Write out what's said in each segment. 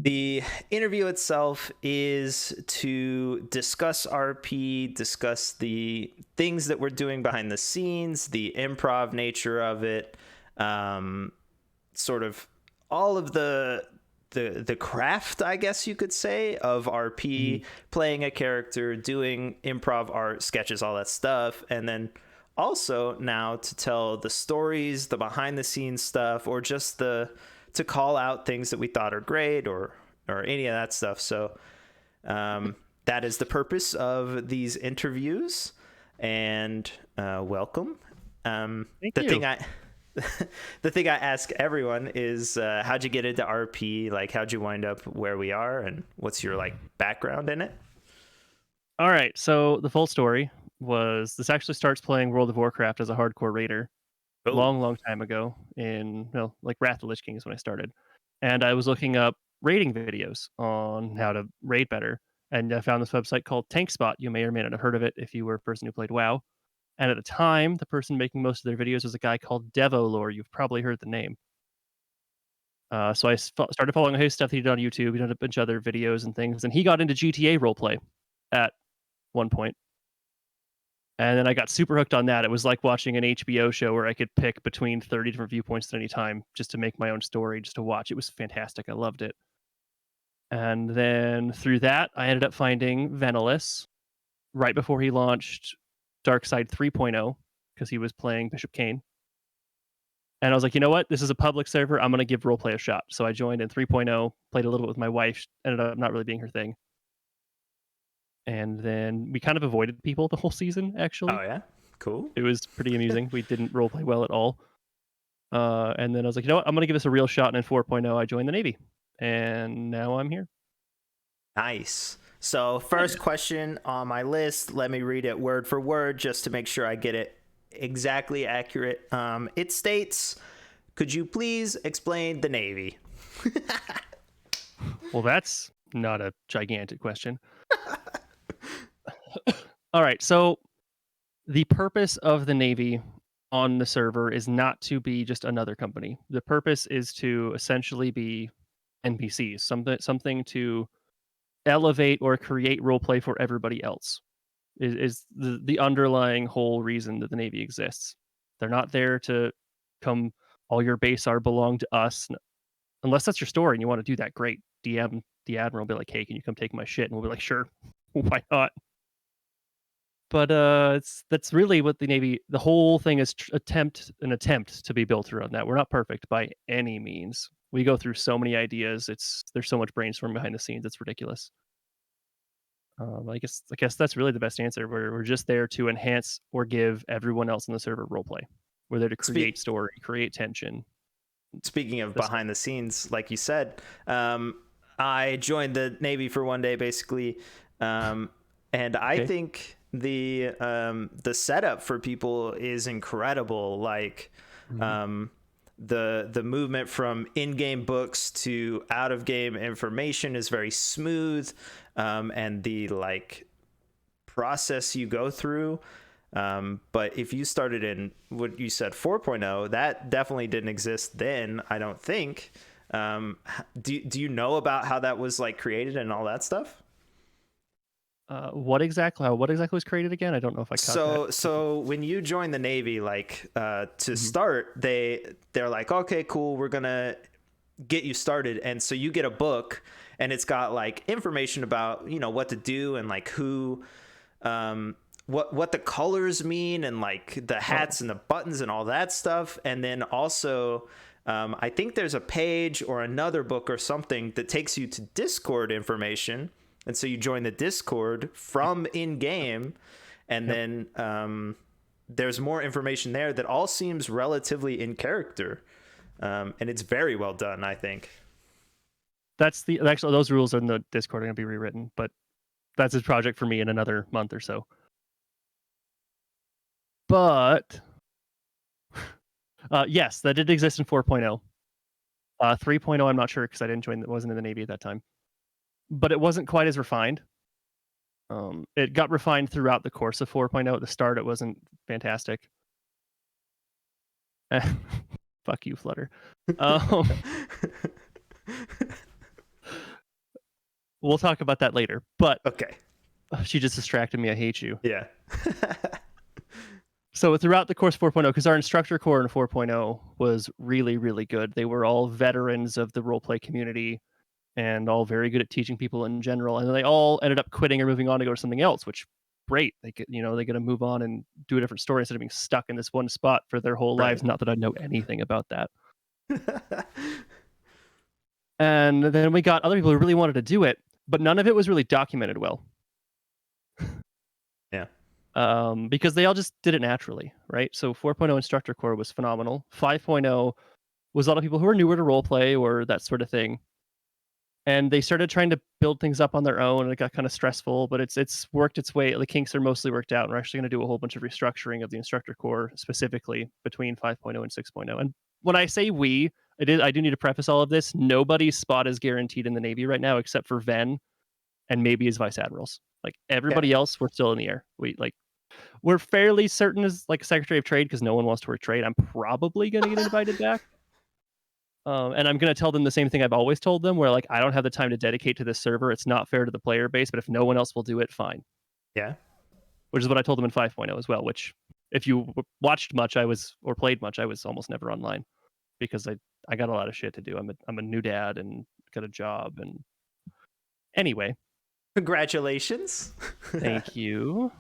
The interview itself is to discuss RP, discuss the things that we're doing behind the scenes, the improv nature of it, sort of all of the craft, I guess you could say, of RP, playing a character, doing improv art, sketches, all that stuff, and then also now to tell the stories, the behind the scenes stuff, or just to call out things that we thought are great or any of that stuff. So that is the purpose of these interviews. And welcome. Thank the you. thing I the thing I ask everyone is how'd you get into RP? Like, how'd you wind up where we are, and what's your like background in it? All right. So the full story was this actually starts playing World of Warcraft as a hardcore raider Oh, long time ago like Wrath of the Lich King is when I started. And I was looking up raiding videos on how to raid better. And I found this website called TankSpot. You may or may not have heard of it if you were a person who played WoW. And at the time, the person making most of their videos was a guy called Devolore. You've probably heard the name. So I started following his stuff that he did on YouTube. He did a bunch of other videos and things. And he got into GTA roleplay at one point. And then I got super hooked on that. It was like watching an HBO show where I could pick between 30 different viewpoints at any time just to make my own story, just to watch. It was fantastic. I loved it. And then through that, I ended up finding Venilis right before he launched Darkside 3.0 because he was playing Bishop Kane. And I was like, you know what? This is a public server. I'm going to give roleplay a shot. So I joined in 3.0, played a little bit with my wife, ended up not really being her thing. And then we kind of avoided people the whole season, actually. oh yeah, cool. It was pretty amusing. We didn't roleplay well at all. And then I was like, you know what? I'm going to give this a real shot. And in 4.0, I joined the Navy. And now I'm here. Nice. So first question on my list, let me read it word for word just to make sure I get it exactly accurate. It states, could you please explain the Navy? Well, that's not a gigantic question. All right. So the purpose of the Navy on the server is not to be just another company. The purpose is to essentially be NPCs, something to elevate or create roleplay for everybody else. Is the underlying whole reason that the Navy exists. They're not there to come. All your base are belong to us, unless that's your story and you want to do that. Great, DM the admiral, will be like, hey, can you come take my shit? And we'll be like, sure, why not? But that's really what the Navy. The whole thing is an attempt to be built around that. We're not perfect by any means. We go through so many ideas. There's so much brainstorming behind the scenes. It's ridiculous. I guess that's really the best answer. We're just there to enhance or give everyone else in the server roleplay. We're there to create story, create tension. Speaking of behind the scenes, like you said, I joined the Navy for one day, basically, and I think the setup for people is incredible. Like, the movement from in-game books to out-of-game information is very smooth, and the like process you go through. But if you started in what you said 4.0, that definitely didn't exist then, I don't think. Do you know about how that was like created and all that stuff? What exactly was created again? I don't know if I caught that. So when you join the Navy, like to start, they're like, okay, cool, we're gonna get you started, and so you get a book, and it's got like information about what to do and like who, what the colors mean and like the hats and the buttons and all that stuff, and then also. I think there's a page or another book or something that takes you to Discord information. And so you join the Discord from in-game, and then there's more information there that all seems relatively in character. And it's very well done, I think. Actually, those rules in the Discord are going to be rewritten, but that's a project for me in another month or so. But yes, that did exist in 4.0. 3.0, I'm not sure because I didn't join. Wasn't in the Navy at that time. But it wasn't quite as refined. It got refined throughout the course of 4.0. At the start, it wasn't fantastic. Fuck you, Flutter. we'll talk about that later. But Okay. she just distracted me. I hate you. Yeah. So throughout the course 4.0, because our instructor core in 4.0 was really, really good. They were all veterans of the roleplay community and all very good at teaching people in general. And they all ended up quitting or moving on to go to something else, which great. They get, they get to move on and do a different story instead of being stuck in this one spot for their whole lives. Right. Not that I know anything about that. And then we got other people who really wanted to do it, but none of it was really documented well. Yeah. Because they all just did it naturally, right? So 4.0 instructor core was phenomenal. 5.0 was a lot of people who were newer to roleplay or that sort of thing. And they started trying to build things up on their own, and it got kind of stressful, but it's worked its way. The kinks are mostly worked out, and we're actually going to do a whole bunch of restructuring of the instructor core specifically between 5.0 and 6.0. And when I say we, I do need to preface all of this. Nobody's spot is guaranteed in the Navy right now except for Ven and maybe his vice admirals. Like everybody else, we're still in the air. We're fairly certain as like Secretary of Trade because no one wants to work trade. I'm probably going to get invited back. And I'm going to tell them the same thing I've always told them, where like, I don't have the time to dedicate to this server. It's not fair to the player base, but if no one else will do it, fine. Yeah. Which is what I told them in 5.0 as well, which if you watched much, or played much, I was almost never online because I got a lot of shit to do. I'm a new dad and got a job. And anyway. Congratulations. Thank you.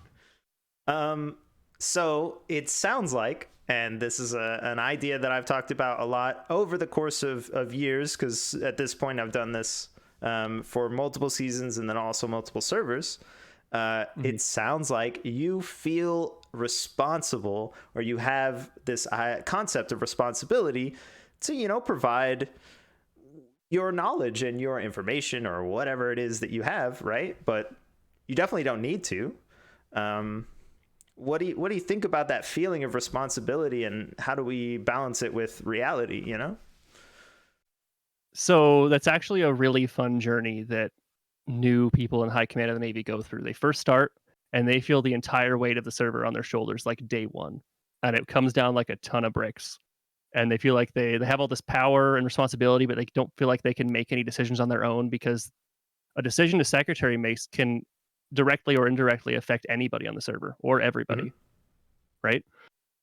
So it sounds like, and this is an idea that I've talked about a lot over the course of years, because at this point I've done this for multiple seasons and then also multiple servers. It sounds like you feel responsible, or you have this concept of responsibility to, provide your knowledge and your information or whatever it is that you have, right? But you definitely don't need to. What do you think about that feeling of responsibility, and how do we balance it with reality, So that's actually a really fun journey that new people in high command of the Navy go through. They first start and they feel the entire weight of the server on their shoulders like day one. And it comes down like a ton of bricks. And they feel like they have all this power and responsibility, but they don't feel like they can make any decisions on their own, because a decision the secretary makes can directly or indirectly affect anybody on the server or everybody. Right?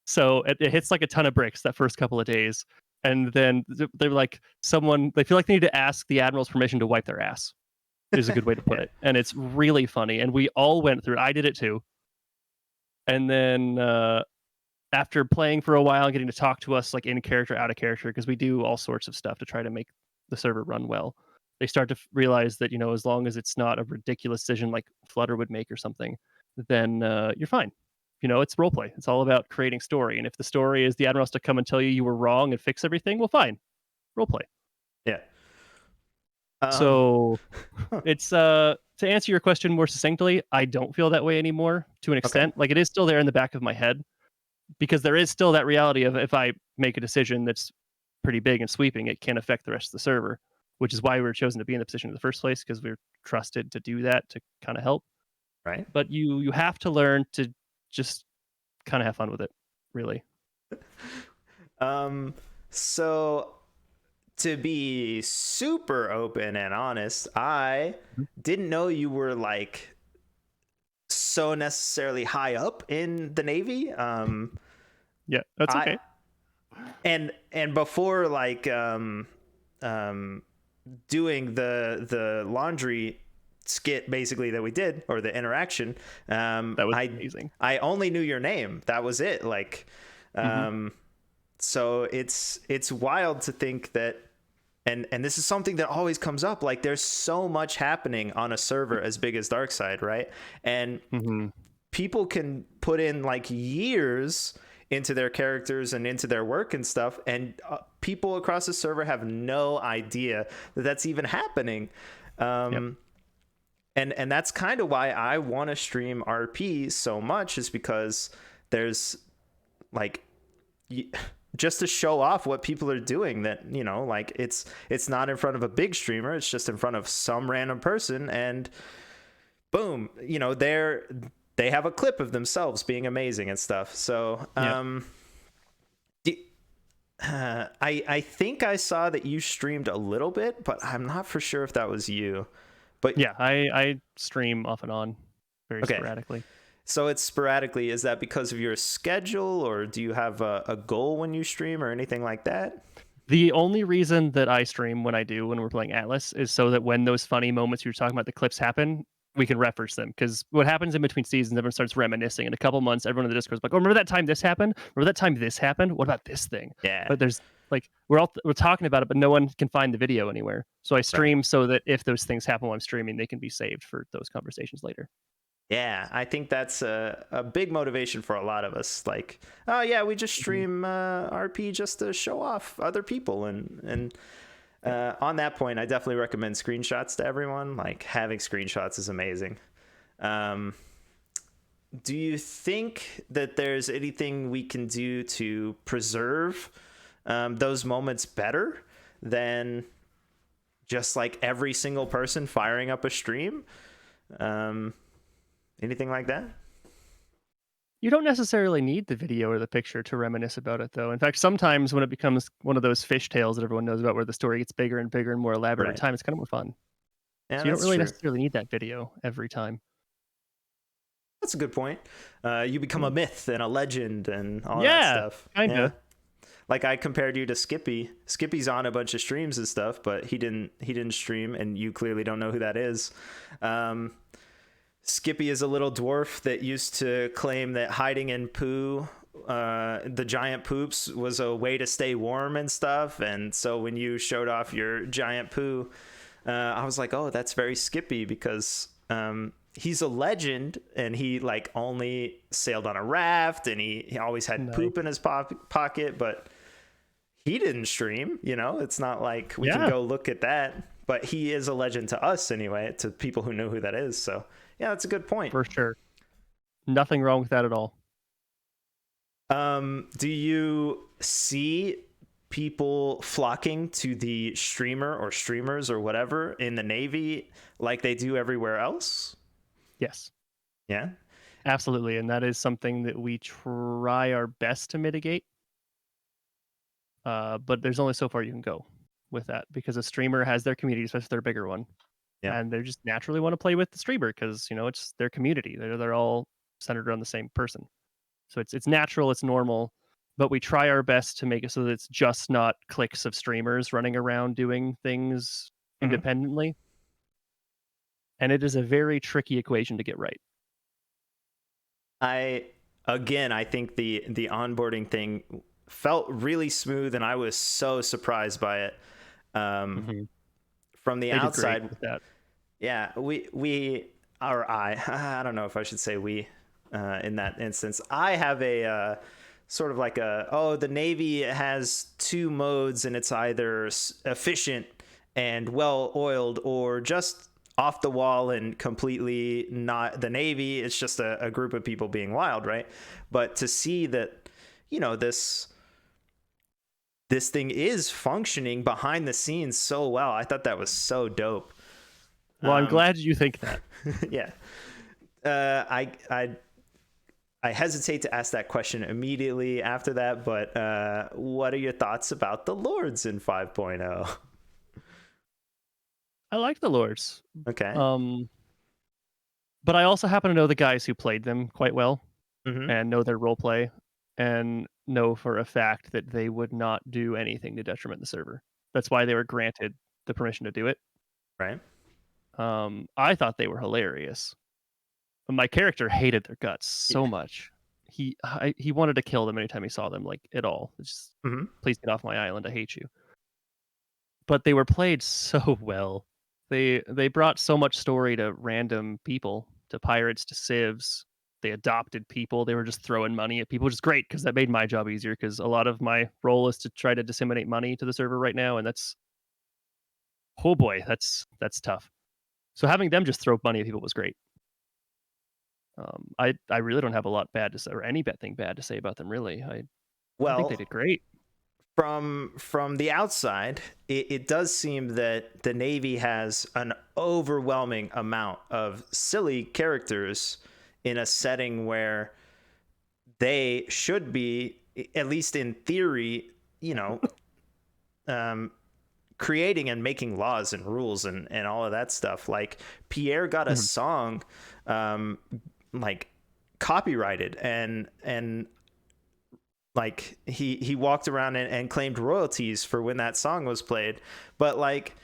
So it hits like a ton of bricks that first couple of days. And then they're like, they feel like they need to ask the admiral's permission to wipe their ass, is a good way to put it. And it's really funny. And we all went through it. I did it too. And then after playing for a while and getting to talk to us like in character, out of character, because we do all sorts of stuff to try to make the server run well, they start to realize that, as long as it's not a ridiculous decision like Flutter would make or something, then you're fine. It's roleplay. It's all about creating story. And if the story is the admiral has to come and tell you were wrong and fix everything, well, fine. Roleplay. Yeah. So it's to answer your question more succinctly, I don't feel that way anymore to an extent. Okay. Like it is still there in the back of my head, because there is still that reality of if I make a decision that's pretty big and sweeping, it can affect the rest of the server, which is why we were chosen to be in the position in the first place, because we we're trusted to do that, to kind of help. Right. But you have to learn to just kind of have fun with it, really. So to be super open and honest, I didn't know you were like so necessarily high up in the Navy. Yeah, that's okay. And before like doing the laundry skit basically that we did, or the interaction, that was amazing. I only knew your name. That was it. Like so it's wild to think that, and this is something that always comes up, like there's so much happening on a server as big as Darkside, right? And people can put in like years into their characters and into their work and stuff, and people across the server have no idea that that's even happening. And that's kind of why I want to stream RP so much, is because there's like just to show off what people are doing, that like it's not in front of a big streamer, it's just in front of some random person, and boom, they have a clip of themselves being amazing and stuff. So I think I saw that you streamed a little bit, but I'm not for sure if that was you. But Yeah, I stream off and on very okay, sporadically. so it's sporadically. Is that because of your schedule, or do you have a goal when you stream or anything like that? The only reason that I stream when I do when we're playing Atlas is so that when those funny moments you were talking about, the clips happen, we can reference them. Because what happens in between seasons, everyone starts reminiscing. In a couple months, everyone in the Discord is like, "Oh, remember that time this happened? Remember that time this happened? What about this thing?" Yeah, But there's like we're talking about it, but no one can find the video anywhere. So I right. stream so that if those things happen while I'm streaming, they can be saved for those conversations later. Yeah, I think that's a big motivation for a lot of us. Like, oh yeah, we just Mhm. stream RP just to show off other people, and Yeah. on that point, I definitely recommend screenshots to everyone. Like, having screenshots is amazing. Um, do you think that there's anything we can do to preserve those moments better than just like every single person firing up a stream? Um, Anything like that? You don't necessarily need the video or the picture to reminisce about it, though. In fact, sometimes when it becomes one of those fish tales that everyone knows about, where the story gets bigger and bigger and more elaborate over Right. time, it's kind of more fun. Yeah, So you don't that's really true. necessarily need that video every time. That's a good point. You become a Mm. myth and a legend and all that Yeah, stuff. Yeah. kinda. Like I compared you to Skippy. Skippy's on a bunch of streams and stuff, but he didn't stream, and you clearly don't know who that is. Um, Skippy is a little dwarf that used to claim that hiding in poo, the giant poops, was a way to stay warm and stuff. And so when you showed off your giant poo, I was like, oh, that's very Skippy, because he's a legend, and he like only sailed on a raft, and he always had Nice. poop in his pocket, but he didn't stream. It's not like we can Yeah, go look at that, but he is a legend to us anyway, to people who know who that is. So yeah, that's a good point. for sure. Nothing wrong with that at all. Do you see people flocking to the streamer or streamers or whatever in the Navy like they do everywhere else? Yes, Yeah. absolutely. And that is something that we try our best to mitigate. But there's only so far you can go with that because a streamer has their community, especially if they're a bigger one. Yeah. And they just naturally want to play with the streamer because, it's their community. They're all centered around the same person. So it's natural, it's normal, but we try our best to make it so that it's just not cliques of streamers running around doing things Hmm. independently. And it is a very tricky equation to get right. I think the onboarding thing felt really smooth, and I was so surprised by it. Um, Hmm. from the They did great outside, with that. yeah, we or I don't know if I should say we in that instance. I have a sort of like the Navy has two modes, and it's either efficient and well oiled, or just off the wall and completely not the Navy. It's just a group of people being wild, right? But to see that, this thing is functioning behind the scenes so well, I thought that was so dope. Well, I'm Um, glad you think that. yeah. I hesitate to ask that question immediately after that, but what are your thoughts about the Lords in 5.0? I like the lords. Okay. Um, but I also happen to know the guys who played them quite well Mm-hmm. and know their role play and know for a fact that they would not do anything to detriment the server. That's why they were granted the permission to do it. Right. I thought they were hilarious. My character hated their guts so Yeah. much. He wanted to kill them anytime he saw them, like at all. Just Mm-hmm. please get off my island. I hate you. But they were played so well. They brought so much story to random people, to pirates, to civs. They adopted people. They were just throwing money at people, which is great because that made my job easier. Because a lot of my role is to try to disseminate money to the server right now, and that's oh boy, that's tough. So having them just throw money at people was great. I really don't have a lot bad to say or any bad thing bad to say about them. Really, I think they Well, did great. from the outside, it does seem that the Navy has an overwhelming amount of silly characters in a setting where they should be, at least in theory, um, creating and making laws and rules and all of that stuff. Like Pierre got a song like copyrighted and like he walked around and claimed royalties for when that song was played. But like,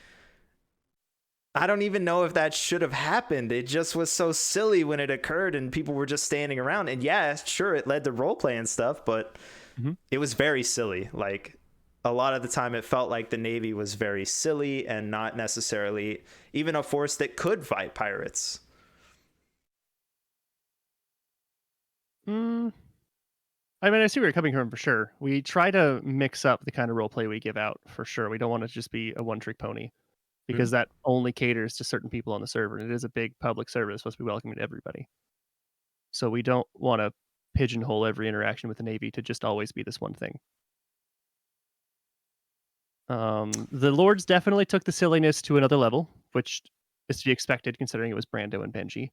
I don't even know if that should have happened. It just was so silly when it occurred and people were just standing around. And yeah, sure, it led to roleplay and stuff, but it was very silly. Like a lot of the time it felt like the Navy was very silly and not necessarily even a force that could fight pirates. I mean, I see where you're coming from for sure. We try to mix up the kind of roleplay we give out for sure. We don't want to just be a one-trick pony because that only caters to certain people on the server. And it is a big public server that's supposed to be welcoming to everybody. So we don't want to pigeonhole every interaction with the Navy to just always be this one thing. The Lords definitely took the silliness to another level, which is to be expected considering it was Brando and Benji.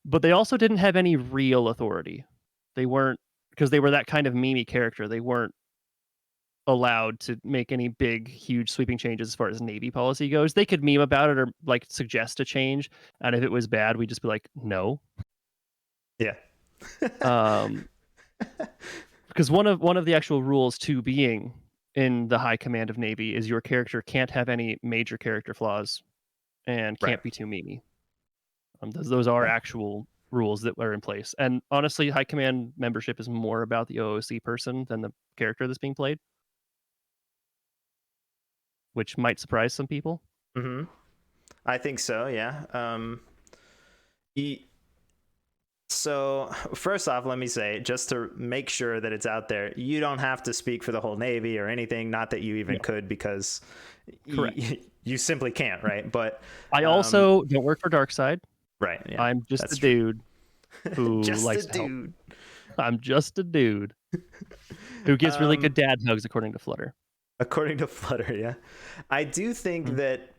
But they also didn't have any real authority. They weren't, because they were that kind of memey character, they weren't allowed to make any big, huge, sweeping changes as far as Navy policy goes. They could meme about it or like suggest a change, and if it was bad, we'd just be like, no. Yeah. Because one of the actual rules to being in the high command of Navy is your character can't have any major character flaws and can't be too memey. Those are actual rules that are in place. And honestly, high command membership is more about the OOC person than the character that's being played, which might surprise some people. I think so, yeah. So first off, let me say, just to make sure that it's out there, you don't have to speak for the whole Navy or anything. Not that you even could, because you simply can't, right? But I also don't work for Darkside. Right. Yeah, I'm just a dude who likes to help. I'm just a dude who gives really good dad hugs, according to Flutter. According to Flutter, yeah. I do think that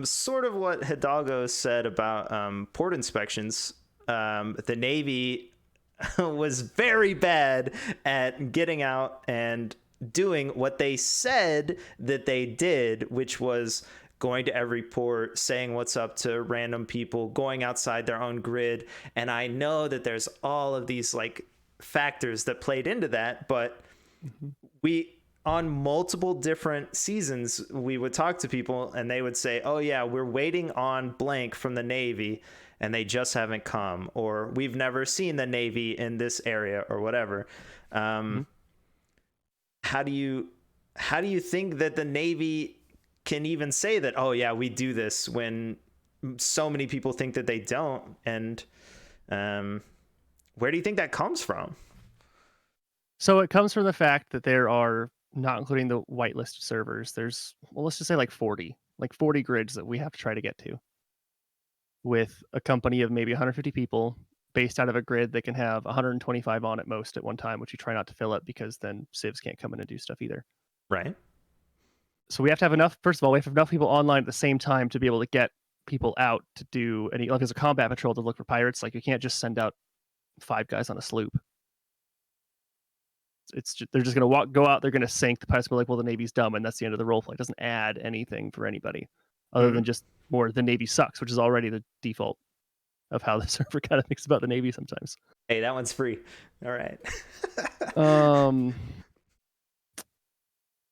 sort of what Hidalgo said about port inspections, the Navy was very bad at getting out and doing what they said that they did, which was going to every port, saying what's up to random people, going outside their own grid. And I know that there's all of these like factors that played into that, but we, on multiple different seasons, we would talk to people and they would say, oh yeah, we're waiting on blank from the Navy and they just haven't come, or we've never seen the Navy in this area, or whatever. How do you think that the Navy can even say that, oh yeah, we do this, when so many people think that they don't? And where do you think that comes from? So it comes from the fact that there are, not including the whitelist servers, there's, well, let's just say like 40 grids that we have to try to get to, with a company of maybe 150 people based out of a grid that can have 125 on at most at one time, which you try not to fill up because then civs can't come in and do stuff either. Right. So we have to have enough, first of all, we have to have enough people online at the same time to be able to get people out to do any, like as a combat patrol to look for pirates. Like you can't just send out 5 guys on a sloop. It's just, they're just going to go out, they're going to sink, the pirates will be like, well, the Navy's dumb, and that's the end of the roleplay. It doesn't add anything for anybody other than just more the Navy sucks, which is already the default of how the server kind of thinks about the Navy sometimes. Hey, that one's free. All right.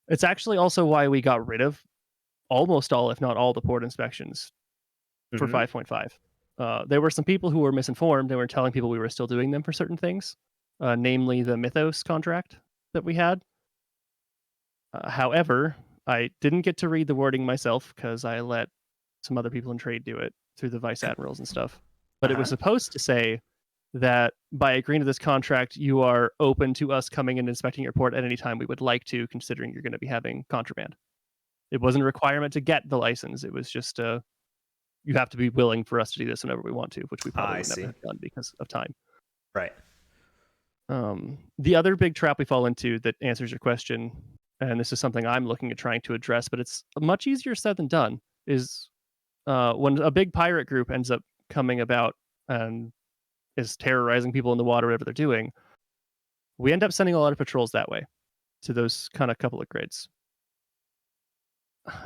It's actually also why we got rid of almost all, if not all, the port inspections for 5.5. There were some people who were misinformed. They were telling people we were still doing them for certain things, namely the Mythos contract that we had. However, I didn't get to read the wording myself because I let some other people in trade do it through the vice admirals and stuff. But it was supposed to say that by agreeing to this contract, you are open to us coming and inspecting your port at any time we would like to, considering you're going to be having contraband. It wasn't a requirement to get the license. It was just you have to be willing for us to do this whenever we want to, which we probably would never have done because of time. Right. The other big trap we fall into that answers your question, and this is something I'm looking at trying to address, but it's much easier said than done, is when a big pirate group ends up coming about and is terrorizing people in the water, whatever they're doing, we end up sending a lot of patrols that way, to those kind of couple of grids.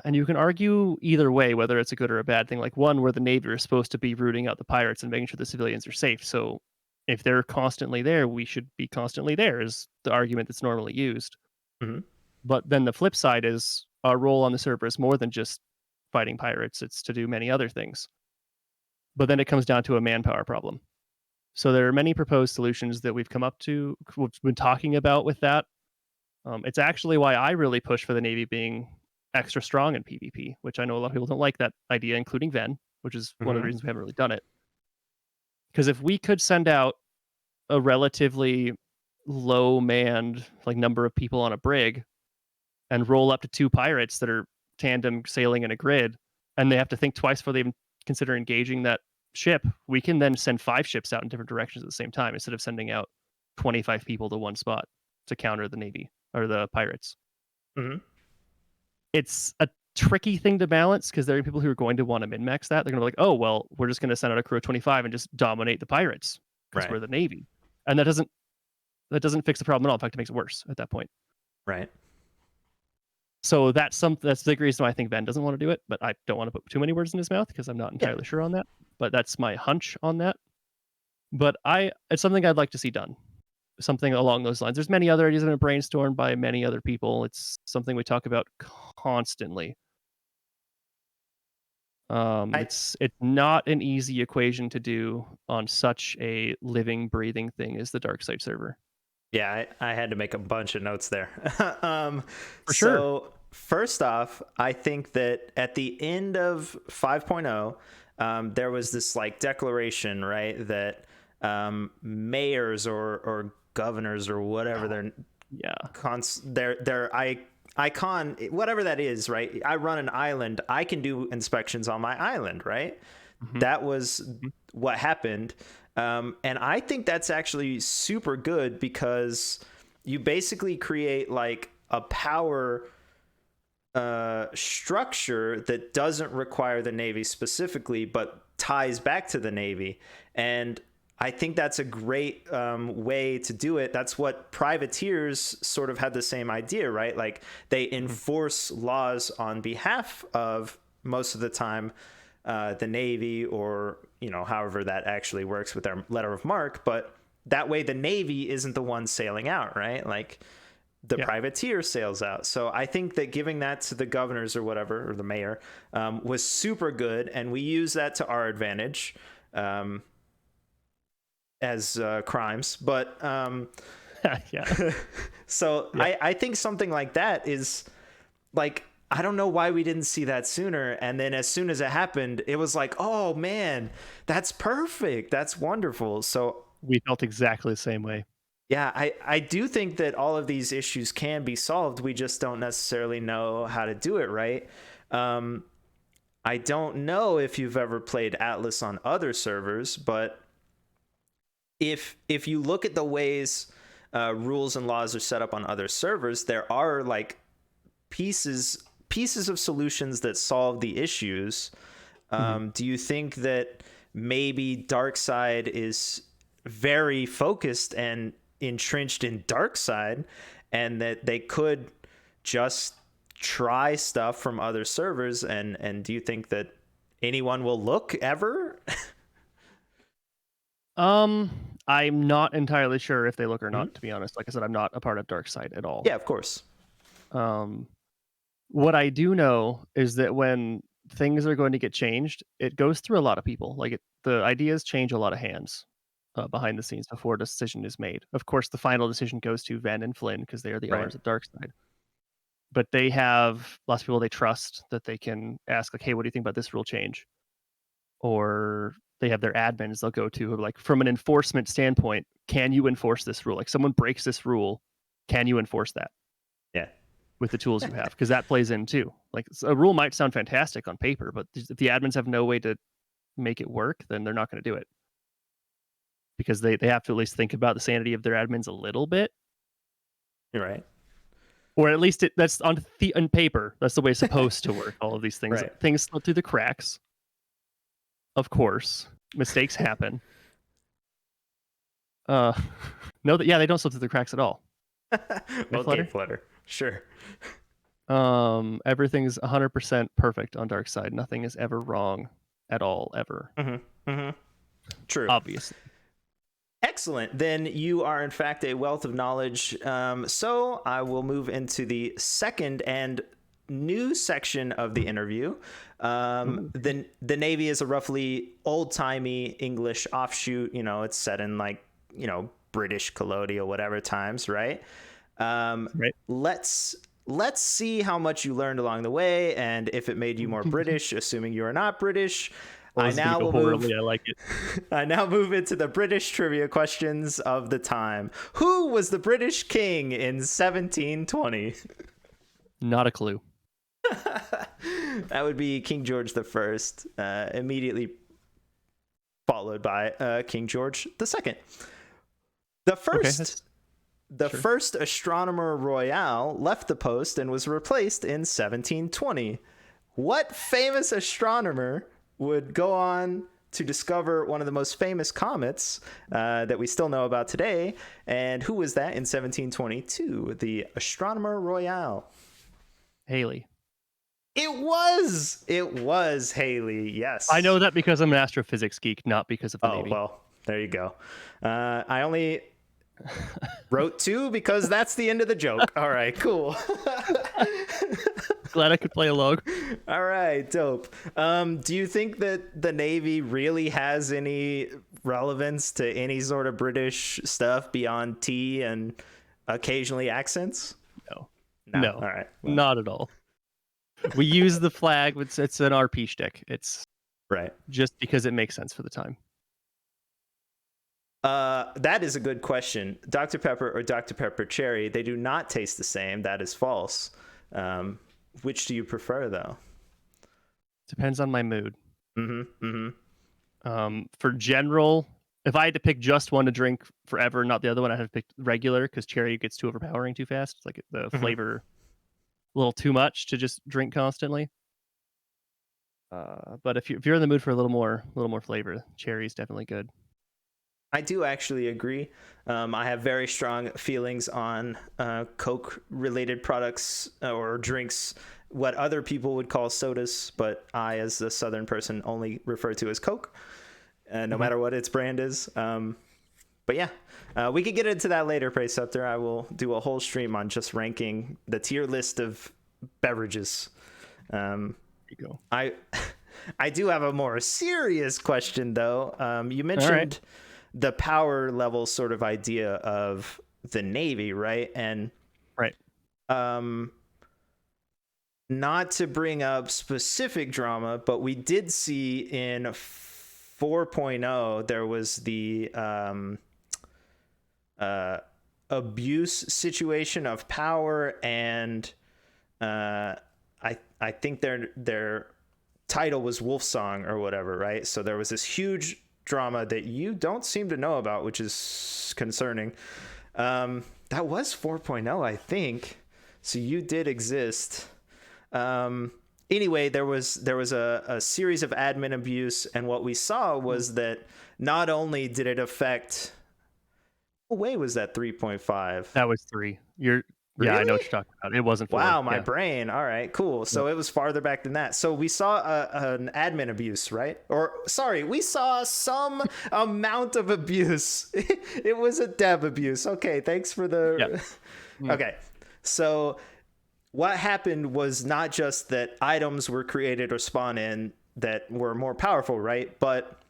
and you can argue either way whether it's a good or a bad thing. Like one, where the Navy is supposed to be rooting out the pirates and making sure the civilians are safe. So if they're constantly there, we should be constantly there, is the argument that's normally used. Hmm. But then the flip side is our role on the server is more than just fighting pirates, it's to do many other things. But then it comes down to a manpower problem. So there are many proposed solutions that we've come up to, we've been talking about with that. It's actually why I really push for the Navy being extra strong in PvP, which I know a lot of people don't like that idea, including Ven, which is one of the Hmm. reasons we haven't really done it. Because if we could send out a relatively low manned like number of people on a brig and roll up to 2 pirates that are tandem sailing in a grid, and they have to think twice before they even consider engaging that ship, we can then send 5 ships out in different directions at the same time instead of sending out 25 people to one spot to counter the Navy or the pirates. Hmm. It's a tricky thing to balance because there are people who are going to want to min-max that. They're going to be like, oh, well, we're just going to send out a crew of 25 and just dominate the pirates because Right. we're the Navy. And that doesn't fix the problem at all. In fact, it makes it worse at that point. Right. So that's the big reason why I think Ven doesn't want to do it, but I don't want to put too many words in his mouth because I'm not Yeah. entirely sure on that. But that's my hunch on that. But it's something I'd like to see done. Something along those lines. There's many other ideas that have been brainstormed by many other people. It's something we talk about constantly. I It's not an easy equation to do on such a living, breathing thing as the Darkside server. Yeah, I had to make a bunch of notes there. um, For sure. so first off, I think that at the end of 5.0, there was this like declaration, right, that mayors or governors or whatever Yeah. their icon, whatever that is, right? I run an island. I can do inspections on my island, right? Hmm. That was Hmm. what happened. And I think that's actually super good because you basically create like a power structure that doesn't require the Navy specifically, but ties back to the Navy. And I think that's a great way to do it. That's what privateers sort of had the same idea, right? Like they enforce laws on behalf of most of the time the Navy, or however that actually works with their letter of marque. But that way, the Navy isn't the one sailing out, right? Like the Yeah. privateer sails out. So I think that giving that to the governors or whatever, or the mayor, was super good, and we use that to our advantage as crimes. But Yeah. so Yeah. I think something like that is like, I don't know why we didn't see that sooner. And then as soon as it happened, it was like, oh man, that's perfect. That's wonderful. So We felt exactly the same way. yeah, I do think that all of these issues can be solved. We just don't necessarily know how to do it right. I don't know if you've ever played Atlas on other servers, but if you look at the ways rules and laws are set up on other servers, there are like pieces of solutions that solve the issues. Do you think that maybe Darkside is very focused and entrenched in Darkside, and that they could just try stuff from other servers? And do you think that anyone will look ever? I'm not entirely sure if they look or Mhm. not, to be honest. Like I said, I'm not a part of Darkside at all. Yeah, of course. Um, what I do know is that when things are going to get changed, it goes through a lot of people. The ideas change a lot of hands behind the scenes before a decision is made. Of course, the final decision goes to Ven and Flynn because they are the Right. owners of Darkside. But they have lots of people they trust that they can ask, like, hey, what do you think about this rule change? Or they have their admins they'll go to who are like, from an enforcement standpoint, can you enforce this rule? Like someone breaks this rule, can you enforce that Yeah. with the tools you have? Because that plays in too. Like a rule might sound fantastic on paper, but if the admins have no way to make it work, then they're not going to do it because they have to at least think about the sanity of their admins a little bit, You're right. or at least that's on paper. That's the way it's supposed to work. All of these things, Right. things slip through the cracks. Of course, mistakes happen. No, yeah, they don't slip through the cracks at all. Well, Flutter? Game Flutter. Sure. Everything's 100% perfect on Darkside. Nothing is ever wrong at all, ever. True. Obviously. Excellent. Then you are, in fact, a wealth of knowledge. So I will move into the second and new section of the interview. The Navy is a roughly old-timey English offshoot. It's set in British colonial whatever times, right? Right. Let's see how much you learned along the way and if it made you more British, assuming you are not British. I like it. I now move into the British trivia questions of the time. Who was the British king in 1720? Not a clue. That would be King George the First, immediately followed by King George the Second. The first astronomer royal left the post and was replaced in 1720. What famous astronomer would go on to discover one of the most famous comets that we still know about today? And who was that in 1722? The astronomer royal. Haley. It was Haley. Yes. I know that because I'm an astrophysics geek, not because of the Navy. Well, there you go. I only wrote 2 because that's the end of the joke. All right, cool. Glad I could play along. All right, dope. Do you think that the Navy really has any relevance to any sort of British stuff beyond tea and occasionally accents? No. All right. Well. Not at all. We use the flag. It's an RP shtick. It's right. Just because it makes sense for the time. That is a good question. Dr. Pepper or Dr. Pepper Cherry, they do not taste the same. That is false. Which do you prefer, though? Depends on my mood. For general, if I had to pick just one to drink forever, not the other one, I'd have to pick regular because cherry gets too overpowering too fast. It's like the flavor a little too much to just drink constantly. But if you're in the mood for a little more flavor, cherry is definitely good. I do actually agree. I have very strong feelings on Coke-related products or drinks, what other people would call sodas, but I, as a Southern person, only refer to as Coke, no matter what its brand is. But yeah, we could get into that later, Preceptor. I will do a whole stream on just ranking the tier list of beverages. There you go. I do have a more serious question, though. You mentioned the power level sort of idea of the Navy, right? And not to bring up specific drama, but we did see in 4.0 there was the abuse situation of power, and I think their title was Wolfsong or whatever, right? So there was this huge drama that you don't seem to know about, which is concerning. That was 4.0, I think. So you did exist. Anyway, there was a series of admin abuse, and what we saw was that not only did it affect, what way was that 3.5? That was 3. Really? Yeah, I know what you're talking about. It wasn't 4. Wow, my brain. All right, cool. So it was farther back than that. So we saw an admin abuse, right? Or sorry, we saw some amount of abuse. It was a dev abuse. Okay, thanks for the... Yeah. Okay, so what happened was not just that items were created or spawned in that were more powerful, right? But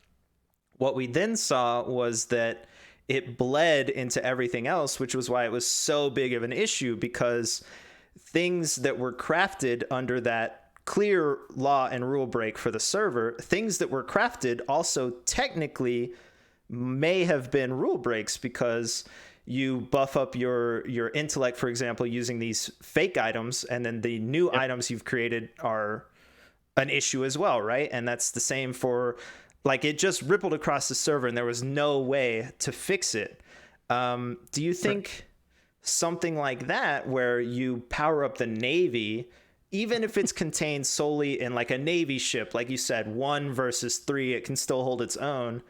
what we then saw was that it bled into everything else, which was why it was so big of an issue, because things that were crafted under that clear law and rule break for the server, things that were crafted also technically may have been rule breaks, because you buff up your intellect, for example, using these fake items, and then the new items you've created are an issue as well, right? And that's the same for... Like, it just rippled across the server and there was no way to fix it. Do you think something like that, where you power up the Navy, even if it's contained solely in like a Navy ship, like you said, 1 versus 3, it can still hold its own.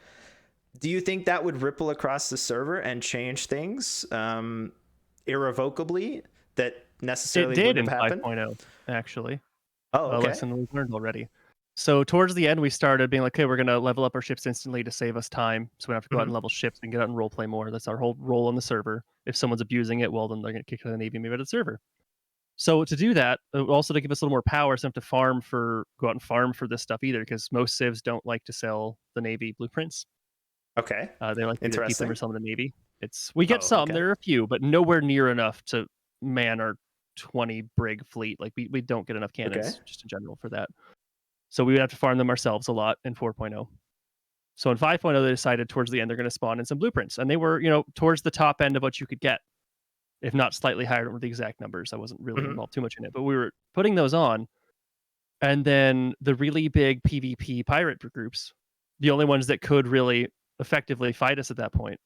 Do you think that would ripple across the server and change things irrevocably? That necessarily It did would in have happened? 5.0, actually. Oh, A okay. lesson we've learned already. So towards the end, we started being like, okay, we're gonna level up our ships instantly to save us time, so we don't have to go out Hmm. and level ships and get out and role play more. That's our whole role on the server. If someone's abusing it, well, then they're gonna kick out of the navy, maybe out of the server. So to do that, also to give us a little more power, so we don't have to go out and farm for this stuff either, because most civs don't like to sell the navy blueprints. Okay. They like to either keep them or Interesting. sell them to the navy. We get Oh, some, okay. there are a few, but nowhere near enough to man our 20 brig fleet. Like we don't get enough Okay. cannons just in general for that. So we would have to farm them ourselves a lot in 4.0. So in 5.0, they decided towards the end they're going to spawn in some blueprints, and they were, towards the top end of what you could get, if not slightly higher. I don't remember the exact numbers. I wasn't really Hmm. involved too much in it, but we were putting those on, and then the really big PvP pirate groups, the only ones that could really effectively fight us at that point,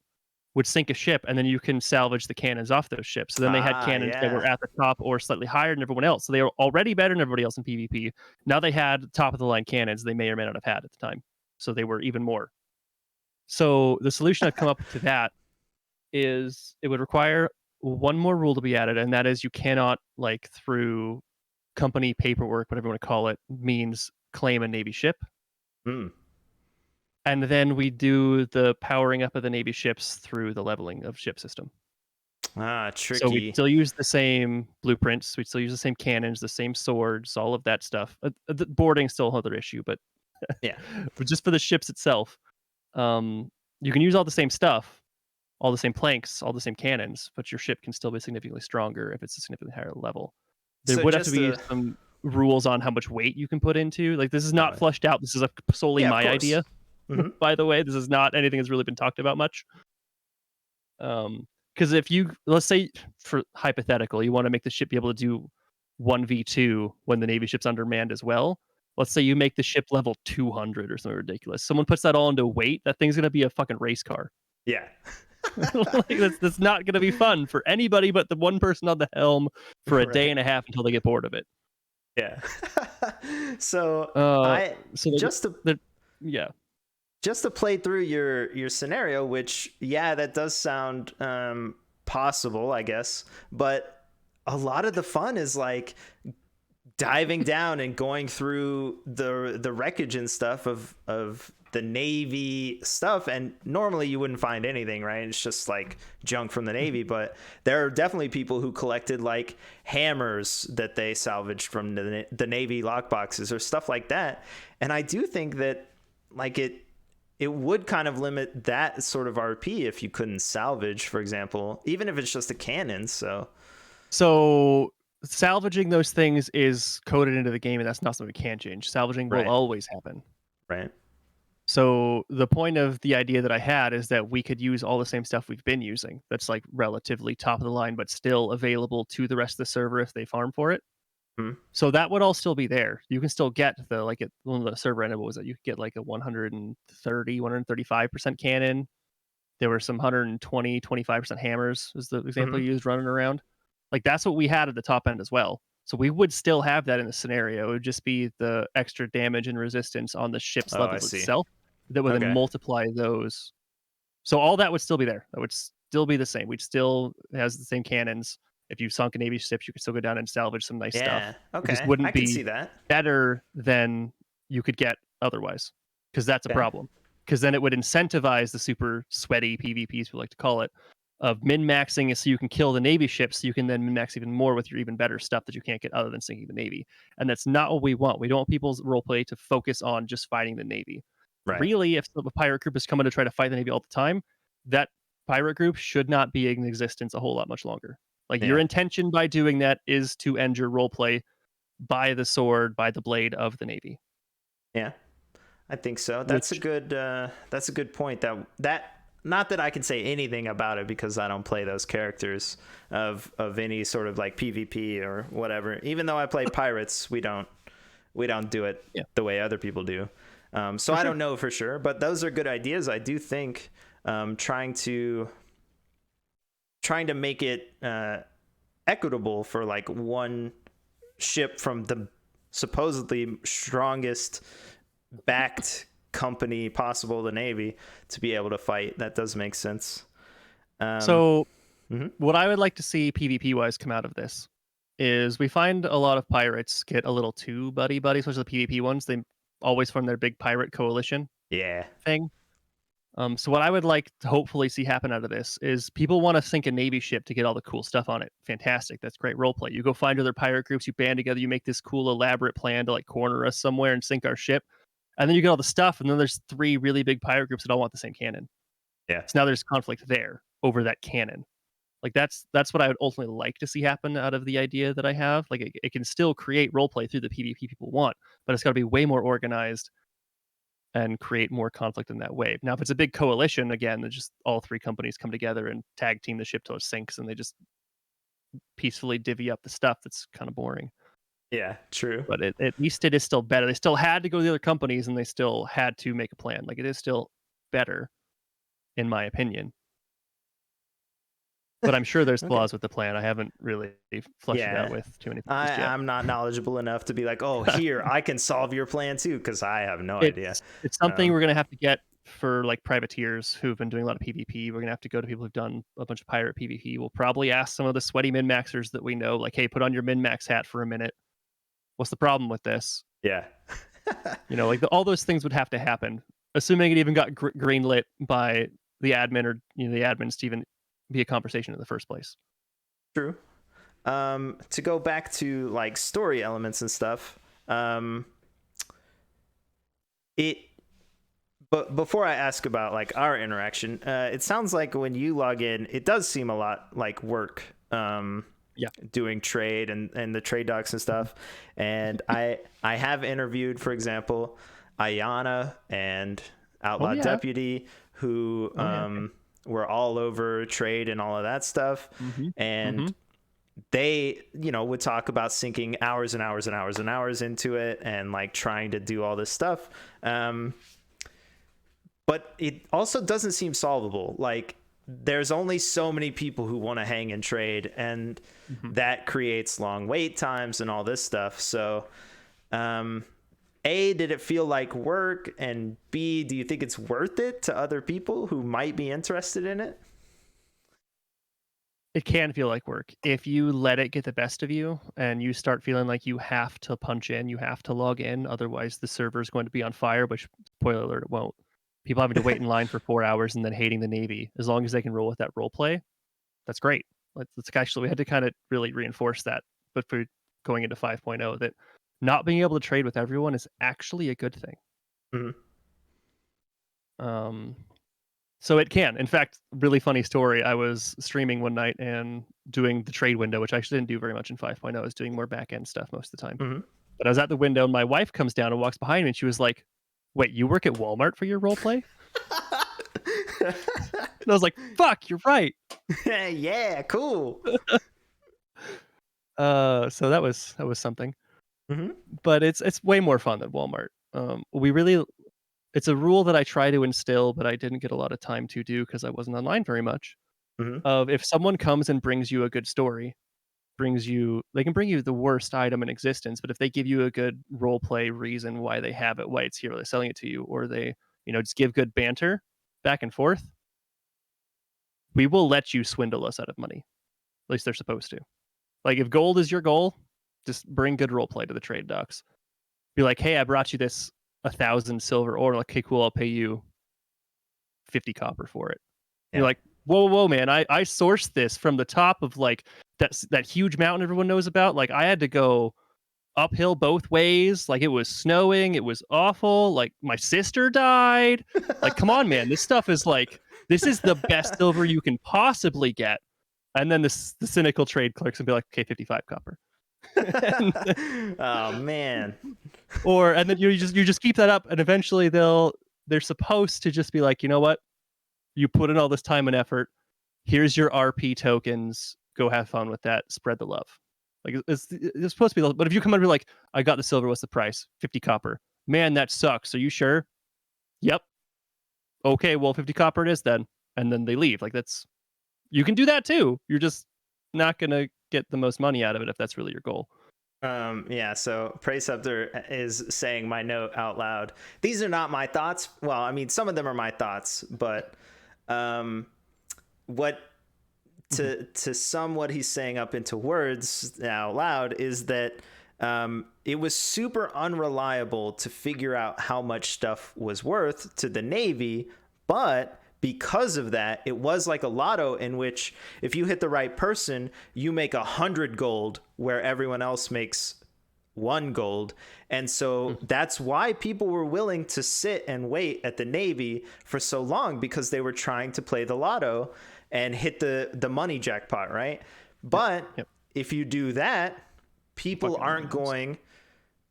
would sink a ship, and then you can salvage the cannons off those ships. So then they had Ah, cannons that were yeah. at the top or slightly higher than everyone else. So they were already better than everybody else in PvP. Now they had top of the line cannons they may or may not have had at the time. So they were even more. So the solution I've come up to that is it would require one more rule to be added, and that is you cannot, like, through company paperwork, whatever you want to call it, means claim a Navy ship. Hmm. And then we do the powering up of the Navy ships through the leveling of ship system. Ah, So we'd tricky. still use the same blueprints, we'd still use the same cannons, the same swords, all of that stuff. The boarding's still another issue, but Yeah. but just for the ships itself, um, you can use all the same stuff, all the same planks, all the same cannons, but your ship can still be significantly stronger if it's a significantly higher level. There So would have to just be a some rules on how much weight you can put into. Like, this is not uh, fleshed out. This is solely yeah, of my course. idea, Hmm. by the way. This is not anything that's really been talked about much. Because if you, let's say, for hypothetical, you want to make the ship be able to do 1v2 when the Navy ship's undermanned as well. Let's say you make the ship level 200 or something ridiculous. Someone puts that all into weight, that thing's going to be a fucking race car. Yeah. Like, that's not going to be fun for anybody but the one person on the helm for a day Right. and a half until they get bored of it. Yeah. So Uh, I so just to yeah. just to play through your scenario, which yeah, that does sound possible, I guess, but a lot of the fun is like diving down and going through the wreckage and stuff of the Navy stuff, and normally you wouldn't find anything, right? It's just like junk from the Navy, but there are definitely people who collected like hammers that they salvaged from the Navy lockboxes or stuff like that. And I do think that like it would kind of limit that sort of RP if you couldn't salvage, for example, even if it's just a cannon. So salvaging those things is coded into the game, and that's not something we can change. Salvaging will Right. always happen. Right. So the point of the idea that I had is that we could use all the same stuff we've been using. That's like relatively top of the line, but still available to the rest of the server if they farm for it. Hmm. So that would all still be there. You can still get the, like, it, when the server ended, what was it? You could get like a 130, 135% cannon. There were some 120, 25% hammers, is the example Hmm. you used, running around. Like, that's what we had at the top end as well. So we would still have that in the scenario. It would just be the extra damage and resistance on the ship's Oh, I levels see. itself that would then Okay. multiply those. So all that would still be there. That would still be the same. We'd still has the same cannons. If you sunk a Navy ships, you could still go down and salvage some nice Yeah. stuff. It just Okay. I wouldn't can be see that. better than you could get otherwise, because that's a Okay. problem. Because then it would incentivize the super sweaty PvPs, we like to call it, of min-maxing it so you can kill the Navy ships, so you can then min-max even more with your even better stuff that you can't get other than sinking the Navy. And that's not what we want. We don't want people's roleplay to focus on just fighting the Navy. Right. Really, if a pirate group is coming to try to fight the Navy all the time, that pirate group should not be in existence a whole lot much longer. Like, your Yeah. intention by doing that is to end your roleplay by the sword, by the blade of the Navy. Yeah. I think so. Which, That's a good point. That not that I can say anything about it because I don't play those characters of any sort of like PvP or whatever. Even though I play pirates, we don't do it yeah, the way other people do. So for I sure. don't know for sure, but those are good ideas. I do think trying to make it equitable for like one ship from the supposedly strongest backed company possible, the Navy, to be able to fight. That does make sense. So Mhm. what I would like to see PvP wise come out of this is we find a lot of pirates get a little too buddy, especially the PvP ones. They always form their big pirate coalition Yeah. thing. So what I would like to hopefully see happen out of this is people want to sink a Navy ship to get all the cool stuff on it. Fantastic. That's great roleplay. You go find other pirate groups, you band together, you make this cool elaborate plan to like corner us somewhere and sink our ship. And then you get all the stuff, and then there's 3 really big pirate groups that all want the same cannon. Yeah. So now there's conflict there over that cannon. Like that's what I would ultimately like to see happen out of the idea that I have. Like it can still create roleplay through the PvP people want, but it's got to be way more organized and create more conflict in that way. Now, if it's a big coalition, again, just all 3 companies come together and tag team the ship till it sinks, and they just peacefully divvy up the stuff. That's kind of boring. Yeah, true. But at least it is still better. They still had to go to the other companies, and they still had to make a plan. Like it is still better, in my opinion. But I'm sure there's Okay. flaws with the plan. I haven't really fleshed it out with too many people yet. I'm not knowledgeable enough to be like, oh, here, I can solve your plan too, because I have no idea. It's something we're going to have to get for like privateers who've been doing a lot of PvP. We're going to have to go to people who've done a bunch of pirate PvP. We'll probably ask some of the sweaty min-maxers that we know, like, hey, put on your min-max hat for a minute. What's the problem with this? Yeah. Like all those things would have to happen, assuming it even got greenlit by the admin or the admins to even be a conversation in the first place. True. To go back to like story elements and stuff, but before I ask about like our interaction, it sounds like when you log in, it does seem a lot like work. Doing trade and the trade docs and stuff. And I have interviewed, for example, Ayana and Outlaw Deputy, who were all over trade and all of that stuff. And they, would talk about sinking hours and hours and hours and hours into it and like trying to do all this stuff. But it also doesn't seem solvable. Like there's only so many people who want to hang and trade, and that creates long wait times and all this stuff. So, A, did it feel like work? And B, do you think it's worth it to other people who might be interested in it? It can feel like work if you let it get the best of you and you start feeling like you have to punch in, you have to log in. Otherwise, the server is going to be on fire, which, spoiler alert, it won't. People having to wait in line for 4 hours and then hating the Navy. As long as they can roll with that role play, that's great. Let's actually, we had to kind of really reinforce that. But for going into 5.0, that not being able to trade with everyone is actually a good thing. So it can. In fact, really funny story. I was streaming one night and doing the trade window, which I actually didn't do very much in 5.0. I was doing more back end stuff most of the time. But I was at the window and my wife comes down and walks behind me and she was like, wait, you work at Walmart for your role play? And I was like, fuck, you're right. Yeah, cool. So that was something. But it's way more fun than Walmart. It's a rule that I try to instill, but I didn't get a lot of time to do because I wasn't online very much. Of if someone comes and brings you a good story, they can bring you the worst item in existence, but if they give you a good role play reason why they have it, why it's here, they're selling it to you, or they, just give good banter back and forth, we will let you swindle us out of money. At least they're supposed to. Like if gold is your goal, just bring good role play to the trade docs. Be like, hey, I brought you this 1,000 silver ore. Like, okay, cool, I'll pay you 50 copper for it. Yeah. You're like, whoa, man, I sourced this from the top of like that huge mountain everyone knows about. Like I had to go uphill both ways. Like it was snowing, it was awful. Like my sister died. Like, come on, man, this stuff is like, this is the best silver you can possibly get. And then the cynical trade clerks will be like, okay, 55 copper. Oh man. And then you just keep that up, and eventually they're supposed to just be like, you know what? You put in all this time and effort. Here's your RP tokens. Go have fun with that. Spread the love. Like it's supposed to be. But if you come out and be like, I got the silver. What's the price? 50 copper. Man, that sucks. Are you sure? Yep. Okay, well, 50 copper it is then. And then they leave. Like you can do that too. You're just not gonna get the most money out of it if that's really your goal. Yeah, so Preceptor is saying my note out loud. These are not my thoughts. Well, I mean, some of them are my thoughts, but what to sum what he's saying up into words out loud is that it was super unreliable to figure out how much stuff was worth to the Navy, but because of that, it was like a lotto in which if you hit the right person, you make 100 gold where everyone else makes 1 gold. And so that's why people were willing to sit and wait at the Navy for so long, because they were trying to play the lotto and hit the money jackpot, right? But if you do that, people aren't going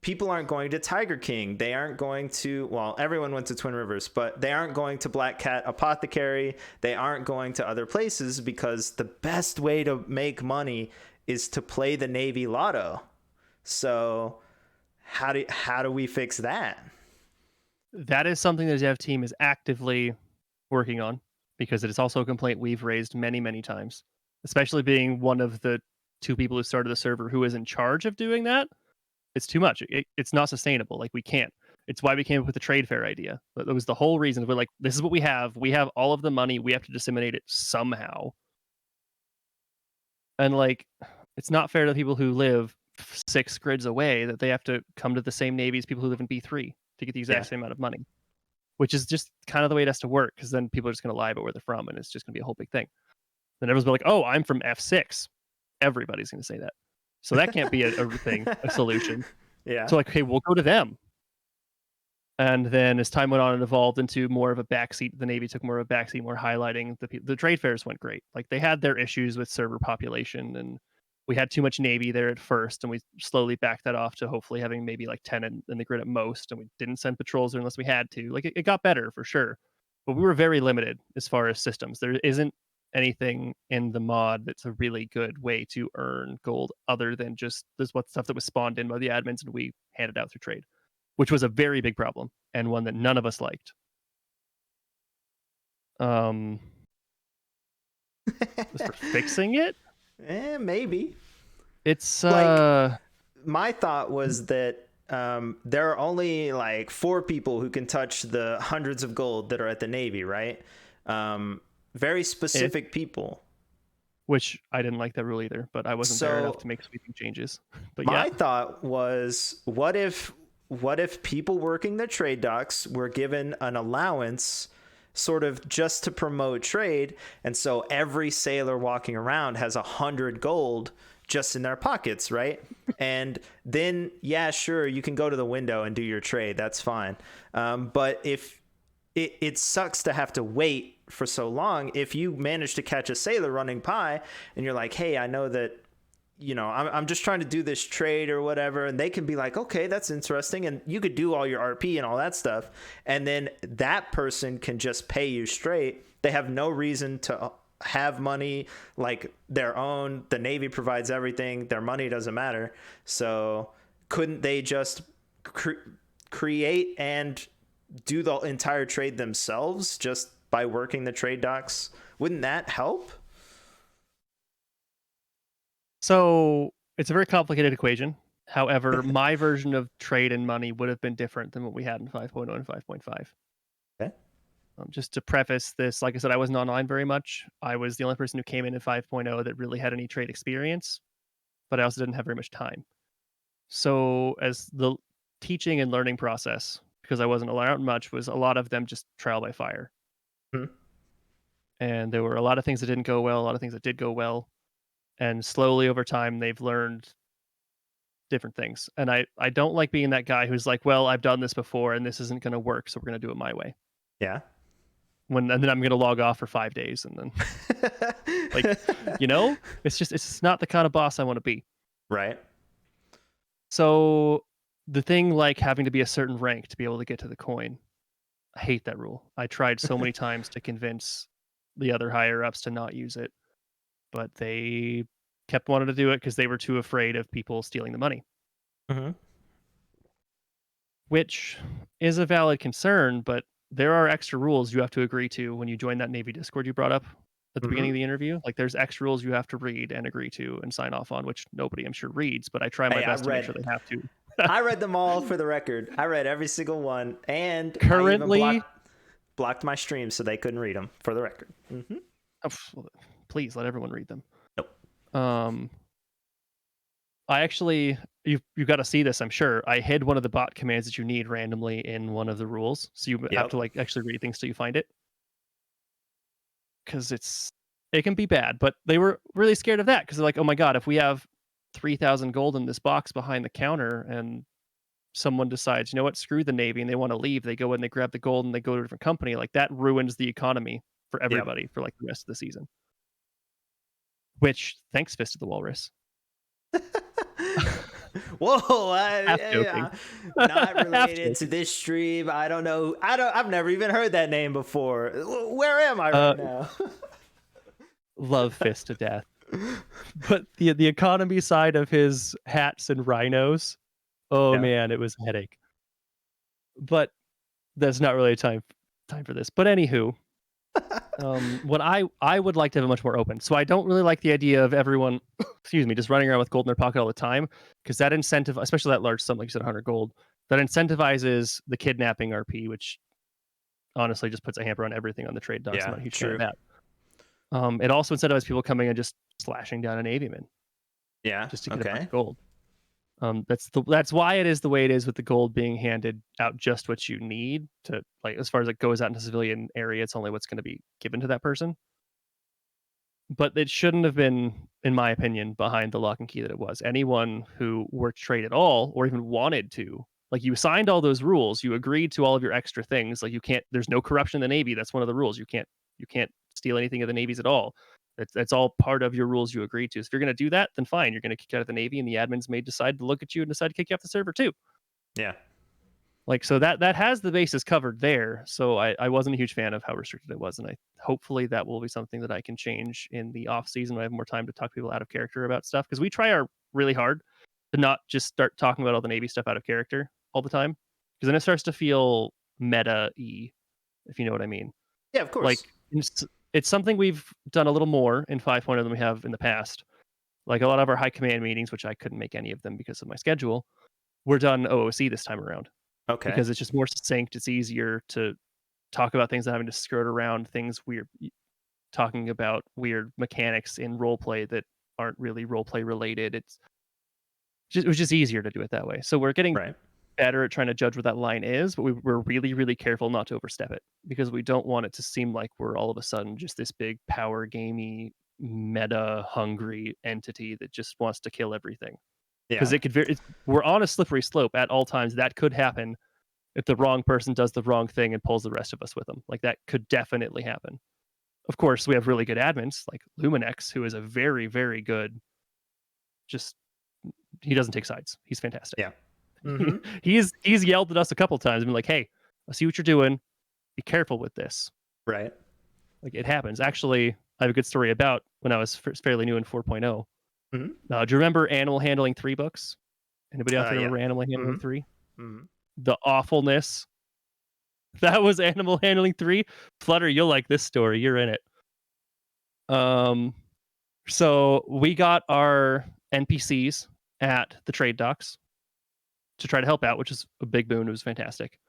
to Tiger King. They aren't going to, well, everyone went to Twin Rivers, but they aren't going to Black Cat Apothecary. They aren't going to other places, because the best way to make money is to play the Navy lotto. So how do we fix that? That is something the dev team is actively working on, because it is also a complaint we've raised many, many times, especially being one of the 2 people who started the server who is in charge of doing that. It's too much. It's not sustainable. Like, we can't. It's why we came up with the trade fair idea. That was the whole reason. We're like, this is what we have. We have all of the money. We have to disseminate it somehow. And like, it's not fair to people who live 6 grids away that they have to come to the same Navy as people who live in B3 to get the exact same amount of money, which is just kind of the way it has to work, because then people are just going to lie about where they're from, and it's just going to be a whole big thing. Then everyone's like, oh, I'm from F6. Everybody's going to say that. So that can't be a thing, a solution. Yeah. So like, okay, we'll go to them. And then as time went on, it evolved into more of a backseat. The Navy took more of a backseat, more highlighting the trade fairs went great. Like, they had their issues with server population, and we had too much Navy there at first, and we slowly backed that off to hopefully having maybe like 10 in the grid at most. And we didn't send patrols there unless we had to. Like, it got better for sure, but we were very limited as far as systems. There isn't anything in the mod that's a really good way to earn gold other than just this stuff that was spawned in by the admins and we handed out through trade, which was a very big problem and one that none of us liked. As for fixing it, Maybe. It's like, my thought was that there are only like 4 people who can touch the hundreds of gold that are at the Navy, right? Very specific people. Which I didn't like that rule either, but I wasn't there enough to make sweeping changes. But my thought was, what if people working the trade docks were given an allowance sort of just to promote trade, and so every sailor walking around has 100 gold just in their pockets, right? And then, yeah, sure, you can go to the window and do your trade. That's fine. But if it sucks to have to wait for so long. If you manage to catch a sailor running by and you're like, hey, I know that, you know, I'm just trying to do this trade or whatever, and they can be like, okay, that's interesting, and you could do all your RP and all that stuff, and then that person can just pay you straight. They have no reason to have money like their own. The Navy provides everything. Their money doesn't matter. So couldn't they just create and do the entire trade themselves just by working the trade docks? Wouldn't that help? So it's a very complicated equation. However, my version of trade and money would have been different than what we had in 5.0 and 5.5. Okay. Just to preface this, like I said, I wasn't online very much. I was the only person who came in 5.0 that really had any trade experience, but I also didn't have very much time. So as the teaching and learning process, because I wasn't around much, was a lot of them just trial by fire. Mm-hmm. And there were a lot of things that didn't go well, a lot of things that did go well. And slowly over time, they've learned different things. And I don't like being that guy who's like, well, I've done this before and this isn't going to work, so we're going to do it my way. Yeah. And then I'm going to log off for 5 days. And then, like, you know, it's not the kind of boss I want to be. Right. So the thing like having to be a certain rank to be able to get to the coin, I hate that rule. I tried so many times to convince the other higher ups to not use it, but they kept wanting to do it because they were too afraid of people stealing the money. Mm-hmm. Which is a valid concern, but there are extra rules you have to agree to when you join that Navy Discord you brought up at the beginning of the interview. Like, there's extra rules you have to read and agree to and sign off on, which nobody, I'm sure, reads, but I try my best to make sure they have to. I read them all, for the record. I read every single one, and currently I even blocked my stream so they couldn't read them, for the record. Mm-hmm. please let everyone read them. Nope. I actually, you got to see this, I'm sure. I hid one of the bot commands that you need randomly in one of the rules, so you have to like actually read things till you find it, because it can be bad. But they were really scared of that because they're like, oh my god, if we have 3,000 gold in this box behind the counter and someone decides, you know what, screw the Navy, and they want to leave, they go and they grab the gold and they go to a different company, like that ruins the economy for everybody for like the rest of the season. Which, thanks, Fist of the Walrus. Whoa, not related to this stream. I don't know. I've never even heard that name before. Where am I right now? Love Fist to death. But the economy side of his hats and rhinos, man, it was a headache. But that's not really time for this. But anywho, what I would like to have a much more open. So I don't really like the idea of everyone, excuse me, just running around with gold in their pocket all the time, because that especially that large sum, like you said, 100 gold, that incentivizes the kidnapping RP, which honestly just puts a hamper on everything on the trade docks. I'm not a huge fan of that. It also incentivizes people coming and just slashing down a Navyman. Yeah. Just to get a bunch of gold. That's why it is the way it is, with the gold being handed out just what you need to, like, as far as it goes out into civilian area, it's only what's going to be given to that person. But it shouldn't have been, in my opinion, behind the lock and key that it was. Anyone who worked trade at all, or even wanted to, like, you signed all those rules, you agreed to all of your extra things, like there's no corruption in the Navy. That's one of the rules. You can't steal anything of the Navy's at all. That's all part of your rules you agreed to. So if you're going to do that, then fine. You're going to kick out of the Navy, and the admins may decide to look at you and decide to kick you off the server too. Yeah. Like, so that has the basis covered there. So I wasn't a huge fan of how restricted it was, and hopefully that will be something that I can change in the off season when I have more time to talk to people out of character about stuff, because we try our really hard to not just start talking about all the Navy stuff out of character all the time, because then it starts to feel meta-y, if you know what I mean. Yeah, of course. Like, it's something we've done a little more in 5.0 than we have in the past. Like, a lot of our high command meetings, which I couldn't make any of them because of my schedule, were done OOC this time around. Okay. Because it's just more succinct. It's easier to talk about things than having to skirt around things weird, talking about weird mechanics in roleplay that aren't really roleplay related. It was just easier to do it that way. So we're getting better at trying to judge what that line is, but we're really, really careful not to overstep it, because we don't want it to seem like we're all of a sudden just this big power gamey, meta hungry entity that just wants to kill everything. Because we're on a slippery slope at all times. That could happen if the wrong person does the wrong thing and pulls the rest of us with them. Like, that could definitely happen. Of course, we have really good admins like Luminex, who is a very, very good, he doesn't take sides. He's fantastic. Yeah. Mm-hmm. He's yelled at us a couple times and been like, hey, I see what you're doing. Be careful with this. Right. Like, it happens. Actually, I have a good story about when I was fairly new in 4.0. Mm-hmm. Do you remember Animal Handling 3 books? Anybody out there remember Animal Handling 3? Mm-hmm. The awfulness. That was Animal Handling 3. Flutter, you'll like this story. You're in it. So we got our NPCs at the trade docks to try to help out, which is a big boon. It was fantastic.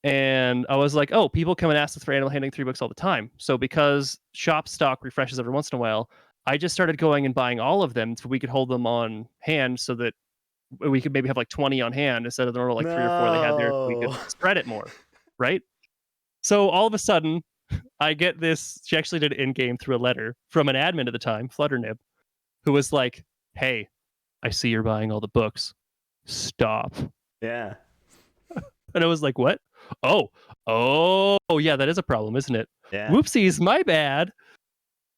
And I was like, oh, people come and ask us for Animal Handling 3 books all the time. So because shop stock refreshes every once in a while, I just started going and buying all of them so we could hold them on hand, so that we could maybe have like 20 on hand instead of the normal 3 or 4 they had there. So we could spread it more, right? So all of a sudden, I get this. She actually did it in game through a letter from an admin at the time, Flutternib, who was like, "Hey, I see you're buying all the books. Stop." Yeah. And I was like, "What? Oh, yeah, that is a problem, isn't it? Yeah. Whoopsies, my bad."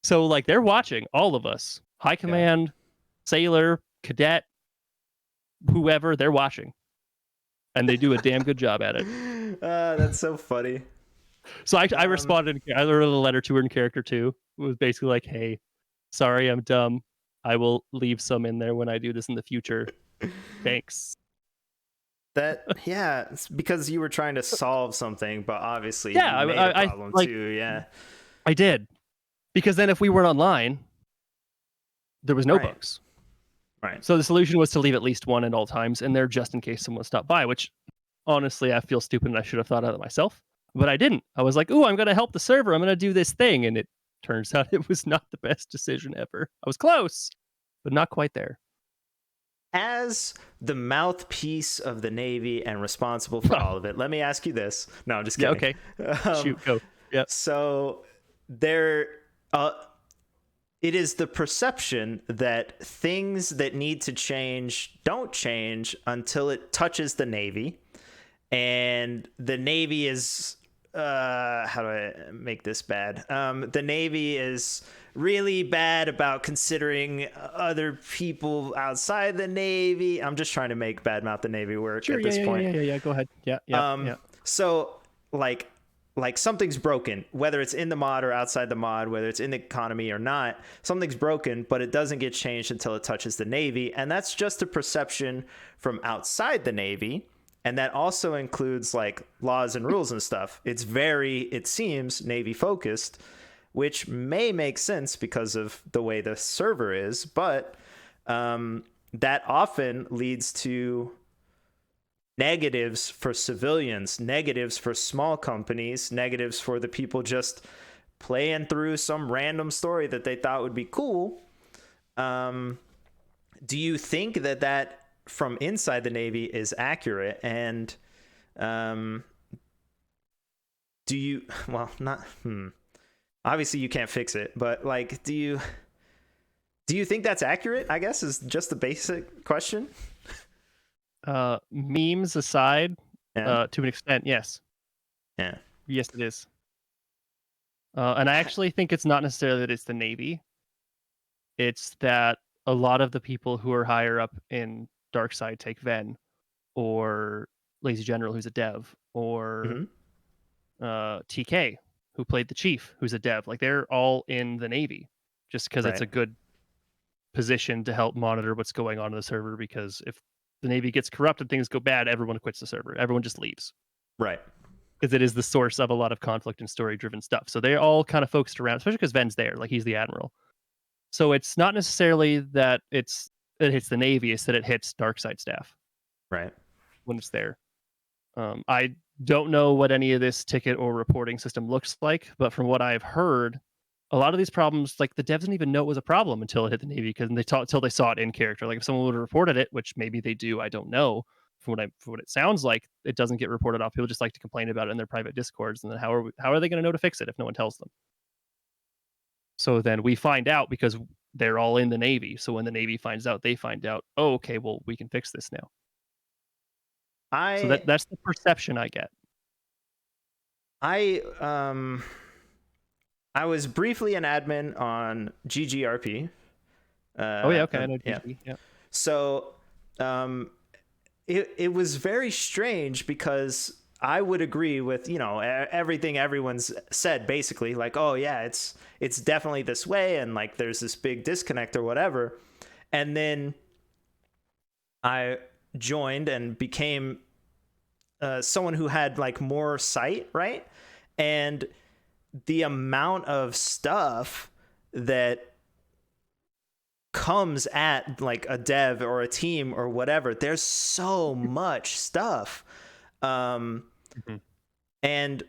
So like, they're watching all of us, high command, sailor, cadet, whoever. They're watching, and they do a damn good job at it. That's so funny. So I responded. I wrote a letter to her in character too. It was basically like, "Hey, sorry, I'm dumb. I will leave some in there when I do this in the future. Thanks." It's because you were trying to solve something, but obviously you made a problem too. Yeah, I did, because then if we weren't online, there was no books. Right. So the solution was to leave at least one at all times in there, just in case someone stopped by. Which, honestly, I feel stupid and I should have thought of it myself. But I didn't. I was like, "Ooh, I'm going to help the server. I'm going to do this thing," and it turns out it was not the best decision ever. I was close, but not quite there. As the mouthpiece of the Navy and responsible for all of it, let me ask you this. No, I'm just kidding. Yeah, okay. Shoot, go. Yep. So it is the perception that things that need to change don't change until it touches the Navy. And the Navy is, how do I make this bad? The Navy is really bad about considering other people outside the Navy. I'm just trying to make badmouth the Navy work at this point. Yeah. Go ahead. Yeah. So like something's broken, whether it's in the mod or outside the mod, whether it's in the economy or not, something's broken, but it doesn't get changed until it touches the Navy. And that's just a perception from outside the Navy. And that also includes like laws and rules and stuff. It's it seems Navy focused, which may make sense because of the way the server is, but that often leads to negatives for civilians, negatives for small companies, negatives for the people just playing through some random story that they thought would be cool. Do you think that from inside the Navy is accurate? And do you, well, not, obviously you can't fix it, but like, do you think that's accurate, I guess, is just the basic question. Memes aside, to an extent, yes. Yeah. Yes, it is. And I actually think it's not necessarily that it's the Navy. It's that a lot of the people who are higher up in Darkside, take Ven, or Lazy General, who's a dev, or TK, who played the Chief, who's a dev. Like, they're all in the Navy just because it's a good position to help monitor what's going on in the server, because if the Navy gets corrupted, things go bad, everyone quits the server. Everyone just leaves. Right. Because it is the source of a lot of conflict and story-driven stuff. So they're all kind of focused around, especially because Ven's there. Like, he's the admiral. So it's not necessarily that it hits the Navy, it's that it hits Darkside staff. Right. When it's there. I don't know what any of this ticket or reporting system looks like, but from what I've heard, a lot of these problems, like, the devs didn't even know it was a problem until it hit the Navy, because until they saw it in character. Like, if someone would have reported it, which maybe they do, I don't know. From what it sounds like, it doesn't get reported off. People just like to complain about it in their private discords, and then how are they going to know to fix it if no one tells them? So then we find out because they're all in the Navy. So when the Navy finds out, they find out, oh, okay, well, we can fix this now. So that's the perception I get. I was briefly an admin on GGRP. Oh yeah, okay, I know GG. Yeah. So it was very strange, because I would agree with, everything everyone's said, basically, like, oh yeah, it's definitely this way, and like there's this big disconnect or whatever. And then I joined and became someone who had like more sight, right? And the amount of stuff that comes at like a dev or a team or whatever, there's so much stuff. And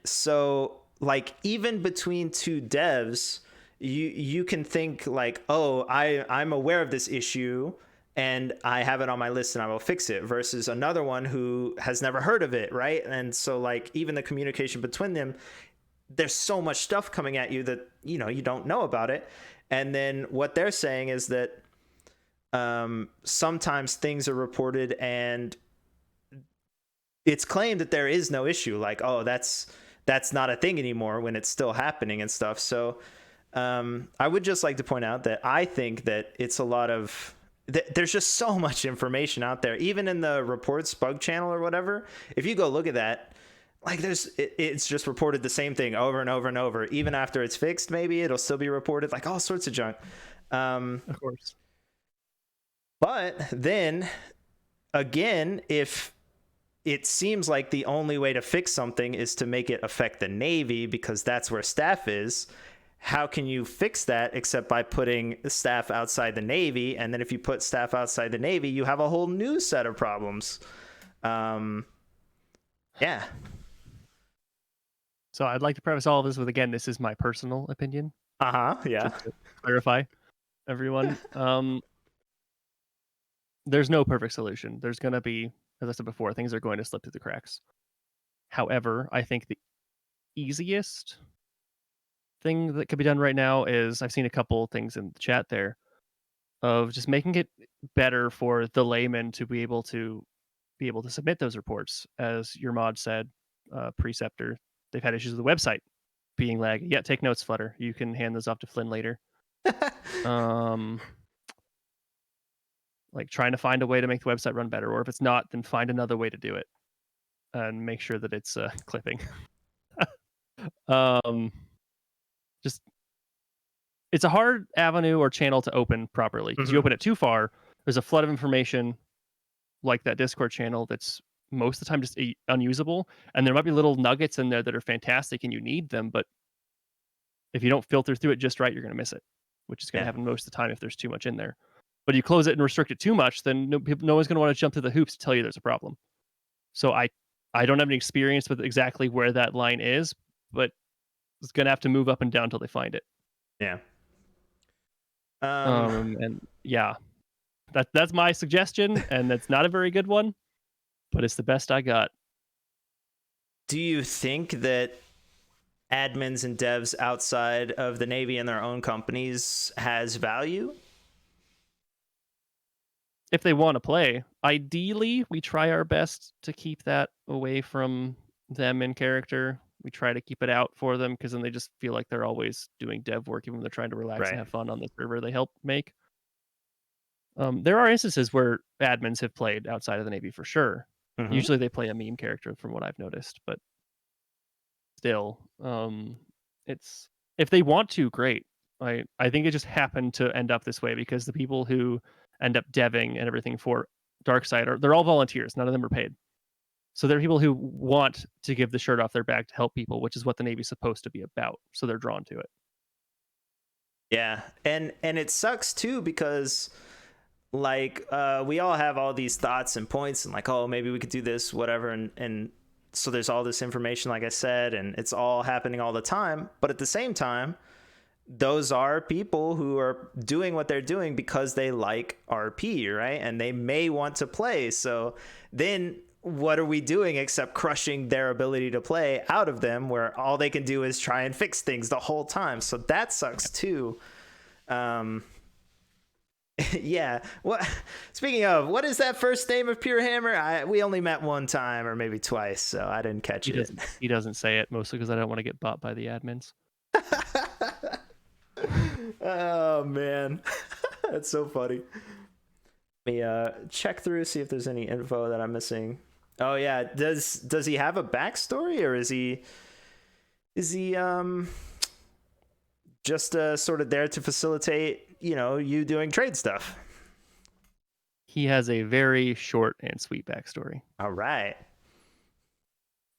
so like even between two devs, you can think like, oh, I'm aware of this issue and I have it on my list and I will fix it, versus another one who has never heard of it, right? And so like even the communication between them, there's so much stuff coming at you that you don't know about it. And then what they're saying is that sometimes things are reported and it's claimed that there is no issue, like, oh, that's not a thing anymore, when it's still happening and stuff. So I would just like to point out that I think that it's a lot of there's just so much information out there, even in the reports bug channel or whatever. If you go look at that, like it's just reported the same thing over and over and over. Even after it's fixed, maybe it'll still be reported, like all sorts of junk. Of course. But then again, if it seems like the only way to fix something is to make it affect the Navy because that's where staff is, how can you fix that except by putting staff outside the Navy? And then if you put staff outside the Navy, you have a whole new set of problems. Yeah. So I'd like to preface all of this with, again, this is my personal opinion. Yeah. just to clarify everyone. There's no perfect solution. There's going to be, as I said before, things are going to slip through the cracks. However, I think the easiest thing that could be done right now is I've seen a couple things in the chat there of just making it better for the layman to be able to submit those reports. As your mod said, Preceptor, they've had issues with the website being laggy. Yeah, take notes, Flutter. You can hand those off to Flynn later. Um, like trying to find a way to make the website run better, or if it's not, then find another way to do it and make sure that it's clipping. um, just it's a hard avenue or channel to open properly because you open it too far, there's a flood of information like that Discord channel that's most of the time just unusable, and there might be little nuggets in there that are fantastic and you need them, but if you don't filter through it just right, you're going to miss it, which is going to Yeah. happen most of the time if there's too much in there. But you close it and restrict it too much, then no one's going to want to jump through the hoops to tell you there's a problem. So I don't have any experience with exactly where that line is, but it's going to have to move up and down until they find it. Yeah. And yeah, that's my suggestion, and that's not a very good one, but it's the best I got. Do you think that admins and devs outside of the Navy and their own companies has value? If they want to play, ideally, we try our best to keep that away from them in character. We try to keep it out for them because then they just feel like they're always doing dev work, even when they're trying to relax and Right. have fun on the server they help make. There are instances where admins have played outside of the Navy for sure. Usually they play a meme character from what I've noticed, but still, it's if they want to, great. I think it just happened to end up this way because the people who end up deving and everything for Darkside they're all volunteers. None of them are paid. So there are people who want to give the shirt off their back to help people, which is what the Navy's supposed to be about. So they're drawn to it. Yeah, and it sucks too because like we all have all these thoughts and points and like, oh, maybe we could do this, whatever, and so there's all this information, like I said, and it's all happening all the time. But at the same time, those are people who are doing what they're doing because they like RP, right? And they may want to play. So then what are we doing except crushing their ability to play out of them, where all they can do is try and fix things the whole time? So that sucks too. Yeah. What? Speaking of, what is that first name of Purehammer? We only met one time or maybe twice, so I didn't catch it. He doesn't say it mostly because I don't want to get bought by the admins. Oh man, that's so funny. Let me check through, see if there's any info that I'm missing. Oh yeah, does he have a backstory, or is he just sort of there to facilitate, you doing trade stuff? He has a very short and sweet backstory. All right.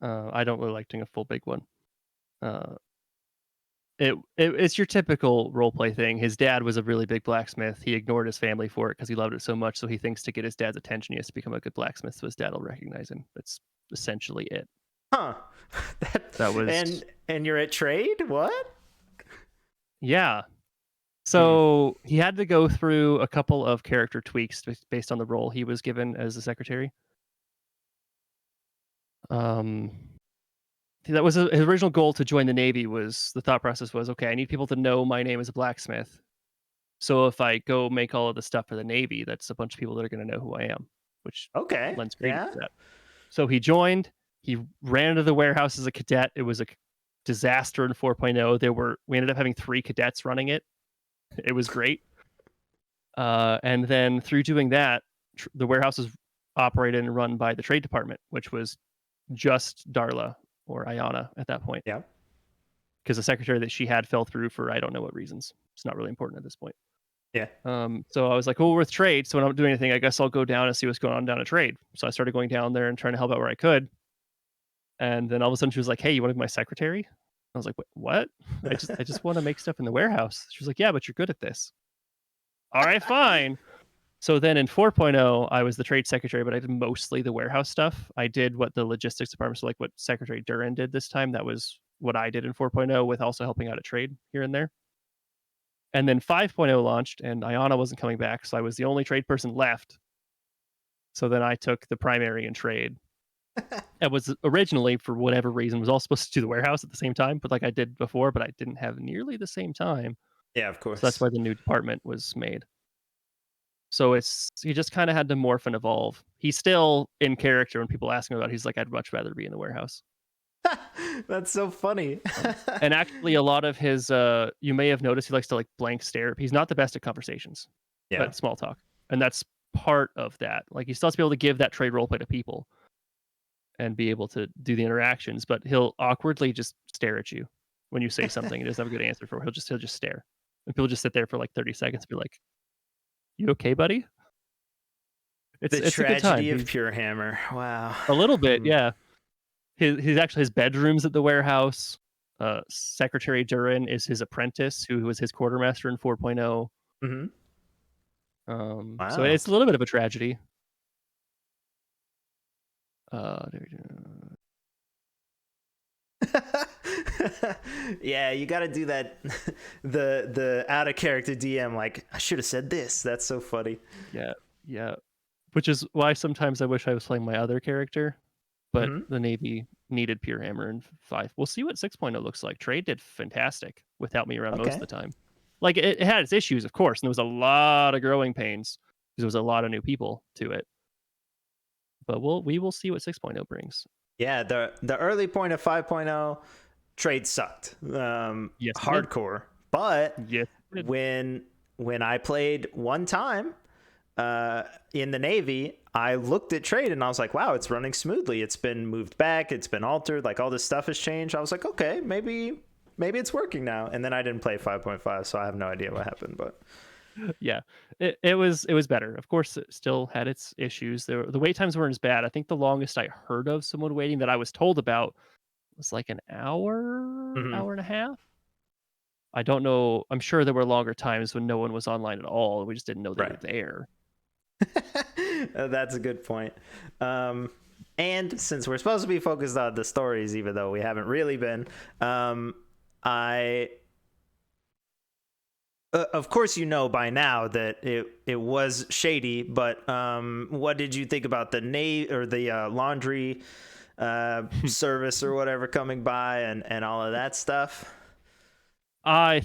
I don't really like doing a full big one. It's your typical roleplay thing. His dad was a really big blacksmith. He ignored his family for it because he loved it so much. So he thinks to get his dad's attention, he has to become a good blacksmith so his dad will recognize him. That's essentially it. Huh. That was and you're at trade? What? Yeah. So he had to go through a couple of character tweaks based on the role he was given as a secretary. That was his original goal to join the Navy. The thought process was, okay, I need people to know my name is a blacksmith. So if I go make all of the stuff for the Navy, that's a bunch of people that are going to know who I am, which lends credence to that. So he joined. He ran into the warehouse as a cadet. It was a disaster in 4.0. We ended up having 3 cadets running it. It was great. And then through doing that, the warehouse was operated and run by the trade department, which was just Darla or Ayana at that point. Yeah. Because the secretary that she had fell through for I don't know what reasons. It's not really important at this point. Yeah. So I was like, well, we're with trade. So when I'm doing anything, I guess I'll go down and see what's going on down at trade. So I started going down there and trying to help out where I could. And then all of a sudden she was like, hey, you want to be my secretary? I was like, what? I just want to make stuff in the warehouse. She was like, yeah, but you're good at this. All right, fine. So then in 4.0, I was the trade secretary, but I did mostly the warehouse stuff. I did what the logistics department, so like what Secretary Duran did this time. That was what I did in 4.0 with also helping out at trade here and there. And then 5.0 launched, and Ayana wasn't coming back, so I was the only trade person left. So then I took the primary in trade. It was originally, for whatever reason, was all supposed to do the warehouse at the same time, but like I did before, but I didn't have nearly the same time. Yeah, of So that's course. why the new department was made. So he just kind of had to morph and evolve. He's still in character when people ask him about it, he's like, I'd much rather be in the warehouse. That's so funny. And actually a lot of his you may have noticed he likes to like blank stare. He's not the best at conversations, Yeah. at small talk. And that's part of that. Like he still has to be able to give that trade roleplay to people and be able to do the interactions, but he'll awkwardly just stare at you when you say something he doesn't have a good answer for. He'll just stare. And people just sit there for like 30 seconds and be like, "You okay, buddy?" The It's a good time. tragedy of He's Purehammer. Wow. a little bit, yeah. His bedroom's at the warehouse. Secretary Durin is his apprentice, who was his quartermaster in 4.0. Mm-hmm. So Wow. it's a little bit of a tragedy. Yeah, you got to do that. The out of character DM, like, I should have said this. That's so funny. Yeah, yeah. Which is why sometimes I wish I was playing my other character, but Mm-hmm. the Navy needed Purehammer in 5. We'll see what 6.0 looks like. Trade did fantastic without me around most of Okay. the time. Like it had its issues, of course, and there was a lot of growing pains because there was a lot of new people to it. But we will see what 6.0 brings. Yeah, the early point of 5.0 trade sucked. Yes, it did. Hardcore. But Yes, it did. when I played one time in the Navy, I looked at trade and I was like, wow, it's running smoothly. It's been moved back, it's been altered, like all this stuff has changed. I was like, okay, maybe it's working now. And then I didn't play 5.5, so I have no idea what happened, but Yeah, it was better. Of course, it still had its issues. The wait times weren't as bad. I think the longest I heard of someone waiting that I was told about was like an hour, mhm. hour and a half. I don't know. I'm sure there were longer times when no one was online at all. We just didn't know they were Right. there. That's a good point. And since we're supposed to be focused on the stories, even though we haven't really been, I of course you know by now that it was shady. But what did you think about the laundry service or whatever coming by and all of that stuff? I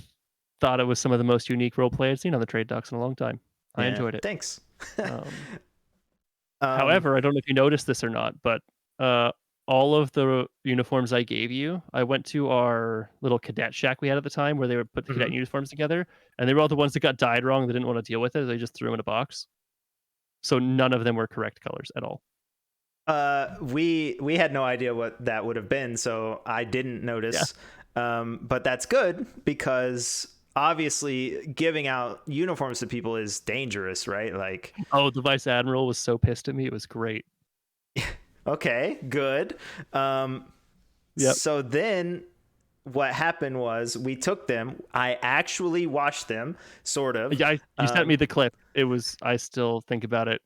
thought it was some of the most unique roleplay I'd seen on the trade docs in a long time. I Yeah, enjoyed it. thanks. Um, um, However, I don't know if you noticed this or not, but all of the uniforms I gave you, I went to our little cadet shack we had at the time where they would put the cadet mhm. uniforms together, and they were all the ones that got dyed wrong. They didn't want to deal with it. They just threw them in a box. So none of them were correct colors at all. We had no idea what that would have been, so I didn't Yeah. notice. But that's good because obviously giving out uniforms to people is dangerous, right? Like, Oh, the vice admiral was so pissed at me. It was great. okay, good. Yep. So then what happened was we took them. I actually washed them, sort of. Yeah, you sent me the clip. It was. I still think about it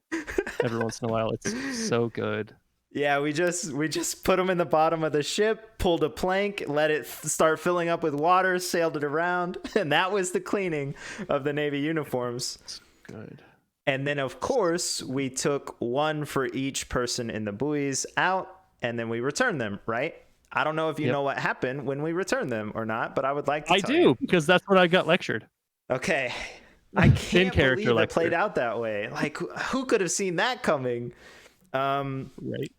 every once in a while. It's so good. Yeah, we just put them in the bottom of the ship, pulled a plank, let it start filling up with water, sailed it around, and that was the cleaning of the Navy uniforms. It's good. And then, of course, we took one for each person in the buoys out, and then we returned them, right? I don't know if you Yep. know what happened when we returned them or not, but I would like to I tell do you. because that's what I got lectured. Okay. I can't character believe it lecture. played out that way. Like, who could have seen that coming? Right.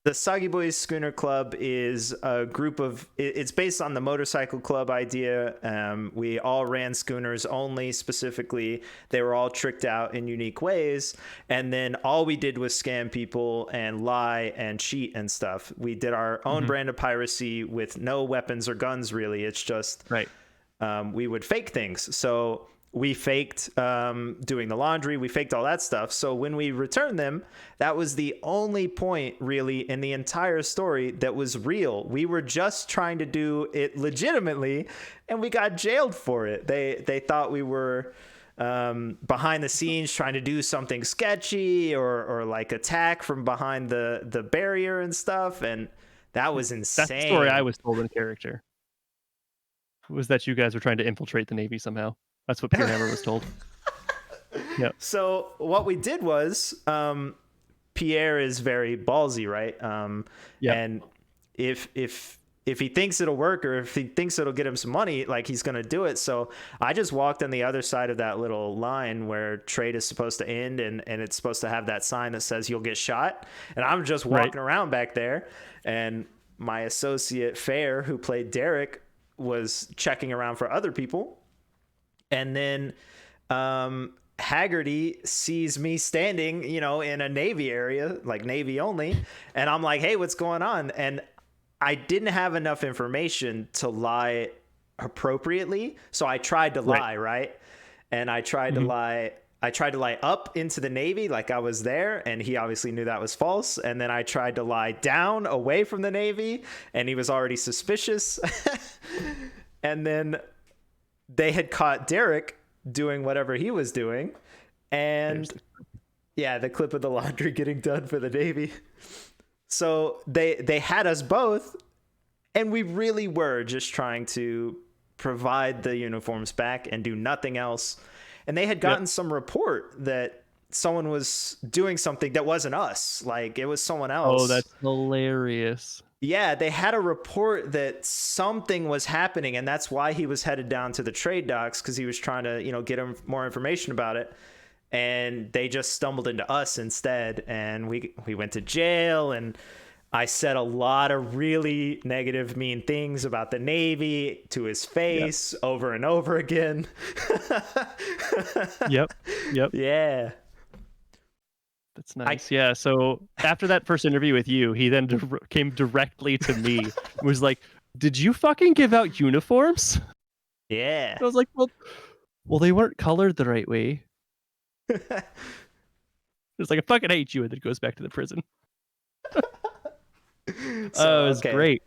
The Soggy Boys Schooner Club is a group of, it's based on the motorcycle club idea. We all ran schooners only specifically. They were all tricked out in unique ways. And then all we did was scam people and lie and cheat and stuff. We did our own brand of piracy with no weapons or guns, really. It's just, Right. we would fake things. So we faked doing the laundry. We faked all that stuff. So when we returned them, that was the only point really in the entire story that was real. We were just trying to do it legitimately, and we got jailed for it. They thought we were behind the scenes trying to do something sketchy or like attack from behind the barrier and stuff. And that was insane. That's the story I was told in character. Was that you guys were trying to infiltrate the Navy somehow? That's what Purehammer was told. Yep. So what we did was, Pierre is very ballsy, right? Yep. And if he thinks it'll work, or if he thinks it'll get him some money, like, he's gonna do it. So I just walked on the other side of that little line where trade is supposed to end, and it's supposed to have that sign that says you'll get shot. And I'm just walking around back there, and my associate Fair, who played Derrick, was checking around for other people. And then Haggerty sees me standing, in a Navy area, like Navy only. And I'm like, hey, what's going on? And I didn't have enough information to lie appropriately. So I tried to lie, right? And I tried to lie. I tried to lie up into the Navy like I was there, and he obviously knew that was false. And then I tried to lie down away from the Navy, and he was already suspicious. And then they had caught Daeroc doing whatever he was doing. And yeah, the clip of the laundry getting done for the Navy. So they had us both, and we really were just trying to provide the uniforms back and do nothing else. And they had gotten some report that someone was doing something that wasn't us. Like, it was someone else. Oh, that's hilarious. Yeah, they had a report that something was happening, and that's why he was headed down to the trade docks, because he was trying to, get him more information about it. And they just stumbled into us instead, and we went to jail, and I said a lot of really negative, mean things about the Navy to his face over and over again. Yep. Yeah. That's nice. Yeah. So after that first interview with you, he then came directly to me and was like, did you fucking give out uniforms? Yeah. And I was like, well, they weren't colored the right way. It's like, I fucking hate you, and then goes back to the prison. So, it was great.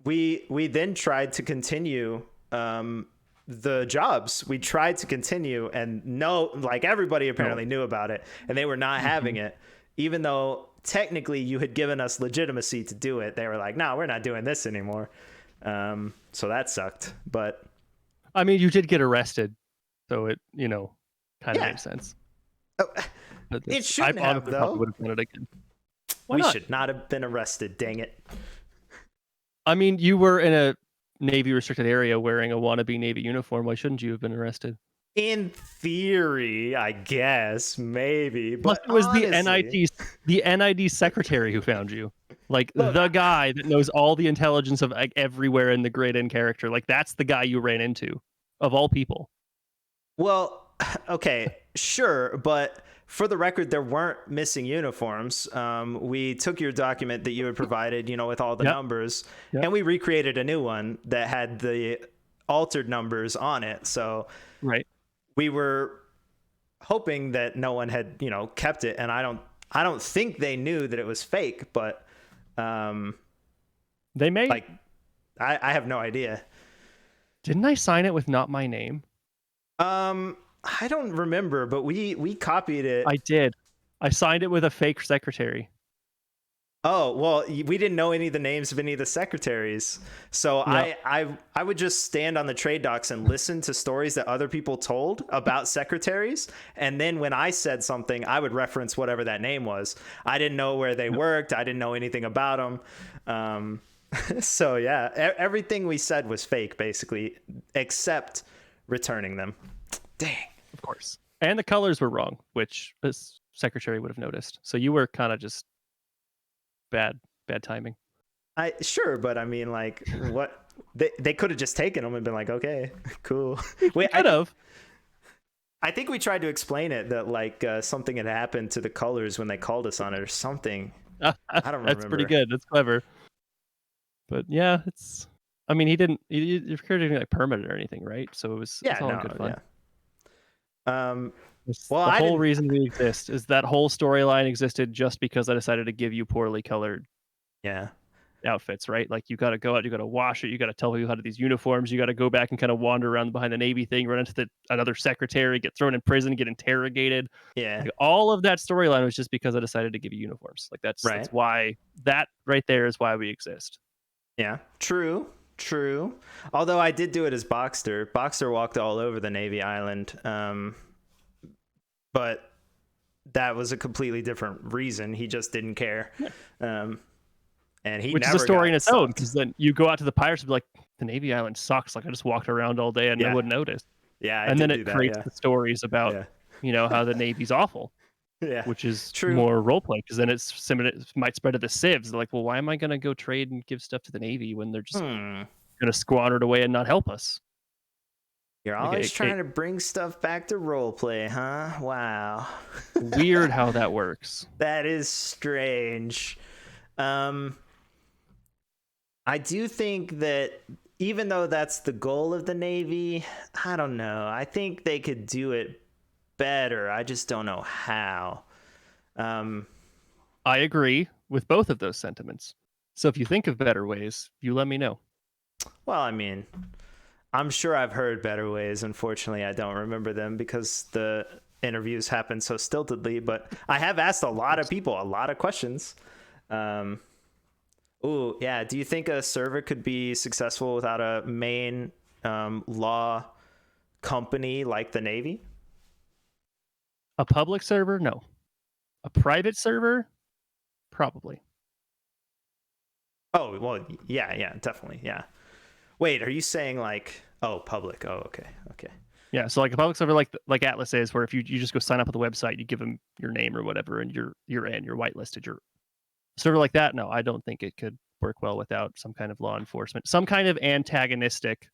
We then tried to continue the jobs. We tried to continue, and everybody apparently knew about it, and they were not having it, even though technically you had given us legitimacy to do it. They were like, no, we're not doing this anymore. So that sucked. But I mean, you did get arrested, so it kind of makes sense. It shouldn't have, though. Would have done it again. We should not have been arrested, dang it. I mean, you were in a Navy restricted area wearing a wannabe Navy uniform. Why shouldn't you have been arrested? In theory, I guess, maybe. But plus, it was honestly, the NID secretary who found you. Like, the guy that knows all the intelligence of everywhere in the grade N character. Like, that's the guy you ran into, of all people. Well, okay, sure, but for the record, there weren't missing uniforms. We took your document that you had provided, with all the numbers, and we recreated a new one that had the altered numbers on it. So we were hoping that no one had, kept it, and I don't think they knew that it was fake, but they may. Like, I have no idea. Didn't I sign it with not my name? I don't remember, but we copied it. I did. I signed it with a fake secretary. Oh, well, we didn't know any of the names of any of the secretaries. So I would just stand on the trade docks and listen to stories that other people told about secretaries. And then when I said something, I would reference whatever that name was. I didn't know where they worked. I didn't know anything about them. So yeah, everything we said was fake, basically, except returning them. Dang. Of course. And the colors were wrong, which the secretary would have noticed. So you were kind of just bad timing. Sure, but I mean, like, what they could have just taken them and been like, okay, cool. Wait, could have. I think we tried to explain it that like something had happened to the colors when they called us on it or something. I don't remember. That's pretty good. That's clever. But yeah, I mean, you didn't like permit it or anything, right? So it was all in good fun. Yeah. Well, the whole reason we exist is that whole storyline existed just because I decided to give you poorly colored outfits, right? Like, you got to go out, you got to wash it, you got to tell people how to these uniforms, you got to go back and kind of wander around behind the Navy thing, run into another secretary, get thrown in prison, get interrogated. Yeah. Like, all of that storyline was just because I decided to give you uniforms. Like, that's why, that right there is why we exist. Yeah, true. True. Although I did do it as Boxster. Boxster walked all over the Navy island. But that was a completely different reason. He just didn't care. Yeah. And he Which never is a story got in its own, sucked. because then you go out to the pirates and be like, the Navy island sucks. Like, I just walked around all day and I Yeah. wouldn't notice. Yeah, I And did then do it that, creates yeah. the stories about, Yeah. you know, how the Navy's awful, Yeah. which is True. more roleplay, because then it's similar. It might spread to the civs. They're like, well, why am I going to go trade and give stuff to the Navy when they're just going to squander it away and not help us? You're Like, always trying to bring stuff back to roleplay, huh? Wow. Weird how that works. That is strange. I do think that even though that's the goal of the Navy, I don't know. I think they could do it better. I just don't know how. I agree with both of those sentiments. So if you think of better ways, you let me know. Well, I mean, I'm sure I've heard better ways. Unfortunately, I don't remember them because the interviews happen so stiltedly. But I have asked a lot of people a lot of questions. Ooh, yeah. Do you think a server could be successful without a main law company like the Navy? A public server? No. A private server? Probably. Oh, well, yeah, definitely, yeah. Wait, are you saying like, oh, public? Oh, okay. Yeah, so like a public server like Atlas is, where if you just go sign up at the website, you give them your name or whatever, and you're in, you're whitelisted. You're server like that. No, I don't think it could work well without some kind of law enforcement, some kind of antagonistic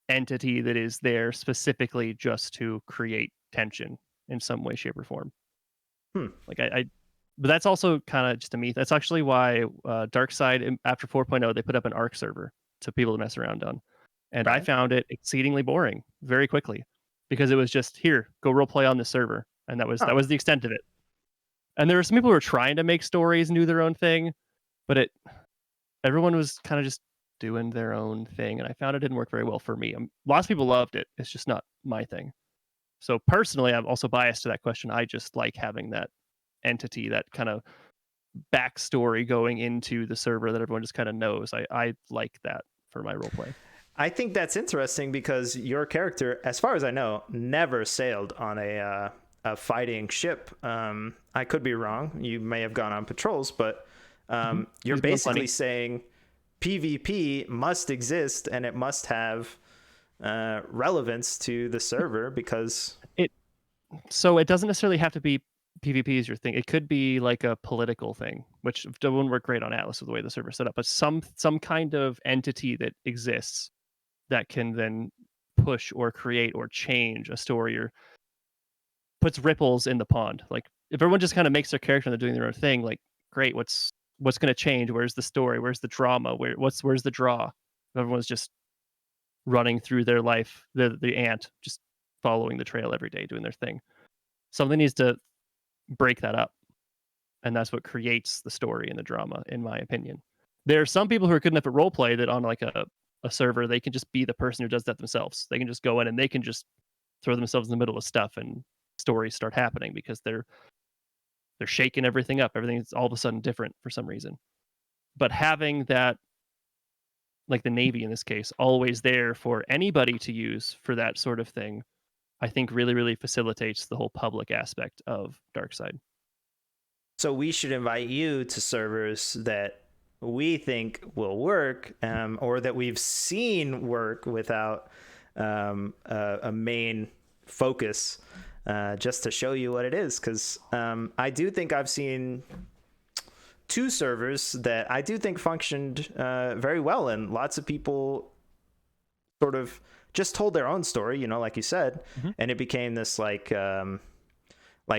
entity that is there specifically just to create tension in some way, shape, or form. Like but that's also kind of just a myth. That's actually why Darkside after 4.0 they put up an ARC server to people to mess around on, and I found it exceedingly boring very quickly because it was just here, go roleplay on this server, and that was the extent of it. And there were some people who were trying to make stories and do their own thing, but everyone was kind of just doing their own thing, and I found it didn't work very well for me. Lots of people loved it. It's just not my thing. So personally, I'm also biased to that question. I just like having that entity, that kind of backstory going into the server that everyone just kind of knows. I like that for my roleplay. I think that's interesting because your character, as far as I know, never sailed on a fighting ship. I could be wrong. You may have gone on patrols, but you're basically saying PvP must exist and it must have relevance to the server because so it doesn't necessarily have to be PvP is your thing. It could be like a political thing, which wouldn't work great on Atlas with the way the server's set up, but some kind of entity that exists that can then push or create or change a story or puts ripples in the pond. Like if everyone just kind of makes their character and they're doing their own thing, like great, what's going to change? Where's the story? Where's the drama? Where's the draw? Everyone's just running through their life, the ant, just following the trail every day, doing their thing. Something needs to break that up, and that's what creates the story and the drama, in my opinion. There are some people who are good enough at roleplay that on like a server, they can just be the person who does that themselves. They can just go in and they can just throw themselves in the middle of stuff and stories start happening because they're shaking everything up. Everything's all of a sudden different for some reason. But having that, like the Navy in this case, always there for anybody to use for that sort of thing, I think really, really facilitates the whole public aspect of Darkside. So we should invite you to servers that we think will work, or that we've seen work without a main focus, just to show you what it is. Because I do think I've seen 2 servers that I do think functioned very well, and lots of people sort of just told their own story, you know, like you said, and it became this like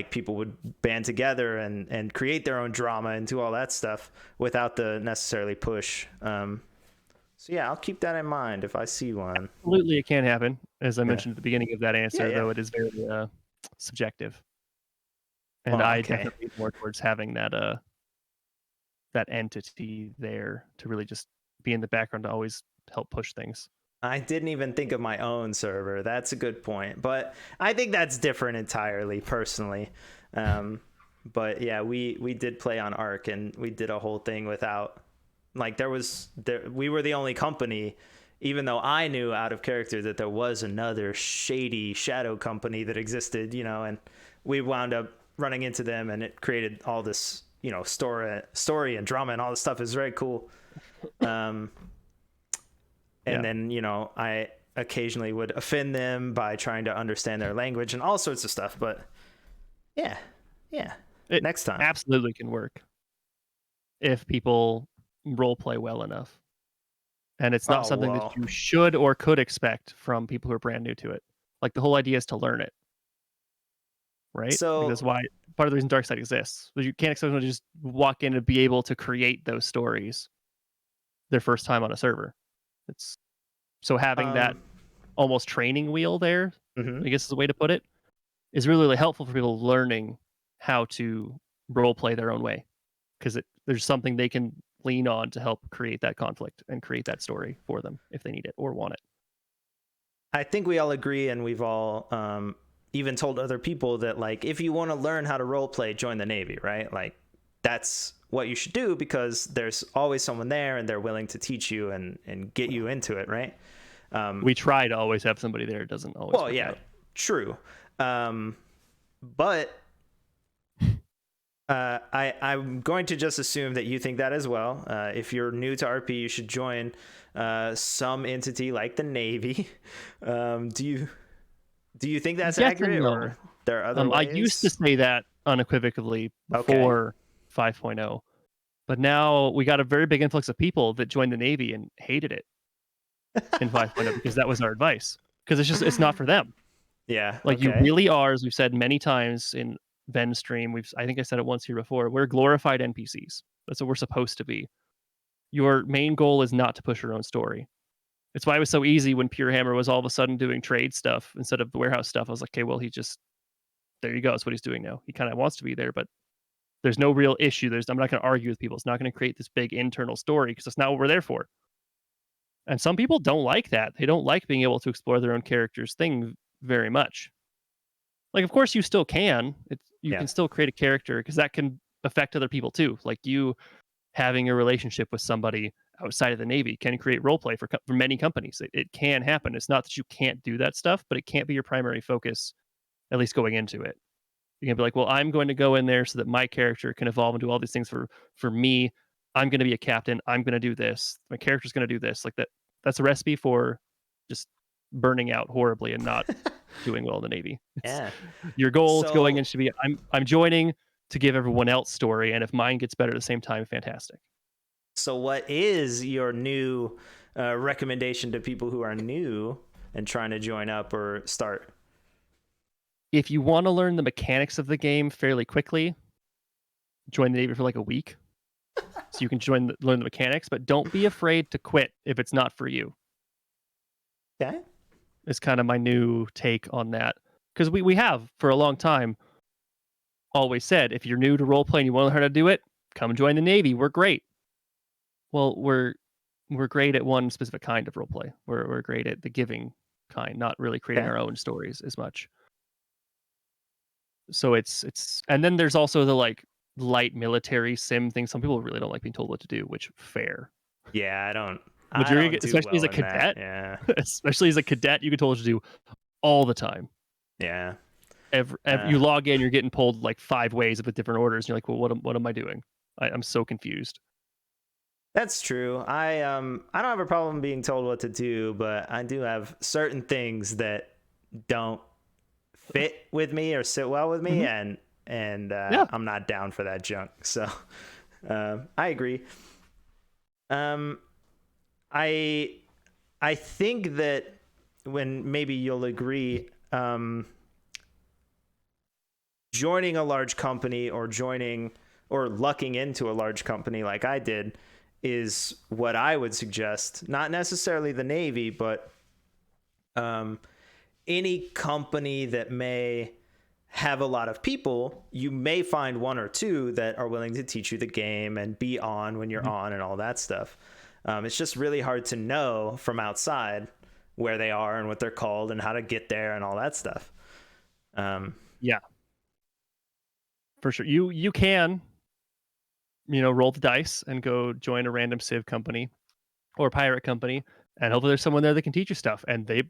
people would band together and create their own drama and do all that stuff without the necessarily push. So yeah, I'll keep that in mind if I see one. Absolutely, it can happen. As I mentioned at the beginning of that answer, though, it is very subjective, and I definitely lean more towards having that entity there to really just be in the background to always help push things. I didn't even think of my own server. That's a good point, but I think that's different entirely, personally. But yeah, we did play on Arc, and we did a whole thing without like we were the only company, even though I knew out of character that there was another shady shadow company that existed, and we wound up running into them, and it created all this, story and drama and all this stuff. Is very cool. And then, I occasionally would offend them by trying to understand their language and all sorts of stuff. But yeah, it next time. Absolutely can work if people role play well enough. And it's not something that you should or could expect from people who are brand new to it. Like, the whole idea is to learn it. Right? So like, that's why part of the reason Darkside exists. You can't expect someone to just walk in and be able to create those stories their first time on a server. It's so having that almost training wheel there, I guess is the way to put it, is really, really helpful for people learning how to role play their own way, because there's something they can lean on to help create that conflict and create that story for them if they need it or want it. I think we all agree, and we've all even told other people that, like, if you want to learn how to role play, join the Navy, right? Like, that's what you should do, because there's always someone there and they're willing to teach you and get you into it, right? We try to always have somebody there. It doesn't always work out. True. But I'm going to just assume that you think that as well. If you're new to RP, you should join some entity like the Navy. Do you think that's accurate, or there are other ways? I used to say that unequivocally before 5.0, but now we got a very big influx of people that joined the Navy and hated it in 5.0 because that was our advice. Because it's not for them. Yeah. Like, you really are, as we've said many times in Ven's stream, I think I said it once here before, we're glorified NPCs. That's what we're supposed to be. Your main goal is not to push your own story. It's why it was so easy when Purehammer was all of a sudden doing trade stuff instead of the warehouse stuff. I was like, okay, well, there you go. That's what he's doing now. He kind of wants to be there, but there's no real issue. I'm not going to argue with people. It's not going to create this big internal story, because that's not what we're there for. And some people don't like that. They don't like being able to explore their own character's thing very much. Like, of course you still can. You can still create a character, because that can affect other people too. Like, you having a relationship with somebody outside of the Navy can create roleplay for many companies. It can happen. It's not that you can't do that stuff, but it can't be your primary focus, at least going into it. You can be like, well, I'm going to go in there so that my character can evolve and do all these things for me. I'm going to be a captain. I'm going to do this. My character's going to do this. Like, that's a recipe for just burning out horribly and not doing well in the Navy. Your goal is going in should be, I'm joining to give everyone else story, and if mine gets better at the same time, fantastic. So what is your new recommendation to people who are new and trying to join up or start? If you want to learn the mechanics of the game fairly quickly, join the Navy for like a week. So you can learn the mechanics, but don't be afraid to quit if it's not for you. Okay. It's kind of my new take on that. Because we have, for a long time, always said, if you're new to roleplay and you want to learn how to do it, come join the Navy. We're great. Well, we're great at one specific kind of roleplay. We're great at the giving kind, not really creating our own stories as much. So it's and then there's also the like light military sim thing. Some people really don't like being told what to do, which fair. Yeah, I don't. Especially as a cadet. Yeah. Especially as a cadet, you get told what to do all the time. Yeah. You log in, you're getting pulled like 5 ways with different orders, and you're like, well, what am I doing? I'm so confused. That's true. I don't have a problem being told what to do, but I do have certain things that don't fit with me or sit well with me, and I'm not down for that junk. So I agree. I think that when maybe you'll agree, joining a large company or lucking into a large company like I did is what I would suggest. Not necessarily the Navy, but any company that may have a lot of people, you may find one or two that are willing to teach you the game and be on when you're on and all that stuff. It's just really hard to know from outside where they are and what they're called and how to get there and all that stuff. Yeah, for sure. You can roll the dice and go join a random civ company or pirate company, and hopefully there's someone there that can teach you stuff. And they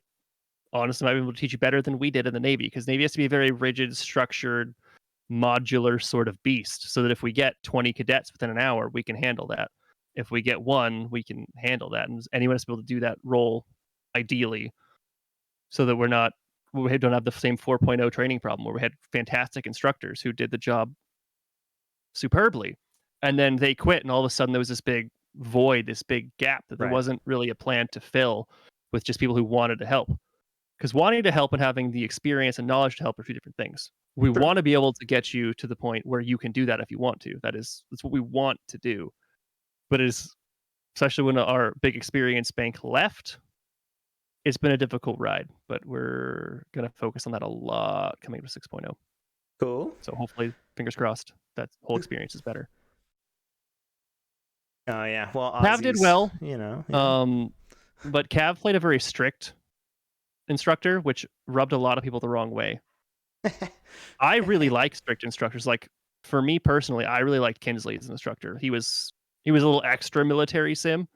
honestly might be able to teach you better than we did in the Navy, because Navy has to be a very rigid, structured, modular sort of beast, so that if we get 20 cadets within an hour, we can handle that. If we get one, we can handle that, and anyone has to be able to do that role ideally, so that we don't have the same 4.0 training problem where we had fantastic instructors who did the job superbly, and then they quit, and all of a sudden there was this big void, this big gap that there Right. wasn't really a plan to fill with just people who wanted to help. Because wanting to help and having the experience and knowledge to help are two different things. We True. want to be able to get you to the point where you can do that if you want to. That's what we want to do. But it is, especially when our big experience bank left, it's been a difficult ride. But we're going to focus on that a lot coming to 6.0. Cool. So hopefully, fingers crossed, that whole experience is better. Oh yeah. Well, Cav did well, Yeah. but Cav played a very strict instructor, which rubbed a lot of people the wrong way. I really like strict instructors. Like, for me personally, I really liked Kinsley as an instructor. He was a little extra military sim,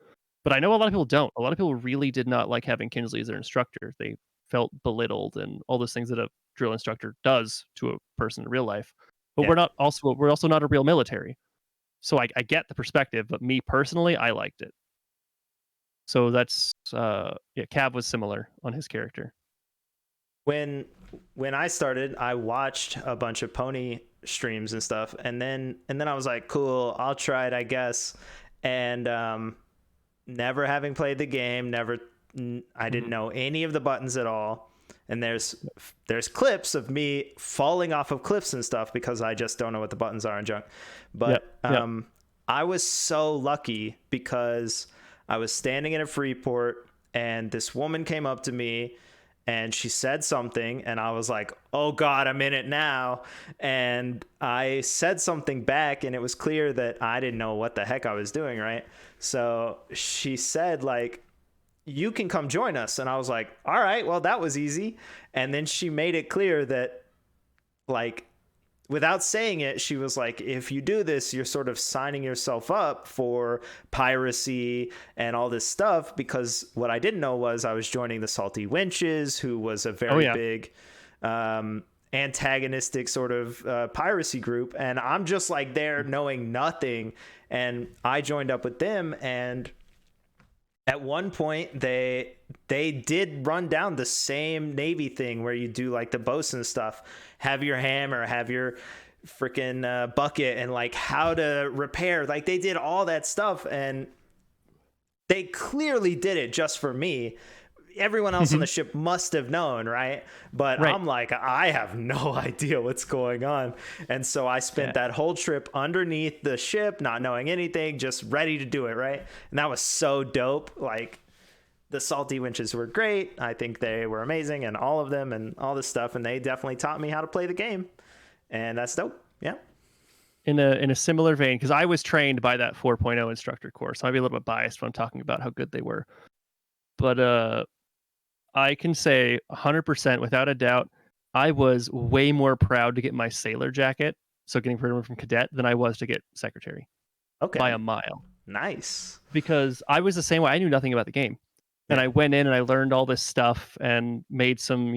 but I know a lot of people don't. A lot of people really did not like having Kinsley as their instructor. They felt belittled and all those things that a drill instructor does to a person in real life. But Yeah. we're also not a real military. So I get the perspective, but me personally, I liked it. So that's Cav was similar on his character. When I started, I watched a bunch of pony streams and stuff, and then I was like, cool, I'll try it, I guess. And never having played the game, I didn't know any of the buttons at all. And there's clips of me falling off of cliffs and stuff because I just don't know what the buttons are and junk. But I was so lucky because I was standing in a free port and this woman came up to me and she said something and I was like, oh God, I'm in it now. And I said something back and it was clear that I didn't know what the heck I was doing, right? So she said, like, you can come join us. And I was like, all right, well, that was easy. And then she made it clear that, like, without saying it, she was like, if you do this, you're sort of signing yourself up for piracy and all this stuff. Because what I didn't know was I was joining the Salty Winches, who was a very big antagonistic sort of piracy group. And I'm just like there knowing nothing. And I joined up with them, and at one point they did run down the same Navy thing where you do like the bosun stuff, have your hammer, have your freaking bucket, and like how to repair. Like they did all that stuff, and they clearly did it just for me. Everyone else on the ship must have known, right? But I'm like, I have no idea what's going on. And so I spent that whole trip underneath the ship, not knowing anything, just ready to do it, right? And that was so dope. Like, the Salty Winches were great. I think they were amazing, and all of them and all this stuff. And they definitely taught me how to play the game. And that's dope. Yeah. In a similar vein, because I was trained by that 4.0 instructor course. So I'd be a little bit biased when I'm talking about how good they were. But I can say 100% without a doubt, I was way more proud to get my sailor jacket, so getting promoted from cadet, than I was to get secretary. Okay. By a mile. Nice. Because I was the same way. I knew nothing about the game. And I went in and I learned all this stuff and made some,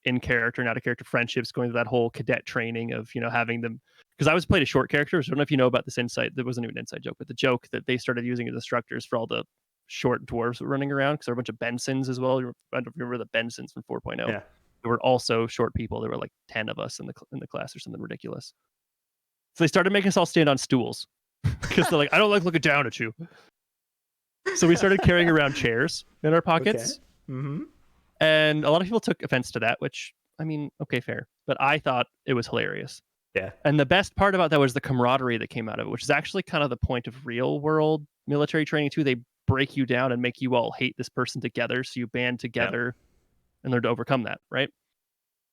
in character and out of character friendships, going through that whole cadet training of, having them. Because I was played a short character, so I don't know if you know about this insight. There wasn't even an inside joke, but the joke that they started using as instructors for all the short dwarves running around, because there were a bunch of Bensons as well. I don't remember the Bensons from 4.0. Yeah. There were also short people. There were like 10 of us in the class or something ridiculous. So they started making us all stand on stools because they're like, I don't like looking down at you. So we started carrying around chairs in our pockets. Okay. And a lot of people took offense to that, which, I mean, okay, fair. But I thought it was hilarious. Yeah. And the best part about that was the camaraderie that came out of it, which is actually kind of the point of real world military training too. They break you down and make you all hate this person together, so you band together and learn to overcome that, right?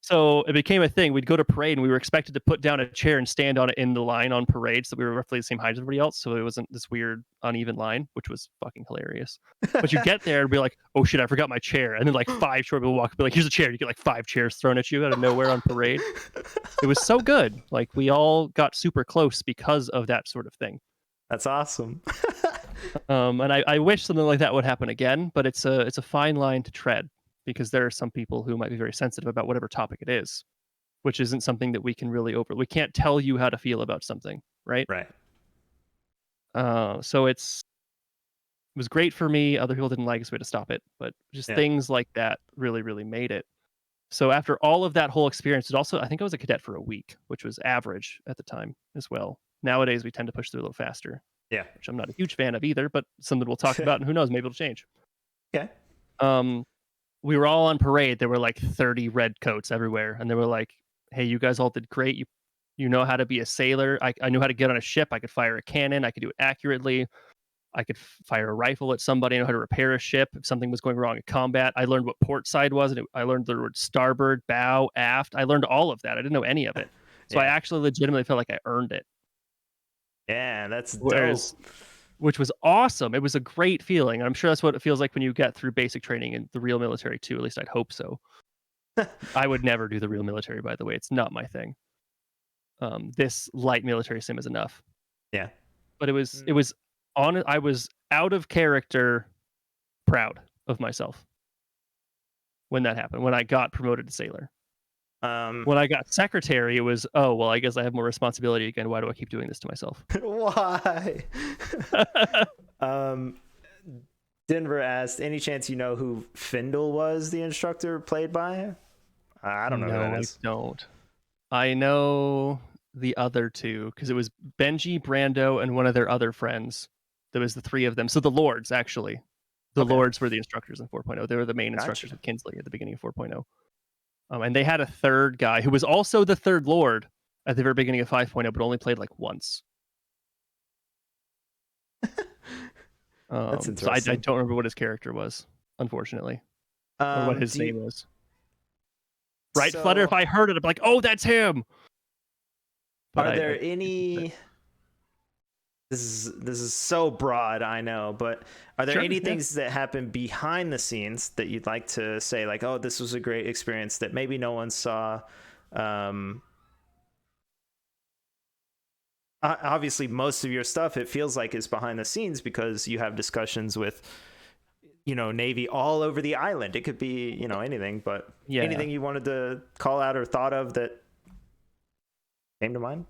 So it became a thing. We'd go to parade and we were expected to put down a chair and stand on it in the line on parade, so we were roughly the same height as everybody else, so it wasn't this weird uneven line, which was fucking hilarious. But you get there and be like, oh shit, I forgot my chair, and then like 5 short people walk up and be like, here's a chair. You get like 5 chairs thrown at you out of nowhere on parade. It was so good. Like, we all got super close because of that sort of thing. That's awesome. And I wish something like that would happen again, but it's a fine line to tread because there are some people who might be very sensitive about whatever topic it is, which isn't something that we can really we can't tell you how to feel about something, right? Right. So it was great for me. Other people didn't like it, so we had to stop it. But just Yeah. things like that really, really made it. So after all of that whole experience, it also I think I was a cadet for a week, which was average at the time as well. Nowadays we tend to push through a little faster, Yeah. which I'm not a huge fan of either, but something we'll talk about, and who knows, maybe it'll change. Okay. Um, we were all on parade. There were like 30 red coats everywhere, and they were like, "Hey, you guys all did great. You know how to be a sailor. I knew how to get on a ship. I could fire a cannon. I could do it accurately. I could fire a rifle at somebody. I know how to repair a ship if something was going wrong in combat. I learned what port side was, and I learned the word starboard, bow, aft. I learned all of that. I didn't know any of it, so I Yeah. actually legitimately felt like I earned it. Yeah, that's dope. Whereas which was awesome. It was a great feeling. I'm sure that's what it feels like when you get through basic training in the real military too. At least I'd hope so. I would never do the real military, by the way. It's not my thing. This light military sim is enough. Yeah. But it was on. I was out of character, proud of myself when that happened. When I got promoted to sailor. Um, When I got secretary, it was, oh well, I guess I have more responsibility again. Why do I keep doing this to myself? why? um, Denver asked, any chance you know who Findle was, the instructor played by? I don't know who that No, I is. don't. I know the other two because it was Benji, Brando, and one of their other friends. There was the three of them. So the Lords, actually. The Okay. Lords were the instructors in 4.0. They were the main instructors Gotcha. with Kinsley at the beginning of 4.0. And they had a third guy who was also the third Lord at the very beginning of 5.0, but only played like once. That's So I interesting. don't remember what his character was, unfortunately, or what his Do you, name was. Right, Flutter? If so I heard it, I'd be like, oh, that's him. But are I there didn't. any, this is so broad, I know, but are there Sure, any yeah. things that happen behind the scenes that you'd like to say, like, oh, this was a great experience that maybe no one saw? Um, Obviously most of your stuff, it feels like, is behind the scenes because you have discussions with, Navy all over the island. It could be, anything, but Yeah. anything you wanted to call out or thought of that came to mind?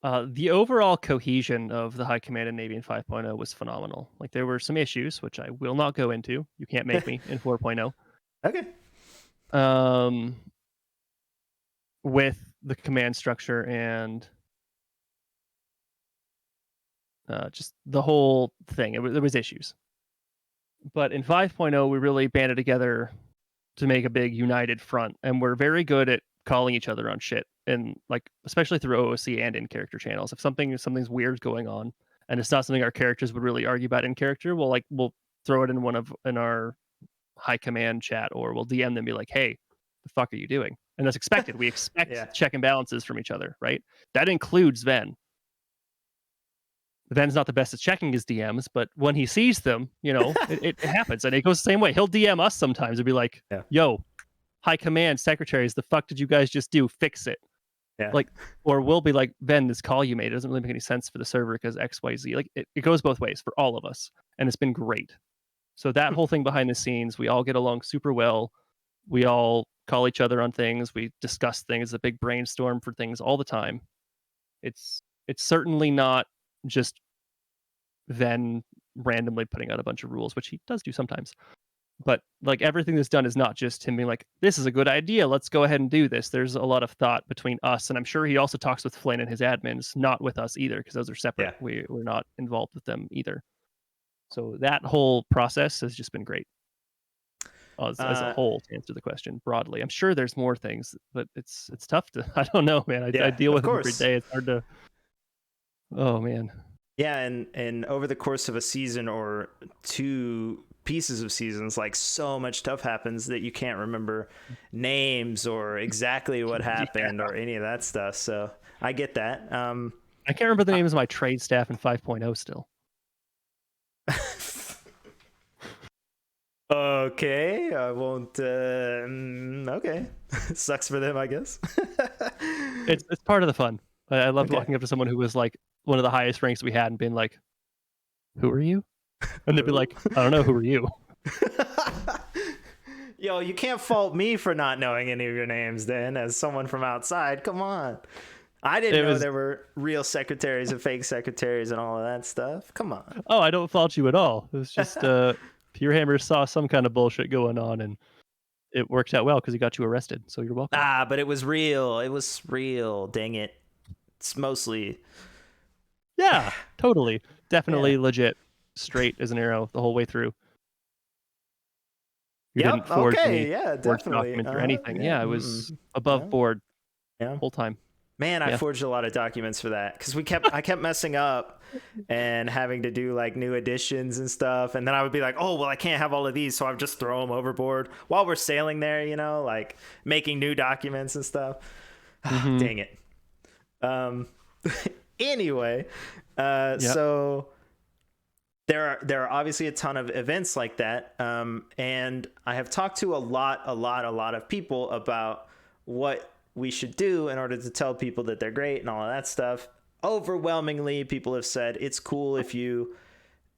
The overall cohesion of the High Command and Navy in 5.0 was phenomenal. Like there were some issues, which I will not go into. You can't make me in 4.0. Okay. Um, with the command structure and just the whole thing. There was issues. But in 5.0, we really banded together to make a big united front, and we're very good at calling each other on shit, and like especially through OOC and in character channels. If something's weird going on, and it's not something our characters would really argue about in character, we'll throw it in our high command chat, or we'll DM them and be like, "Hey, the fuck are you doing?" And that's expected. We expect Yeah. check and balances from each other, right? That includes Ven. Ven's not the best at checking his DMs, but when he sees them, it happens. And it goes the same way. He'll DM us sometimes and be like, Yeah. yo, high command secretaries, the fuck did you guys just do? Fix it. Yeah. Like, or we'll be like, Ben, this call you made, it doesn't really make any sense for the server because XYZ. Like, it goes both ways for all of us. And it's been great. So that whole thing behind the scenes, we all get along super well. We all call each other on things. We discuss things, a big brainstorm for things all the time. It's certainly not just then randomly putting out a bunch of rules, which he does do sometimes. But like everything that's done is not just him being like, this is a good idea, let's go ahead and do this. There's a lot of thought between us, and I'm sure he also talks with Flynn and his admins, not with us either, because those are separate. Yeah. We're not involved with them either. So that whole process has just been great as a whole, to answer the question broadly. I'm sure there's more things, but it's tough to, I don't know, man. I Yeah, deal of with it every course. day. It's hard to, oh man. Yeah, and over the course of a season or two pieces of seasons, like, so much stuff happens that you can't remember names or exactly what Yeah. happened or any of that stuff. So I get that. I can't remember the names of my trade staff in 5.0 still. Okay, I won't. Okay, sucks for them, I guess. It's part of the fun. I loved Okay. walking up to someone who was like one of the highest ranks we had and being like, "Who are you?" And they'd be like, "I don't know. Who are you?" Yo, you can't fault me for not knowing any of your names then, as someone from outside. Come on. I didn't It know was, there were real secretaries and fake secretaries and all of that stuff. Come on. oh, I don't fault you at all. It was just Purehammer saw some kind of bullshit going on, and it worked out well because he got you arrested. So you're welcome. Ah, but it was real. It was real. Dang it. It's mostly. Yeah, totally, Yeah. definitely legit, straight as an arrow the whole way through. You didn't Yep. forge Okay. any Yeah, forged definitely. documents or anything. Yeah. Yeah, it was above Yeah. board Yeah. whole time. Man, I Yeah. forged a lot of documents for that because I kept messing up and having to do like new additions and stuff, and then I would be like, oh well, I can't have all of these, so I would just throw them overboard while we're sailing there, like making new documents and stuff. Mm-hmm. Dang it. Um, anyway, Yep. so there are obviously a ton of events like that, and I have talked to a lot of people about what we should do in order to tell people that they're great and all of that stuff. Overwhelmingly, people have said it's cool if you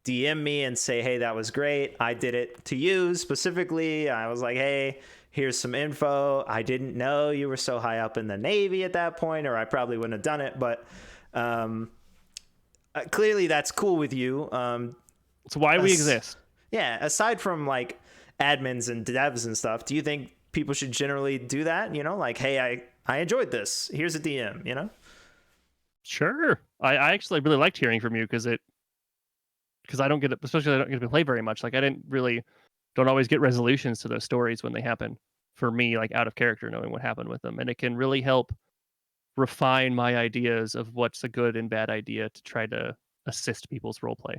DM me and say, hey, that was great. I did it to you specifically. I was like, hey, here's some info. I didn't know you were so high up in the Navy at that point, or I probably wouldn't have done it. But clearly that's cool with you. It's why we exist. Yeah, aside from like admins and devs and stuff, do you think people should generally do that? Like, hey, I enjoyed this. Here's a DM, Sure. I actually really liked hearing from you because I don't get it, especially I don't get to play very much. Like I don't always get resolutions to those stories when they happen for me, like out of character, knowing what happened with them. And it can really help refine my ideas of what's a good and bad idea to try to assist people's roleplay,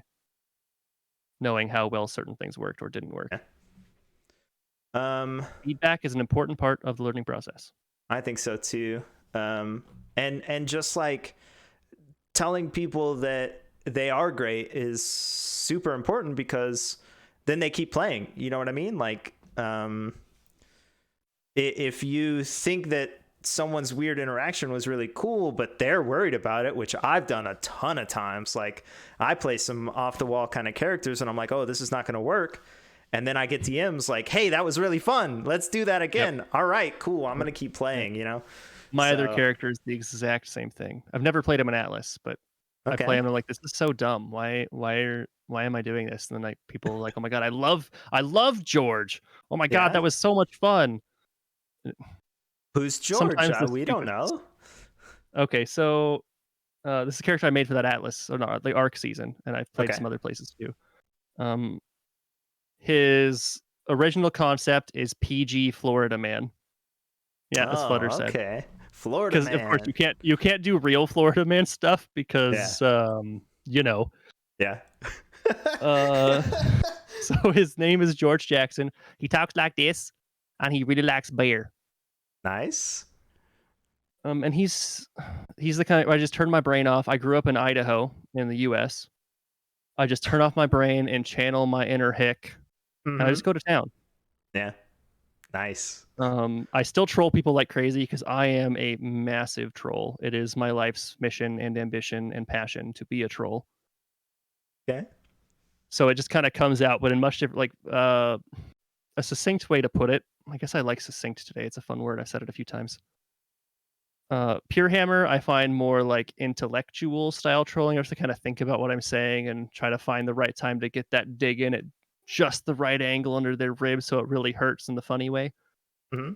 knowing how well certain things worked or didn't work. Feedback is an important part of the learning process. I think so too. And just like telling people that they are great is super important because then they keep playing. You know what I mean? Like, if you think that someone's weird interaction was really cool, but they're worried about it, which I've done a ton of times. Like I play some off the wall kind of characters and I'm like, oh, this is not going to work. And then I get DMs like, hey, that was really fun. Let's do that again. Yep. All right, cool. I'm going to keep playing, My other character is the exact same thing. I've never played him in Atlas, but I play him and I'm like, this is so dumb. Why am I doing this? And then people are like, oh my God, I love George. Oh my God, that was so much fun. Who's George? We don't know. Okay, so this is a character I made for that Atlas, or no, the Arc season, and I've played some other places too. His original concept is PG Florida man. Yeah, as Flutter said. Okay, Florida man. Because of course you can't do real Florida man stuff because Yeah. So his name is George Jackson. He talks like this, and he really likes beer. Nice. And he's the kind of, I just turn my brain off. I grew up in Idaho in the US. I just turn off my brain and channel my inner hick, and I just go to town. Yeah. Nice. I still troll people like crazy because I am a massive troll. It is my life's mission and ambition and passion to be a troll. Okay. So it just kind of comes out, but in much different, a succinct way to put it. I guess I like succinct today. It's a fun word. I've said it a few times. Purehammer, I find more like intellectual style trolling. I have to kind of think about what I'm saying and try to find the right time to get that dig in at just the right angle under their ribs so it really hurts in the funny way. Mm-hmm.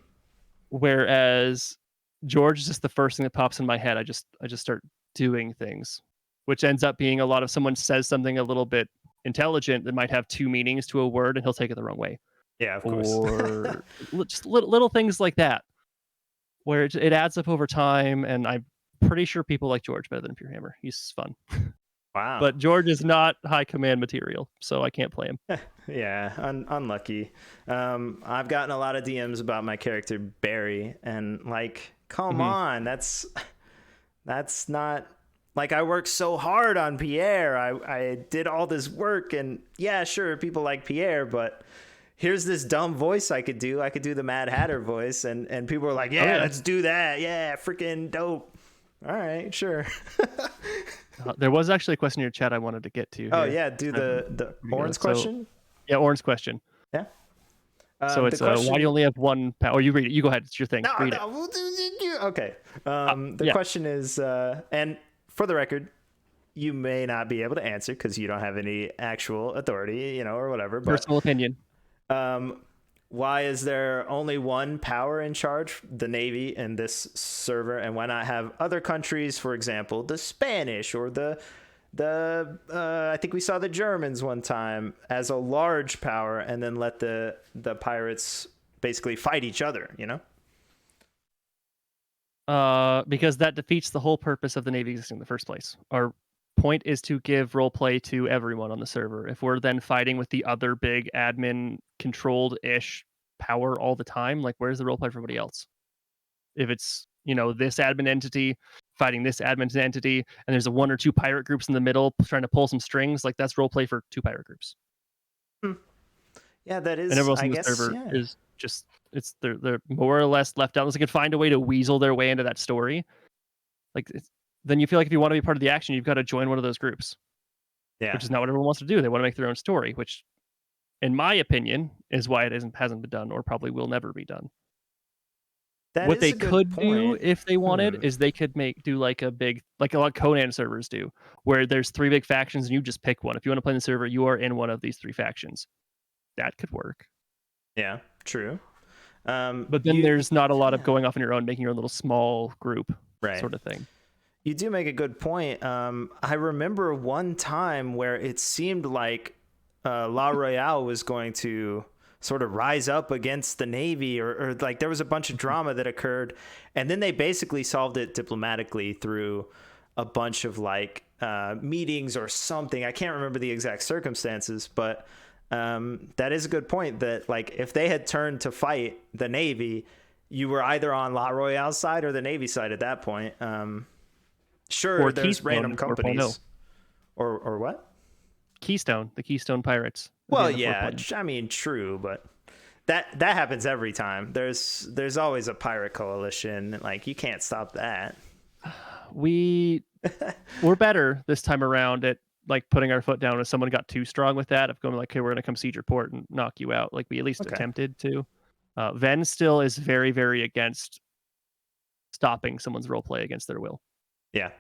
Whereas George is just the first thing that pops in my head. I just start doing things, which ends up being a lot of someone says something a little bit intelligent that might have two meanings to a word and he'll take it the wrong way. Yeah, of course. Or just little things like that, where it adds up over time. And I'm pretty sure people like George better than Purehammer. He's fun. Wow. But George is not high command material, so I can't play him. Yeah, unlucky. I've gotten a lot of DMs about my character Barry, and like, come on, that's not like, I worked so hard on Pierre. I did all this work, and yeah, sure, people like Pierre, but here's this dumb voice I could do. I could do the Mad Hatter voice, and people are like, yeah, let's do that. Yeah, freaking dope. All right, sure. There was actually a question in your chat I wanted to get to. Oh Here. yeah, do the Orin's question. Yeah, Orin's question. Yeah. So it's the question. why do you only have one power? Oh, you read it. You go ahead. It's your thing. Read it. Okay. The question is, and for the record, you may not be able to answer because you don't have any actual authority, or whatever. But, personal opinion. Why is there only one power in charge, the Navy, in this server, and why not have other countries, for example, the Spanish or the I think we saw the Germans one time as a large power, and then let the pirates basically fight each other, Because that defeats the whole purpose of the Navy existing in the first place. Our point is to give roleplay to everyone on the server. If we're then fighting with the other big admin controlled-ish power all the time, like where's the roleplay for everybody else? If it's, this admin entity fighting this admin entity, and there's one or two pirate groups in the middle trying to pull some strings, like that's roleplay for two pirate groups. Yeah, that is. And everyone else on the server is just they're more or less left out unless they can find a way to weasel their way into that story. Like then you feel like if you want to be part of the action, you've got to join one of those groups. Yeah. Which is not what everyone wants to do. They want to make their own story, which, in my opinion, is why it hasn't been done or probably will never be done. What they could do if they wanted is they could do like a big, like a lot of Conan servers do, where there's 3 big factions and you just pick one. If you want to play in the server, you are in one of these 3 factions. That could work. Yeah, true. But then there's not a lot of going off on your own, making your own little small group sort of thing. You do make a good point. I remember one time where it seemed like La Royale was going to sort of rise up against the Navy, or like there was a bunch of drama that occurred, and then they basically solved it diplomatically through a bunch of like meetings or something. I can't remember the exact circumstances, but that is a good point that like if they had turned to fight the Navy, you were either on La Royale's side or the Navy side at that point. Sure, or there's Keystone random companies. Or what? Keystone, the Keystone Pirates. Well, yeah, I mean, true, but that happens every time. There's always a pirate coalition. Like you can't stop that. We're better this time around at like putting our foot down if someone got too strong with that, of going like, okay, we're gonna come siege your port and knock you out. Like we at least attempted to. Ven still is very, very against stopping someone's roleplay against their will. Yeah.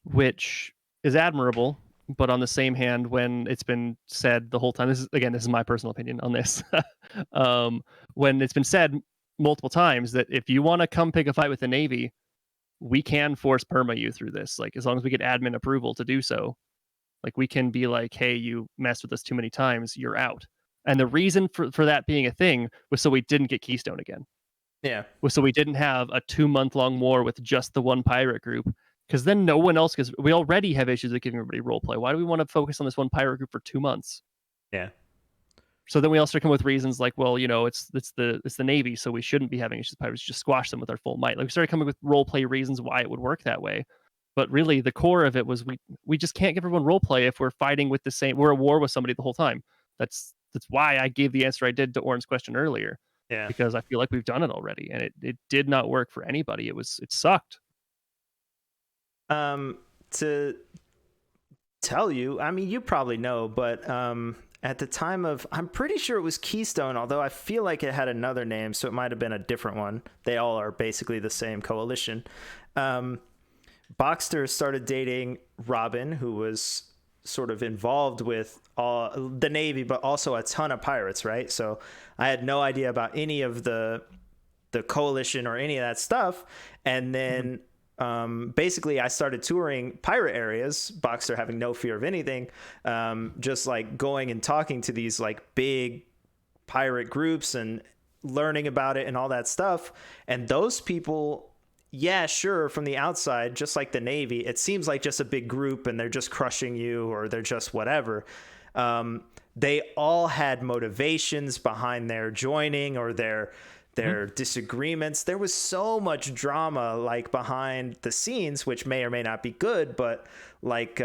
Which is admirable, but on the same hand, when it's been said the whole time, this is my personal opinion on this. When it's been said multiple times that if you want to come pick a fight with the Navy, we can force perma you through this. Like as long as we get admin approval to do so, like we can be like, hey, you messed with us too many times, you're out. And the reason for that being a thing was so we didn't get Keystone again. Yeah. Was so we didn't have a 2-month-long war with just the one pirate group, because then no one else, because we already have issues with giving everybody role play. Why do we want to focus on this one pirate group for 2 months? Yeah. So then we also come with reasons like, well, it's the Navy, so we shouldn't be having issues with pirates. Just squash them with our full might. Like we started coming with role play reasons why it would work that way. But really, the core of it was we just can't give everyone role play if we're fighting with we're at war with somebody the whole time. That's why I gave the answer I did to Oren's question earlier. Yeah. Because I feel like we've done it already, and it did not work for anybody. It sucked. To tell you, I mean, you probably know, but at the time I'm pretty sure it was Keystone, although I feel like it had another name, so it might have been a different one. They all are basically the same coalition. Boxster started dating Robin, who was sort of involved with the Navy, but also a ton of pirates, right? So I had no idea about any of the coalition or any of that stuff. And then basically I started touring pirate areas, Boxster having no fear of anything, just like going and talking to these like big pirate groups and learning about it and all that stuff. And those people, yeah, sure, from the outside, just like the Navy, it seems like just a big group and they're just crushing you or they're just whatever. They all had motivations behind their joining or their disagreements. There was so much drama like behind the scenes, which may or may not be good, but like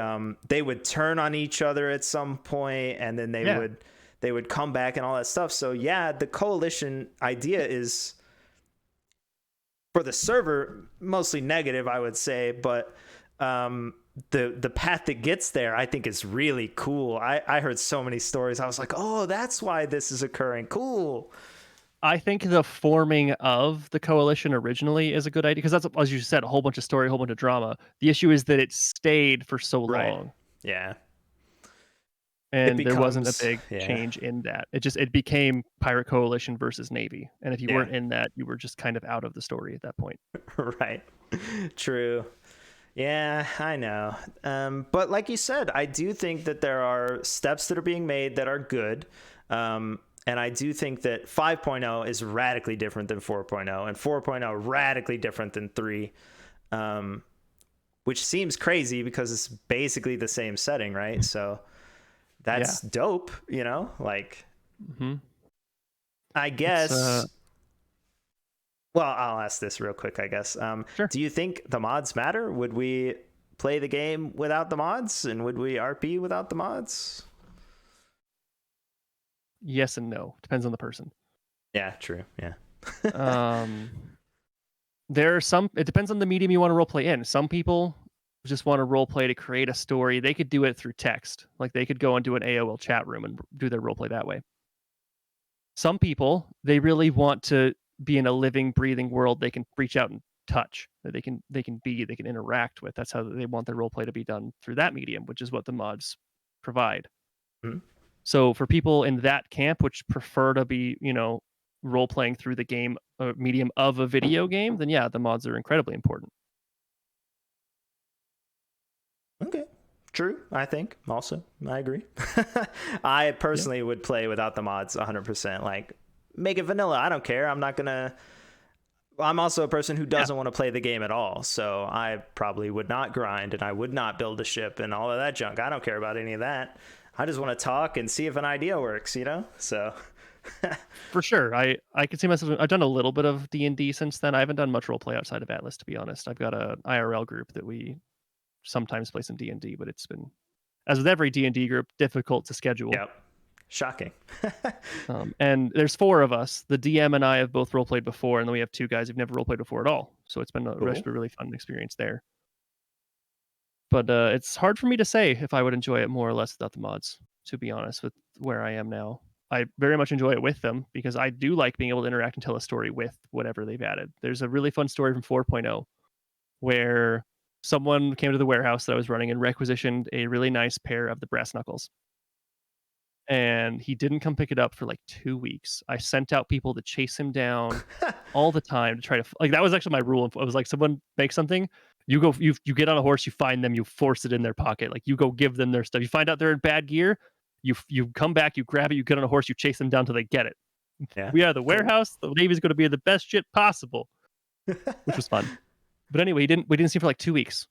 they would turn on each other at some point and then they would come back and all that stuff. So yeah, the coalition idea is for the server, mostly negative, I would say, but the path that gets there, I think, is really cool. I heard so many stories. I was like, oh, that's why this is occurring. Cool. I think the forming of the coalition originally is a good idea because that's, as you said, a whole bunch of story, a whole bunch of drama. The issue is that it stayed for so Right. long. Yeah. And there wasn't a becomes, big yeah. change in that. It became Pirate Coalition versus Navy. And if you Yeah. weren't in that, you were just kind of out of the story at that point. Right. True. Yeah, I know. But like you said, I do think that there are steps that are being made that are good. And I do think that 5.0 is radically different than 4.0, and 4.0 radically different than 3, which seems crazy because it's basically the same setting, right? So that's dope, you know? Like, I guess... Well, I'll ask this real quick, I guess. Sure. Do you think the mods matter? Would we play the game without the mods? And would we RP without the mods? Yes and no. Depends on the person. Yeah, true. Yeah. There are some... It depends on the medium you want to roleplay in. Some people just want to roleplay to create a story. They could do it through text. Like, they could go into an AOL chat room and do their roleplay that way. Some people, they really want to be in a living, breathing world they can reach out and touch, that they can interact with. That's how they want their roleplay to be done, through that medium, which is what the mods provide. Mm-hmm. So for people in that camp, which prefer to be, role playing through the game medium of a video game, then yeah, the mods are incredibly important. Okay. True, I think. Also, I agree. I personally would play without the mods 100%. Like, make it vanilla. I don't care. I'm also a person who doesn't want to play the game at all. So I probably would not grind, and I would not build a ship and all of that junk. I don't care about any of that. I just want to talk and see if an idea works, So for sure. I can see myself... I've done a little bit of D&D since then. I haven't done much roleplay outside of Atlas, to be honest. I've got an IRL group that we sometimes play some D&D, but it's been, as with every D&D group, difficult to schedule. Yep. Shocking. And there's 4 of us. The DM and I have both roleplayed before, and then we have 2 guys who've never roleplayed before at all. So it's been a really fun experience there. But it's hard for me to say if I would enjoy it more or less without the mods, to be honest, with where I am now. I very much enjoy it with them because I do like being able to interact and tell a story with whatever they've added. There's a really fun story from 4.0 where someone came to the warehouse that I was running and requisitioned a really nice pair of the brass knuckles. And he didn't come pick it up for like 2 weeks. I sent out people to chase him down all the time to try to... Like, that was actually my rule. I was like, someone makes something, you go, you get on a horse, you find them, you force it in their pocket. Like, you go give them their stuff. You find out they're in bad gear, you come back, you grab it, you get on a horse, you chase them down till they get it. Yeah. We are the warehouse. The Navy's going to be the best shit possible, which was fun. But anyway, we didn't see him for like 2 weeks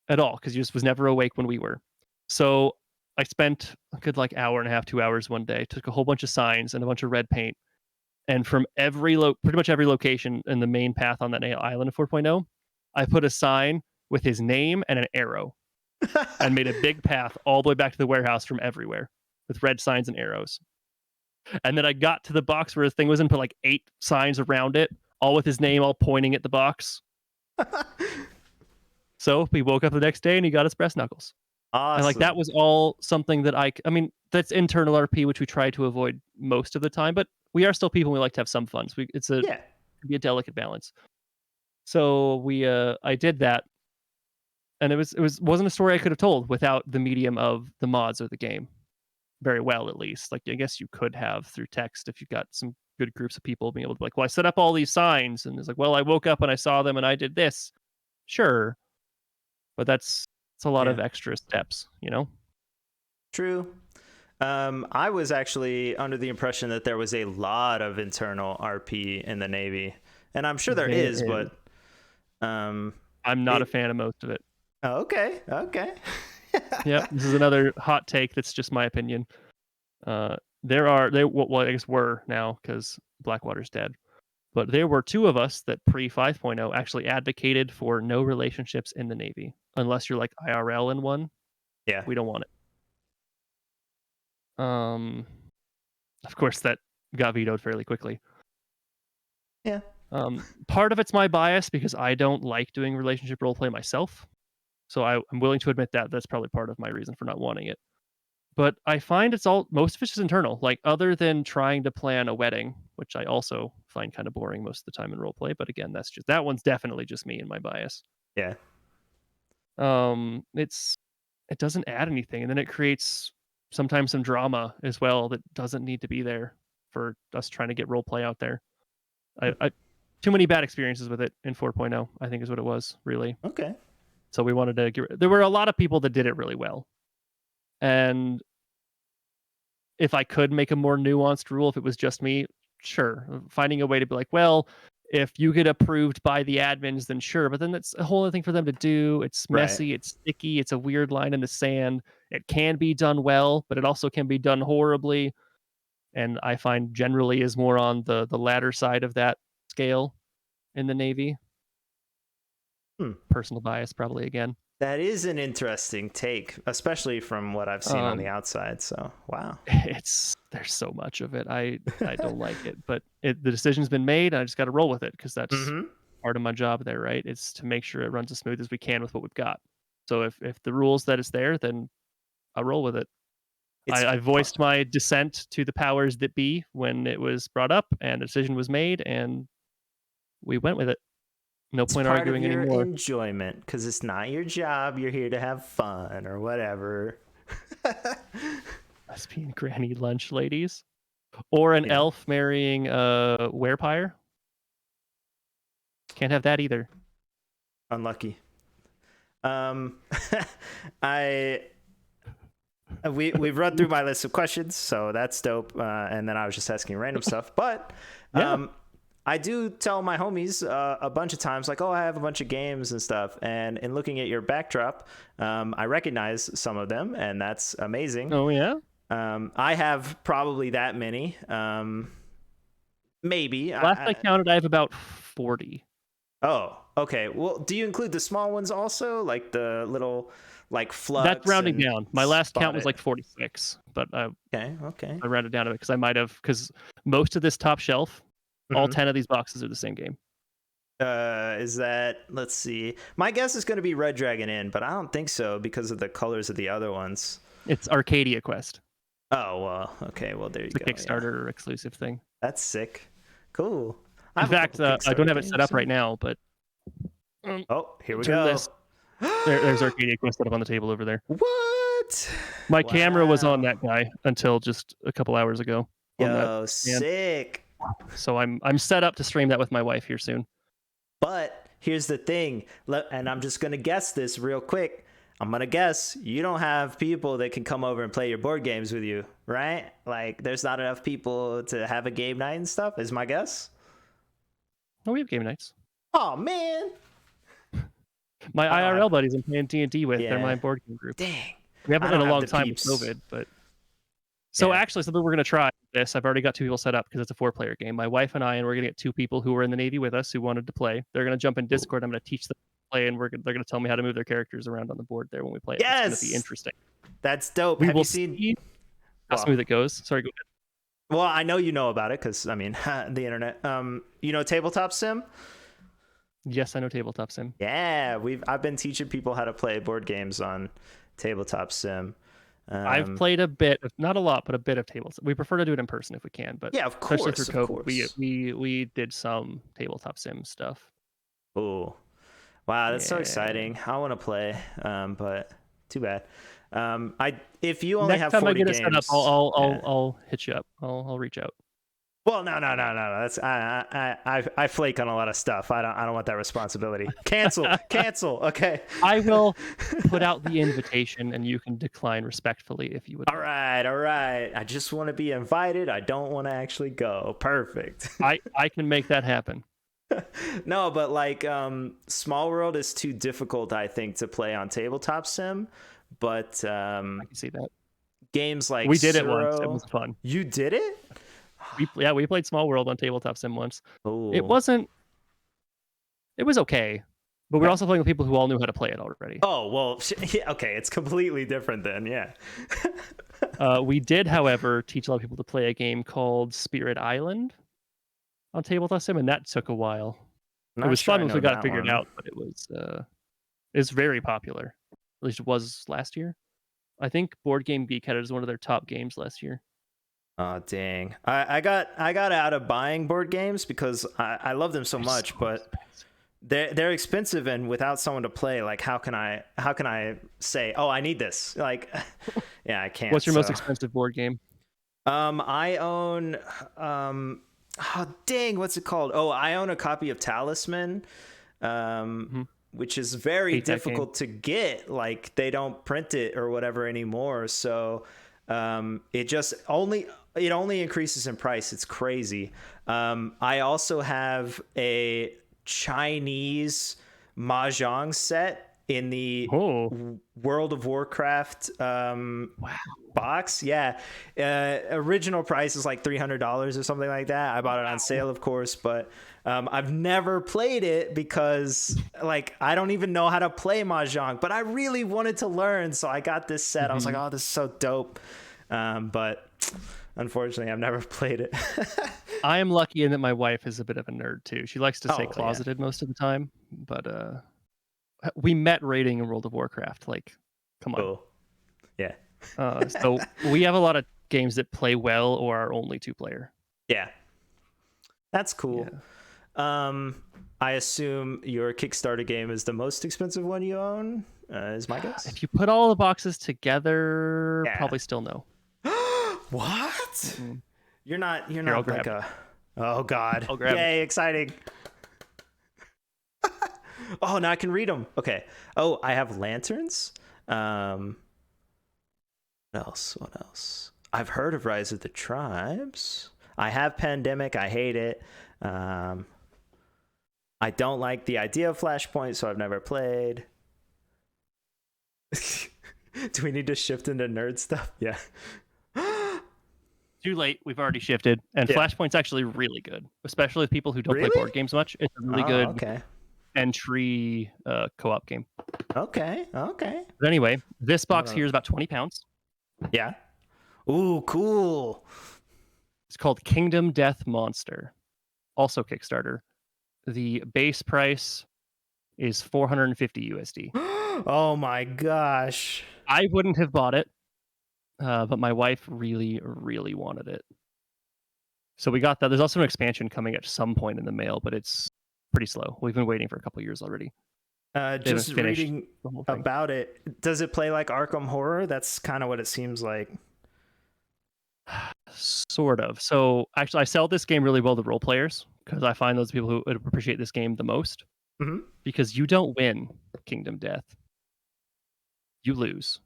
at all because he just was never awake when we were. So I spent a good like hour and a half, 2 hours one day, took a whole bunch of signs and a bunch of red paint. And from pretty much every location in the main path on that island of 4.0, I put a sign with his name and an arrow and made a big path all the way back to the warehouse from everywhere with red signs and arrows. And then I got to the box where his thing was and put like 8 signs around it, all with his name, all pointing at the box. So we woke up the next day and he got his brass knuckles. Awesome. And like, that was all something that I mean, that's internal RP, which we try to avoid most of the time, but we are still people and we like to have some fun. So it's be a delicate balance. So I did that, and it wasn't a story I could have told without the medium of the mods or the game. Very well, at least. Like, I guess you could have through text if you've got some good groups of people being able to be like, well, I set up all these signs, and it's like, well, I woke up and I saw them and I did this. Sure. But it's a lot of extra steps, True. I was actually under the impression that there was a lot of internal RP in the Navy, and I'm sure there is, but I'm not a fan of most of it. Oh, okay. Yeah, this is another hot take that's just my opinion. I guess were now, because Blackwater's dead, but there were 2 of us that pre 5.0 actually advocated for no relationships in the Navy unless you're like IRL in one. Yeah, we don't want it. Of course, that got vetoed fairly quickly. Yeah, Part of it's my bias because I don't like doing relationship roleplay myself. So I'm willing to admit that that's probably part of my reason for not wanting it. But I find most of it's just internal. Like other than trying to plan a wedding, which I also find kind of boring most of the time in roleplay. But again, that one's definitely just me and my bias. Yeah. It doesn't add anything, and then it creates sometimes some drama as well that doesn't need to be there for us trying to get roleplay out there. I too many bad experiences with it in 4.0, I think is what it was, really. Okay. So we wanted to there were a lot of people that did it really well. And if I could make a more nuanced rule, if it was just me, sure. Finding a way to be like, well, if you get approved by the admins, then sure. But then that's a whole other thing for them to do. It's messy, it's sticky, it's a weird line in the sand. It can be done well, but it also can be done horribly. And I find generally is more on the latter side of that scale in the Navy. Personal bias, probably again. That is an interesting take, especially from what I've seen on the outside. So, wow. There's so much of it. I don't like it, but the decision's been made. And I just got to roll with it because that's part of my job there, right? It's to make sure it runs as smooth as we can with what we've got. So if the rules that it's there, then I'll roll with it. I voiced my dissent to the powers that be when it was brought up and the decision was made, and we went with it. No point arguing anymore. It's part of your enjoyment because it's not your job. You're here to have fun or whatever. Must be granny lunch ladies, or an elf marrying a werepire. Can't have that either. Unlucky. We've run through my list of questions, so that's dope. And then I was just asking random stuff, but I do tell my homies a bunch of times, like, oh, I have a bunch of games and stuff. And in looking at your backdrop, I recognize some of them, and that's amazing. Oh, yeah? I have probably that many. Maybe. Last I counted, I have about 40. Oh, okay. Well, do you include the small ones also? Like the little, like, flux? That's rounding down. My last count was like 46, but okay. I rounded down a bit because most of this top shelf, all 10 of these boxes are the same game. Is that, let's see. My guess is going to be Red Dragon Inn, but I don't think so because of the colors of the other ones. It's Arcadia Quest. Oh, well, okay. Well, there you go. The Kickstarter exclusive thing. That's sick. Cool. In fact, I don't have it set up right now, but... oh, here we go. There's Arcadia Quest set up on the table over there. What? My camera was on that guy until just a couple hours ago. Yo, sick. So I'm set up to stream that with my wife here soon. But here's the thing, and I'm just going to guess this real quick. I'm going to guess you don't have people that can come over and play your board games with you, right? Like, there's not enough people to have a game night and stuff, is my guess. Oh, we have game nights. Oh, man. My IRL buddies I'm playing D&D with, they're my board game group. Dang. We haven't in a long time with COVID, but... So actually, something we're going to try this. I've already got 2 people set up because it's a 4-player game. My wife and I, and we're going to get 2 people who were in the Navy with us who wanted to play. They're going to jump in Discord. I'm going to teach them to play, and they're going to tell me how to move their characters around on the board there when we play it. Yes! It's going to be interesting. That's dope. Have you seen how smooth it goes? Sorry, go ahead. Well, I know you know about it because, I mean, the internet. You know Tabletop Sim? Yes, I know Tabletop Sim. Yeah, I've been teaching people how to play board games on Tabletop Sim. I've played a bit, not a lot, but a bit of tabletop. We prefer to do it in person if we can, but yeah, of course, especially through COVID, we did some tabletop sim stuff. Oh, wow, that's so exciting! I want to play, but too bad. If you only have 40 games, set up, I'll hit you up. I'll reach out. Well, no. That's I flake on a lot of stuff. I don't want that responsibility. Cancel. Okay. I will put out the invitation, and you can decline respectfully if you would. All right. I just want to be invited. I don't want to actually go. Perfect. I can make that happen. No, but like Small World is too difficult, I think, to play on Tabletop Sim. But I can see that. Games like we did it once. It was fun. You did it? We played Small World on Tabletop Sim once. Ooh. It was okay, but we were also playing with people who all knew how to play it already. Oh, well, okay, it's completely different then, yeah. We did, however, teach a lot of people to play a game called Spirit Island, on Tabletop Sim, and that took a while. It Not was sure fun I once know we got it that figured one. out, but it's very popular. At least it was last year. I think Board Game Geek had it as one of their top games last year. Oh dang! I got out of buying board games because I love them so They're much, so but expensive. they're expensive, and without someone to play, like how can I say, oh, I need this? Like, yeah, I can't. What's your most So expensive board game? I own oh dang, what's it called? Oh, I own a copy of Talisman, um, Mhm. which is very Hate that game. difficult to get. Like they don't print it or whatever anymore. So it only increases in price. It's crazy. I also have a Chinese mahjong set in the Oh, World of Warcraft wow. box. Yeah, original price is like $300 or something like that. I bought it on sale, of course, but I've never played it because like I don't even know how to play mahjong, but I really wanted to learn, so I got this set. I was like, Mhm. oh, this is so dope, but unfortunately I've never played it. I am lucky in that my wife is a bit of a nerd too. She likes to say Oh yeah. closeted most of the time, but we met raiding in World of Warcraft. Like, come on. Cool. Yeah. So we have a lot of games that play well or are only 2-player. Yeah, that's cool. Yeah. I assume your Kickstarter game is the most expensive one you own, is my guess. If you put all the boxes together, Yeah. probably still no. What? Mm-mm. You're not Here, I'll like grab it. a oh god. I'll grab it. Yay, exciting. Oh, now I can read them. Okay. Oh, I have lanterns. What else? What else? I've heard of Rise of the Tribes. I have Pandemic. I hate it. Um, I don't like the idea of Flashpoint, so I've never played. Do we need to shift into nerd stuff? Yeah. Too late. We've already shifted. And Yeah. Flashpoint's actually really good, especially with people who don't play Really? board games much. It's a really Oh, good okay. entry co-op game. Okay. Okay. But anyway, this box Uh, here is about £20. Yeah. Ooh, cool. It's called Kingdom Death Monster, also Kickstarter. The base price is 450 USD. Oh my gosh. I wouldn't have bought it, but my wife really, really wanted it. So we got that. There's also an expansion coming at some point in the mail, but it's pretty slow. We've been waiting for a couple years already. They haven't Just finished reading the whole thing. about it. Does it play like Arkham Horror? That's kind of what it seems like. Sort of. So actually, I sell this game really well to role players because I find those people who would appreciate this game the most. Mhm. Because you don't win Kingdom Death, you lose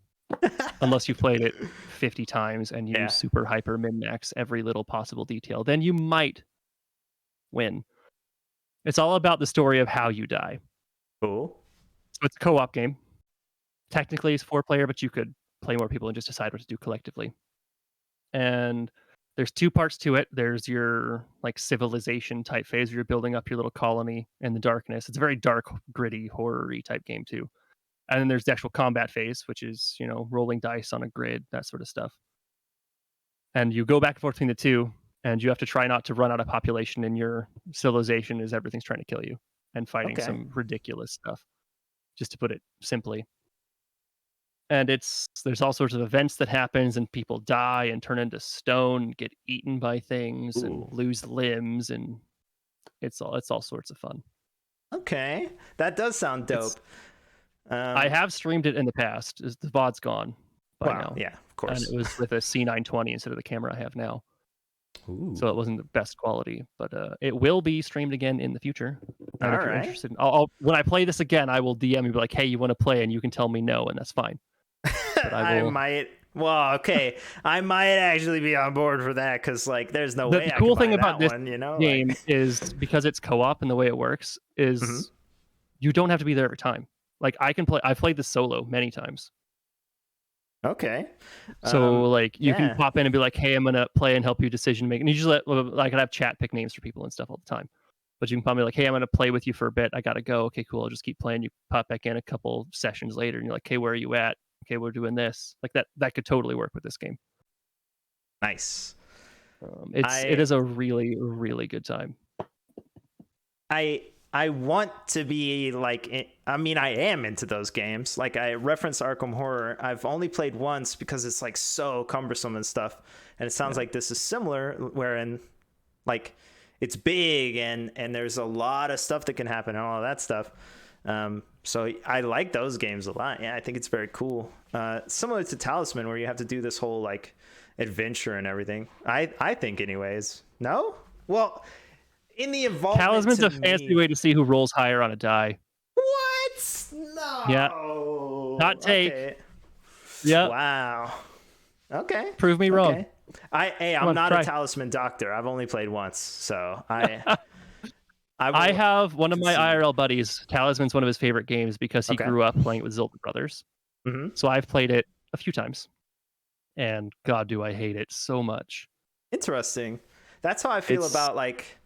unless you've played it 50 times and you Yeah. super hyper min max every little possible detail. Then you might win. It's all about the story of how you die. Cool. So it's a co-op game. Technically, it's 4-player, but you could play more people and just decide what to do collectively. And there's 2 parts to it. There's your like civilization type phase where you're building up your little colony in the darkness. It's a very dark, gritty, horror-y type game too. And then there's the actual combat phase, which is, rolling dice on a grid, that sort of stuff. And you go back and forth between the two, and you have to try not to run out of population in your civilization as everything's trying to kill you and fighting Okay. some ridiculous stuff, just to put it simply. And there's all sorts of events that happens, and people die and turn into stone, get eaten by things, and Ooh. lose limbs, and it's all sorts of fun. Okay. That does sound dope. It's I have streamed it in the past. The VOD's gone by Wow. now. Yeah, of And course. it was with a C920 instead of the camera I have now. Ooh. So it wasn't the best quality, but it will be streamed again in the future. And All if you're right. interested, when I play this again, I will DM you and be like, "Hey, you want to play?" And you can tell me no, and that's fine. But I will. might. Well, okay. I might actually be on board for that because, like, there's no way The I cool could buy thing about that this one. You know, game like. is because it's co-op and the way it works is Mhm. you don't have to be there every time. Like I can play. I've played this solo many times. Okay. So like you can Yeah. pop in and be like, "Hey, I'm gonna play and help you decision making." And you just I can have chat pick names for people and stuff all the time. But you can probably like, "Hey, I'm gonna play with you for a bit. I gotta go. Okay, cool. I'll just keep playing." You pop back in a couple sessions later, and you're like, "Hey, where are you at? Okay, we're doing this." Like that could totally work with this game. Nice. It is a really really good time. I want to be like, I mean, I am into those games. Like I referenced Arkham Horror. I've only played once because it's like so cumbersome and stuff. And it sounds like this is similar, wherein like it's big and there's a lot of stuff that can happen and all of that stuff. So I like those games a lot. Yeah, I think it's very cool. Similar to Talisman, where you have to do this whole like adventure and everything. I think, anyways. No, well, in the involvement. Talisman's a fancy way to see who rolls higher on a die. What? No. Yeah. Hot take. Okay. Yeah. Wow. Okay. Prove me wrong. I'm not a Talisman doctor. I've only played once, so I have one of my IRL buddies. Talisman's one of his favorite games because he grew up playing it with Zilton Brothers. Mm-hmm. So I've played it a few times, and God, do I hate it so much. Interesting. That's how I feel about like,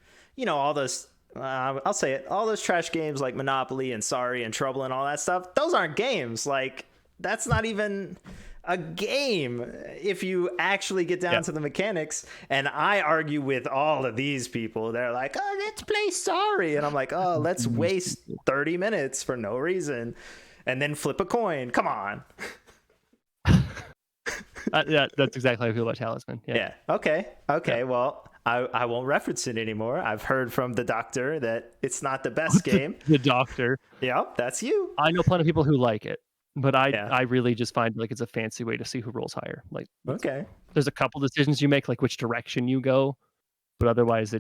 all those. I'll say it. All those trash games like Monopoly and Sorry and Trouble and all that stuff. Those aren't games. Like that's not even a game if you actually get down to the mechanics. And I argue with all of these people. They're like, oh, let's play Sorry. And I'm like, oh, let's waste 30 minutes for no reason and then flip a coin. Come on. Yeah, that's exactly how I feel about Talisman. Yeah. Okay. Yeah. Well, I won't reference it anymore. I've heard from the doctor that it's not the best game. The doctor. Yeah, that's you. I know plenty of people who like it. But I really just find like it's a fancy way to see who rolls higher. Like, there's a couple decisions you make, like which direction you go, but otherwise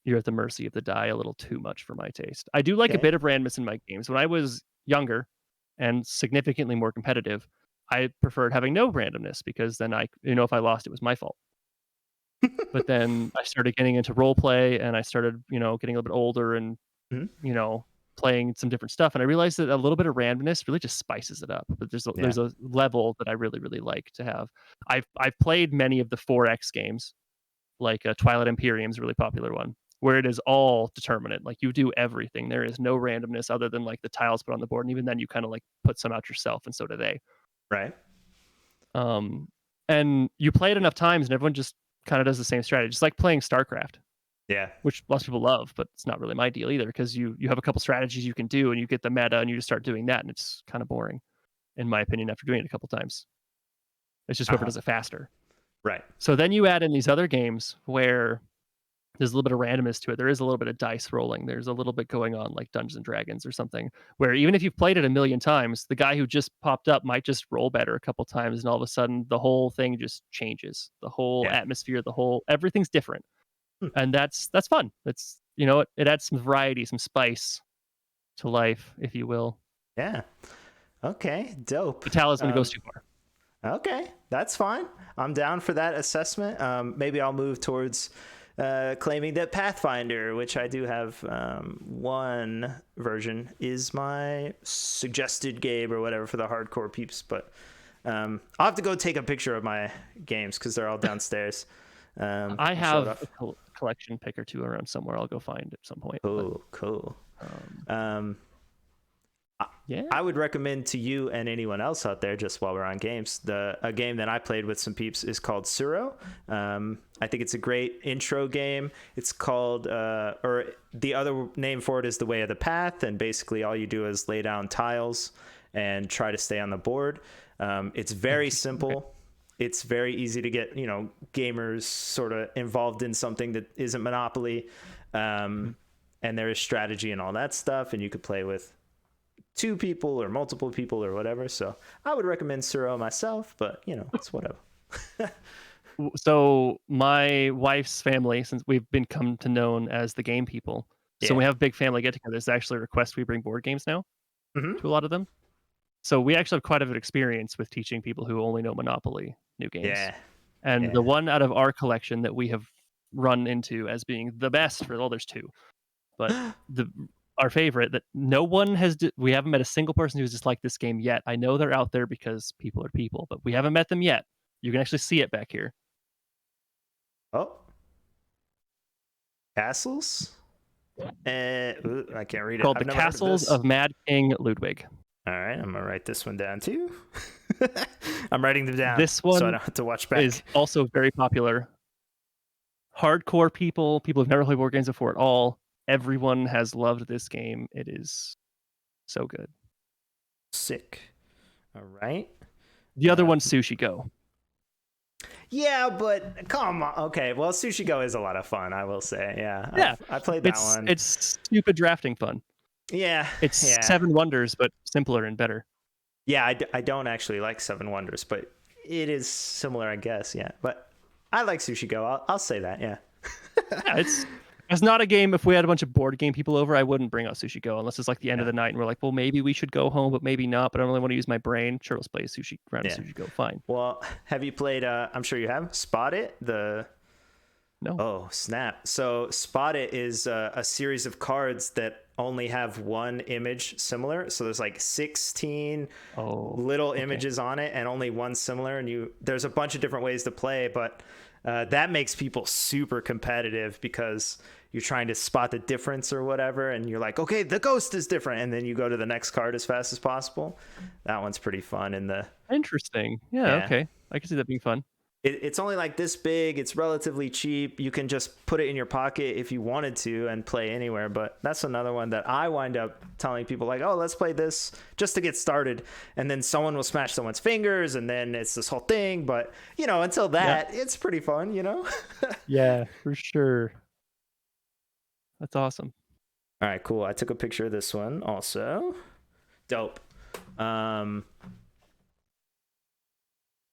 you're at the mercy of the die a little too much for my taste. I do like a bit of randomness in my games. When I was younger and significantly more competitive, I preferred having no randomness because then if I lost, it was my fault. But then I started getting into role play and I started, getting a little bit older and, playing some different stuff, and I realized that a little bit of randomness really just spices it up. But there's a level that I really, really like to have. I've played many of the 4X games, like Twilight Imperium is a really popular one, where it is all determinate. Like you do everything. There is no randomness other than like the tiles put on the board, and even then you kind of like put some out yourself, and so do they. Right. And you play it enough times, and everyone just kind of does the same strategy. It's like playing StarCraft. Yeah, which lots of people love, but it's not really my deal either because you have a couple strategies you can do and you get the meta and you just start doing that and it's kind of boring, in my opinion, after doing it a couple times. It's just whoever does it faster. Right. So then you add in these other games where there's a little bit of randomness to it. There is a little bit of dice rolling. There's a little bit going on like Dungeons and Dragons or something where even if you've played it a million times, the guy who just popped up might just roll better a couple times and all of a sudden the whole thing just changes. The whole atmosphere, everything's different. And that's fun. It's it adds some variety, some spice to life, if you will. Yeah. Okay. Dope. The Talisman goes too far. Okay, that's fine. I'm down for that assessment. Maybe I'll move towards claiming that Pathfinder, which I do have one version, is my suggested game or whatever for the hardcore peeps. But I'll have to go take a picture of my games because they're all downstairs. I have a collection pick or two around somewhere. I'll go find at some point. Cool. I would recommend to you and anyone else out there, just while we're on games, a game that I played with some peeps is called Suro. I think it's a great intro game. It's called, or the other name for it is The Way of the Path, and basically all you do is lay down tiles and try to stay on the board. It's very simple. Okay. It's very easy to get, gamers sort of involved in something that isn't Monopoly. And there is strategy and all that stuff. And you could play with 2 people or multiple people or whatever. So I would recommend Suro myself, but, it's whatever. So my wife's family, since we've been come to known as the game people, so we have big family get-together. There's actually a request we bring board games now to a lot of them. So we actually have quite a bit of experience with teaching people who only know Monopoly new games. Yeah. And the one out of our collection that we have run into as being the best there's 2, but our favorite that no one we haven't met a single person who's just like this game yet. I know they're out there because people are people, but we haven't met them yet. You can actually see it back here. Oh. Castles? I can't read it. Called The Castles of Mad King Ludwig. All right, I'm gonna write this one down too. I'm writing them down. This one so I don't have to watch back. Is also very popular. Hardcore people who've never played board games before at all, Everyone has loved this game. It is so good. Sick. All right. The other one's Sushi Go. Yeah, but come on. Okay, well, Sushi Go is a lot of fun, I will say. Yeah, Yeah, I played that one. It's stupid drafting fun. Yeah, It's yeah. Seven Wonders, but simpler and better. Yeah, I don't actually like Seven Wonders, but it is similar, I guess. Yeah, but I like Sushi Go. I'll say that. Yeah. Yeah, it's not a game. If we had a bunch of board game people over, I wouldn't bring out Sushi Go unless it's like the end of the night and we're like, well, maybe we should go home, but maybe not. But I don't really want to use my brain. Sure, let's play Sushi round of Sushi Go. Fine. Well, have you played? I'm sure you have. Spot It. No. Oh snap! So Spot It is a series of cards that only have one image similar. So there's like 16 little images on it, and only one similar. And there's a bunch of different ways to play, but that makes people super competitive because you're trying to spot the difference or whatever, and you're like, okay, the ghost is different, and then you go to the next card as fast as possible. That one's pretty fun. Interesting. Yeah. Okay, I can see that being fun. It's only like this big. It's relatively cheap. You can just put it in your pocket if you wanted to and play anywhere. But that's another one that I wind up telling people like, oh, let's play this just to get started. And then someone will smash someone's fingers and then it's this whole thing. But, until that, it's pretty fun, Yeah, for sure. That's awesome. All right, cool. I took a picture of this one also. Dope.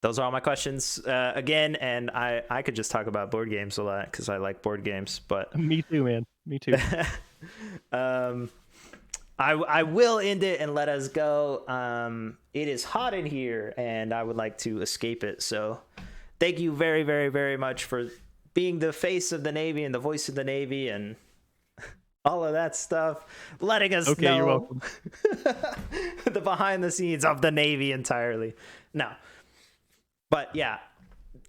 Those are all my questions again, and I could just talk about board games a lot because I like board games. But me too, man. Me too. I will end it and let us go. It is hot in here, and I would like to escape it. So, thank you very, very, very much for being the face of the Navy and the voice of the Navy and all of that stuff. Letting us know. You're welcome. The behind the scenes of the Navy entirely. No. But yeah,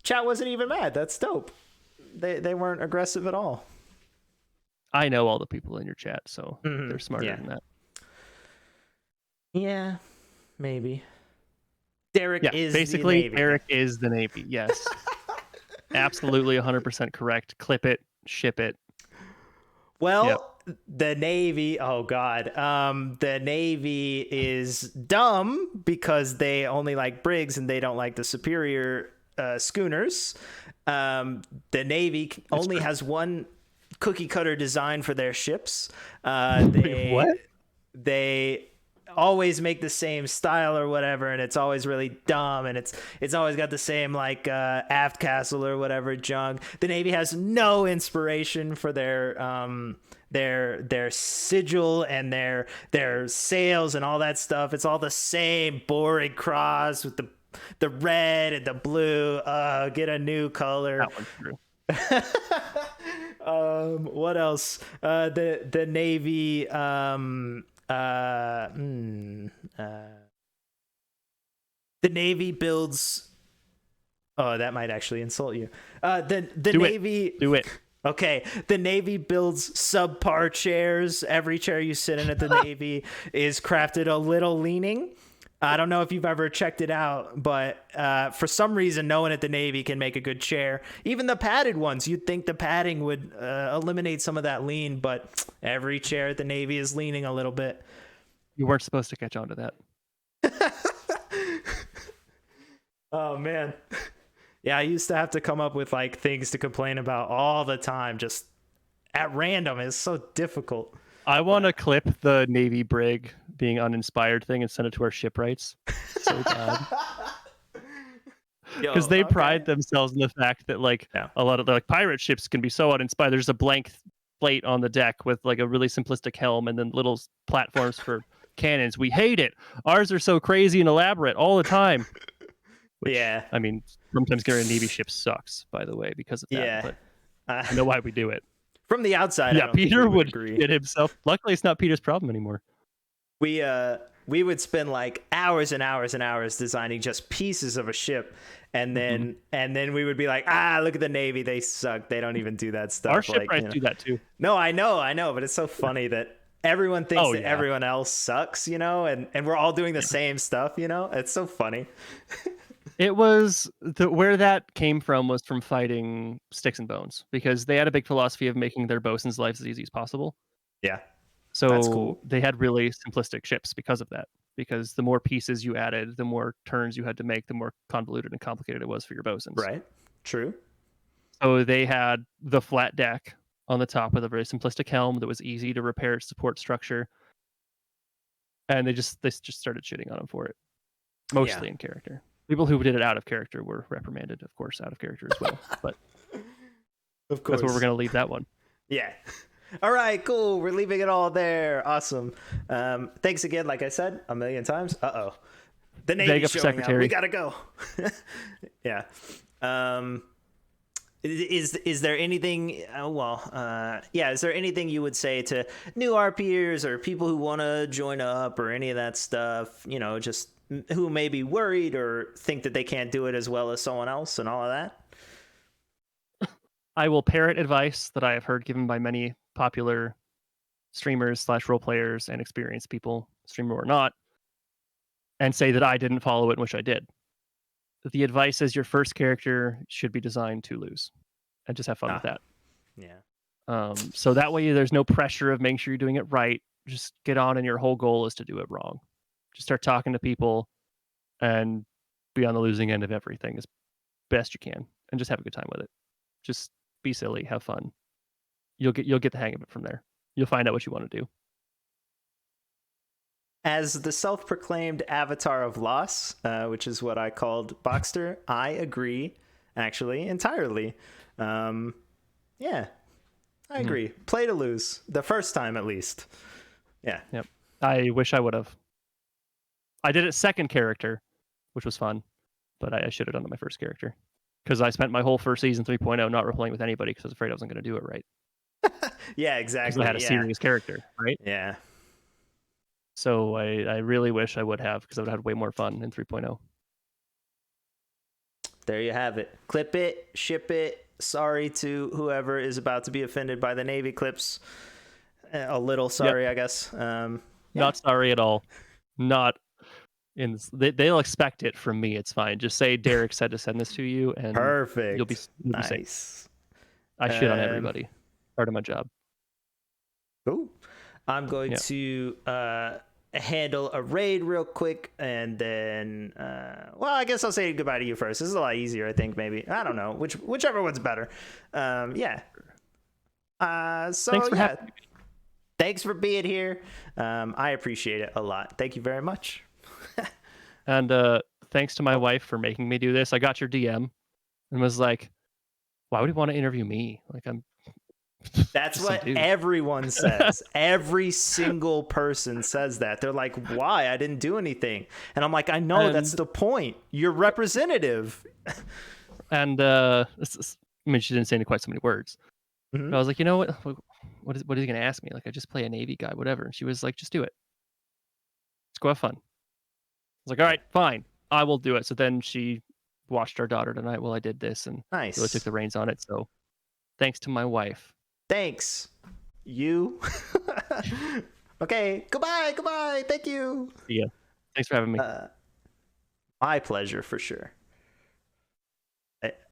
chat wasn't even mad. That's dope. They weren't aggressive at all. I know all the people in your chat, so they're smarter than that. Yeah, maybe. Derek is basically the Navy. Derek is the Navy. Yes, absolutely 100% correct. Clip it, ship it. Well, the Navy. Oh God, the Navy is dumb because they only like brigs and they don't like the superior schooners. The Navy only has one cookie cutter design for their ships. What? They always make the same style or whatever, and it's always really dumb, and it's always got the same like aft castle or whatever junk. The Navy has no inspiration for their sigil and their sails and all that stuff. It's all the same boring cross with the red and the blue. Get a new color. That one's true. What else? The Navy. The Navy builds. Oh, that might actually insult you. The Navy. Do it. Okay, the Navy builds subpar chairs. Every chair you sit in at the Navy is crafted a little leaning. I don't know if you've ever checked it out, but for some reason, no one at the Navy can make a good chair. Even the padded ones, you'd think the padding would eliminate some of that lean, but every chair at the Navy is leaning a little bit. You weren't supposed to catch on to that. Oh, man. Yeah, I used to have to come up with like things to complain about all the time, just at random. It's so difficult. I want to clip the Navy brig being uninspired thing and send it to our shipwrights. So bad. Because they pride themselves in the fact that like a lot of the pirate ships can be so uninspired. There's a blank plate on the deck with like a really simplistic helm and then little platforms for cannons. We hate it. Ours are so crazy and elaborate all the time. Which, I mean, sometimes getting a Navy ship sucks, by the way, because of that. Yeah. But I know why we do it. From the outside, yeah, Peter would get himself. Luckily, it's not Peter's problem anymore. We would spend like hours and hours and hours designing just pieces of a ship, and then we would be like, look at the Navy, they suck. They don't even do that stuff. Our shipwrights do that too. No, I know, but it's so funny that everyone thinks that everyone else sucks, and we're all doing the same stuff, It's so funny. It was where that came from was from fighting Sticks and Bones, because they had a big philosophy of making their bosun's lives as easy as possible. Yeah. That's So cool. they had really simplistic ships because of that. Because the more pieces you added, the more turns you had to make, the more convoluted and complicated it was for your bosuns. Right. True. So they had the flat deck on the top with a very simplistic helm that was easy to repair its support structure, and they just started shitting on him for it, Yeah. mostly in character. People who did it out of character were reprimanded, of course, out of character as well. But Of that's where we're course. going to leave that one. Yeah. All right, cool. We're leaving it all there. Awesome. Thanks again, like I said a million times. Uh-oh. The Navy's Vega for showing up. secretary. We gotta go. Yeah. Is there anything? Yeah. Is there anything you would say to new RPers or people who want to join up or any of that stuff? You know, just who may be worried or think that they can't do it as well as someone else and all of that. I will parrot advice that I have heard given by many popular streamers / role players and experienced people, streamer or not, and say that I didn't follow it and wish I did. The advice is your first character should be designed to lose, and just have fun with that. Yeah. So that way there's no pressure of making sure you're doing it right. Just get on, and your whole goal is to do it wrong. Just start talking to people and be on the losing end of everything as best you can, and just have a good time with it. Just be silly, have fun. You'll get the hang of it from there. You'll find out what you want to do. As the self-proclaimed avatar of loss, which is what I called Boxster, I agree, actually, entirely. Yeah, I agree. Play to lose, the first time at least. Yeah. Yep. I wish I would have. I did it second character, which was fun, but I should have done it my first character. Because I spent my whole first season 3.0 not replaying with anybody because I was afraid I wasn't going to do it right. Yeah, Because exactly. I had a serious character, right? Yeah. So I really wish I would have, because I would have had way more fun in 3.0. There you have it. Clip it, ship it. Sorry to whoever is about to be offended by the Navy clips. A little sorry, I guess. Yeah. Not sorry at all. Not in. They'll expect it from me. It's fine. Just say Derek said to send this to you, and Perfect. you'll be nice. Safe. I shit on everybody. Part of my job. Cool. I'm going to handle a raid real quick, and then I guess I'll say goodbye to you first. This is a lot easier, I think. Maybe, I don't know, whichever one's better. Yeah. So thanks for having me. Thanks for being here. I appreciate it a lot. Thank you very much. And thanks to my wife for making me do this. I got your DM and was like, why would you want to interview me? Like, I'm That's what everyone says. Every single person says that. They're like, why? I didn't do anything. And I'm like, I know, that's the point. You're representative. And I mean, she didn't say quite so many words. Mm-hmm. But I was like, you know what? What is he going to ask me? Like, I just play a Navy guy, whatever. And she was like, just do it. Let's go have fun. I was like, all right, fine. I will do it. So then she watched our daughter tonight while I did this and nice. really took the reins on it. So thanks to my wife. Thanks. You. Okay. Goodbye. Thank you. Yeah. Thanks for having me. My pleasure, for sure.